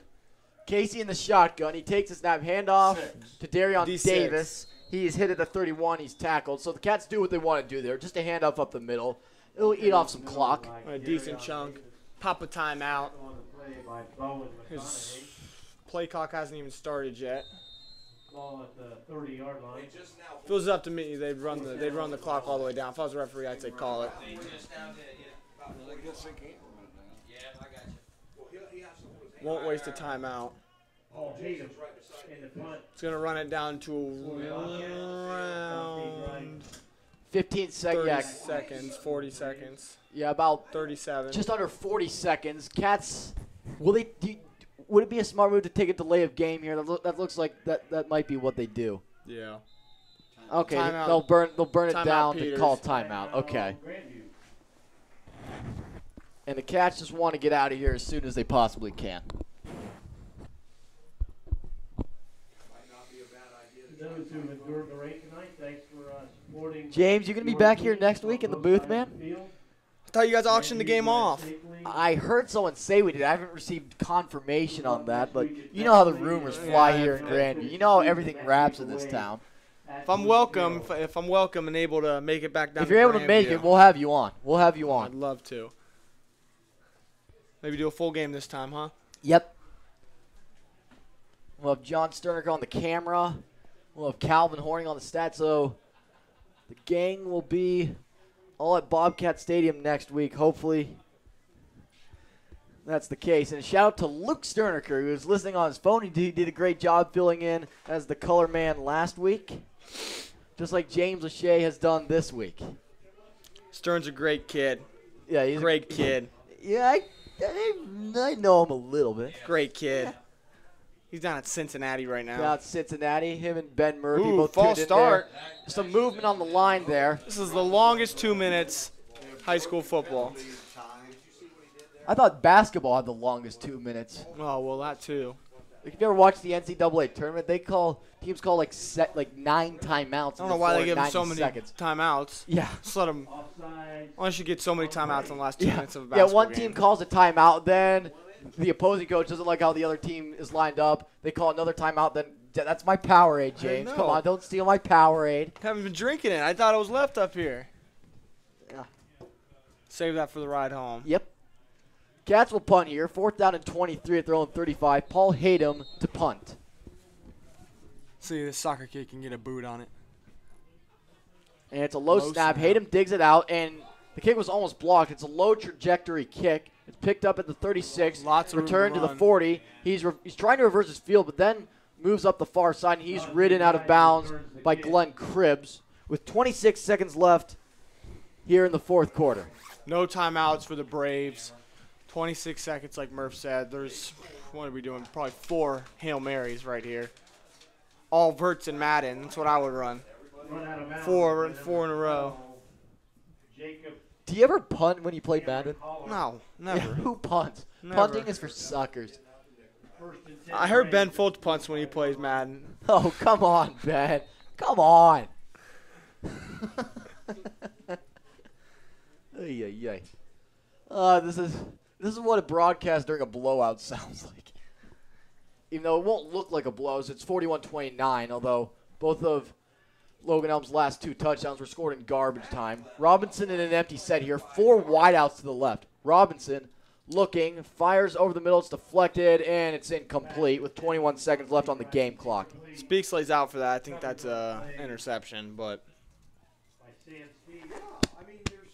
Casey in the shotgun. He takes a snap handoff to Darion D6. Davis. He is hit at the 31. He's tackled. So the Cats do what they want to do there. Just a handoff up the middle. It'll eat off some clock. A decent chunk. Pop a timeout. On the play by Bowen His play clock hasn't even started yet. Ball at the 30-yard line. If it was up to me, they'd run the clock all the way down. If I was a referee, I'd say call it. Well, I guess they can't run it now. Yeah, I got you. Well, he has to hold his hand. Won't waste a timeout. Paul Tatum in the punt. It's gonna run it down to around 15 30 seconds. seconds, 40 seconds, Yeah, about 37. just under 40 seconds. Cats, would it be a smart move to take a delay of game here? That looks like that might be what they do. Yeah. Okay, Timeout. they'll burn it Timeout, down Peters. to call timeout. Okay. Grandview. And the Cats just want to get out of here as soon as they possibly can. Those who endured the rain tonight, thanks for supporting. James, you going to be back here next week in the booth, man? I thought you guys auctioned the game off. I heard someone say we did. I haven't received confirmation on that, but you know how the rumors fly here in Grandview. You know how everything wraps in this town. If I'm welcome, if I'm welcome and able to make it back down. If you're able to make Grandview, it, we'll have you on. We'll have you I'd on. love to. Maybe do a full game this time, huh? Yep. We'll have John Sternick on the camera. We'll have Calvin Horning on the stats. So the gang will be all at Bobcat Stadium next week, hopefully. That's the case. And a shout out to Luke Sternicker, who was listening on his phone. He did a great job filling in as the color man last week, just like James Lachey has done this week. Stern's a great kid. Yeah, he's Great kid. Yeah, I know him a little bit. Great kid. He's down at Cincinnati right now. Out Cincinnati, him and Ben Murphy Ooh, both false tuned in start. there. Some movement on the line there. This is the longest 2 minutes high school football. I thought basketball had the longest 2 minutes. Oh, well, that too. If you ever watched the NCAA tournament, teams call like 9 timeouts. I don't know why they give them so many seconds. timeouts. Yeah. Just let them. Offside. Unless you get so many timeouts in the last 2 minutes of a Yeah, basketball one game. team calls a timeout, then the opposing coach doesn't like how the other team is lined up. They call another timeout, then that's my Powerade, James. know. Come on, don't steal my Powerade. Haven't been drinking it. I thought it was left up here. Yeah. Save that for the ride home. Yep. Cats will punt here. 4th down and 23 at their own 35. Paul Hayden to punt. See, this soccer kid can get a boot on it. And it's a low Low snap. snap. Hayden digs it out, and the kick was almost blocked. It's a low trajectory kick. It's picked up at the 36. Lots of room to Returned to the run. 40. He's trying to reverse his field, but then moves up the far side. And he's ridden out of bounds by Glenn Cribbs with 26 seconds left here in the 4th quarter. No timeouts for the Braves. 26 seconds, like Murph said. There's, what are we doing? Probably 4 Hail Marys right here. All Verts and Madden. That's what I would run. Run out of bounds. 4 in a row. Jacob Do you ever punt when you play Madden? No, Yeah, never. who punts? Never. Punting is for suckers. first and 10. I heard Ben Foltz punts when he plays Madden. Oh, come on, Ben. Come on. Ay, ay, ay. This is what a broadcast during a blowout sounds like. Even though it won't look like a blowout, it's 41-29, although both of Logan Elm's last 2 touchdowns were scored in garbage time. Robinson in an empty set here. 4 wideouts to the left. Robinson looking, fires over the middle. It's deflected, and it's incomplete with 21 seconds left on the game clock. Speaks lays out for that. I think that's a interception, but By Sam Steve. I mean, there's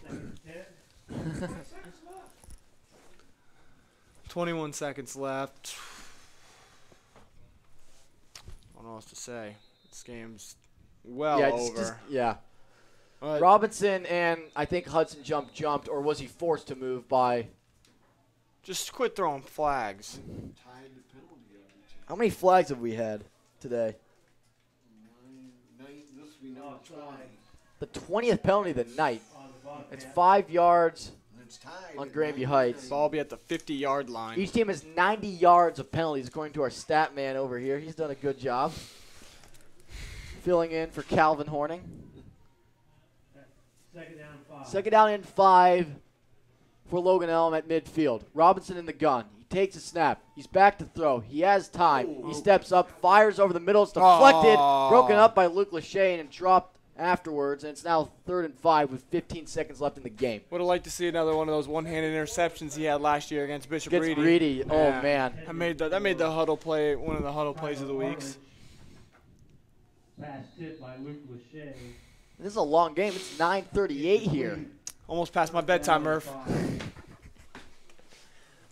Second and 10. 21 seconds left. I don't know what else to say. This game's well over. Yeah. But Robinson and I think Hudson jumped, or was he forced to move by? just quit throwing flags. Tied the penalty every time. How many flags have we had today? This will be number 20. The 20th penalty of the night. On the bottom It's half. 5 yards. It's tied On at Grandview 90. Heights. Ball be at the 50-yard line. Each team has 90 yards of penalties, according to our stat man over here. He's done a good job filling in for Calvin Horning. Second down and 5. 2nd down and 5 for Logan Elm at midfield. Robinson in the gun. He takes a snap. He's back to throw. He has time. He steps up, fires over the middle. It's deflected, broken up by Luke Lachey, and dropped afterwards. And it's now 3rd and 5 with 15 seconds left in the game. Would have liked to see another one of those one-handed interceptions he had last year against Bishop Gets Reedy. Reedy. Oh, Yeah. man. That made the huddle play one of the huddle plays of the weeks. Pass tip by Luke Lachey. This is a long game. It's 9:38 here. Almost past my bedtime, Murph.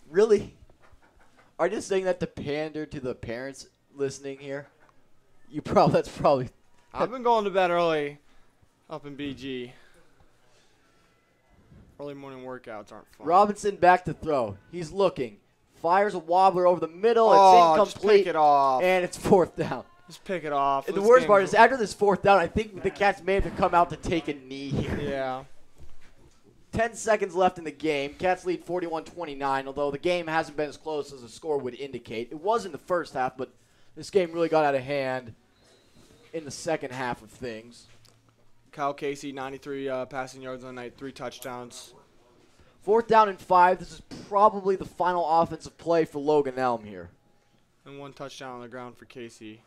Really? Are you just saying that to pander to the parents listening here? That's probably. I've been going to bed early up in BG. Early morning workouts aren't fun. Robinson back to throw. He's looking. Fires a wobbler over the middle. Oh, It's just incomplete. pick it off. And it's 4th down. Just pick it off. And the This worst game's part is after this 4th down, I think the Cats may have to come out to take a knee here. Yeah. 10 seconds left in the game. Cats lead 41-29, although the game hasn't been as close as the score would indicate. It was in the first half, but this game really got out of hand in the second half of things. Kyle Casey, 93 passing yards on the night, 3 touchdowns. 4th down and 5. This is probably the final offensive play for Logan Elm here. And 1 touchdown on the ground for Casey.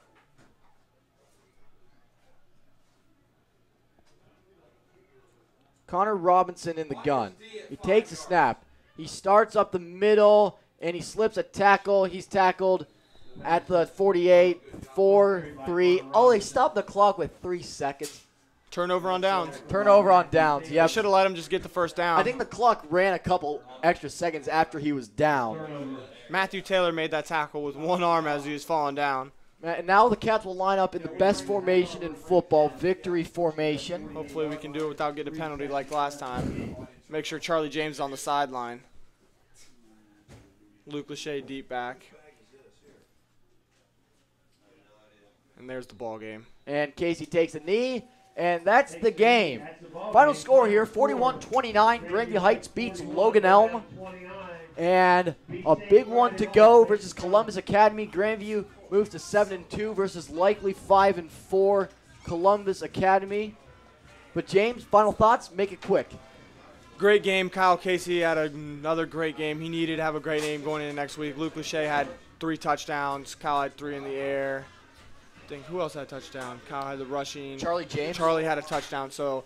Connor Robinson in the gun. He takes a snap. He starts up the middle, and he slips a tackle. He's tackled at the 48, 4, 3. Oh, they stopped the clock with 3 seconds. Turnover on downs. Turnover on downs. I Yep. should have let him just get the first down. I think the clock ran a couple extra seconds after he was down. Matthew Taylor made that tackle with 1 arm as he was falling down. And now the Cats will line up in the best formation in football, victory formation. Hopefully we can do it without getting a penalty like last time. Make sure Charlie James is on the sideline. Luke Lachey deep back. And there's the ball game. And Casey takes a knee, and that's the game. Final score here, 41-29. Grandview Heights beats Logan Elm. And a big one to go versus Columbus Academy. Grandview moves to 7-2 versus likely 5-4 Columbus Academy. But James, final thoughts? Make it quick. Great game. Kyle Casey had another great game. He needed to have a great game going into next week. Luke Lachey had 3 touchdowns. Kyle had 3 in the air. I think who else had a touchdown? Kyle had the rushing. Charlie James. Charlie had a touchdown. So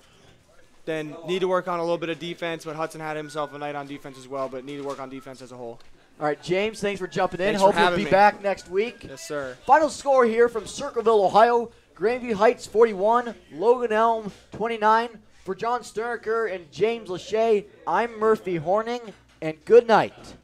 then need to work on a little bit of defense, but Hudson had himself a night on defense as well, but need to work on defense as a whole. All right, James, thanks for jumping in. Thanks for Hope you'll having be me. back next week. Yes, sir. Final score here from Circleville, Ohio. Grandview Heights 41, Logan Elm 29. For John Sterker and James Lachey, I'm Murphy Horning, and good night.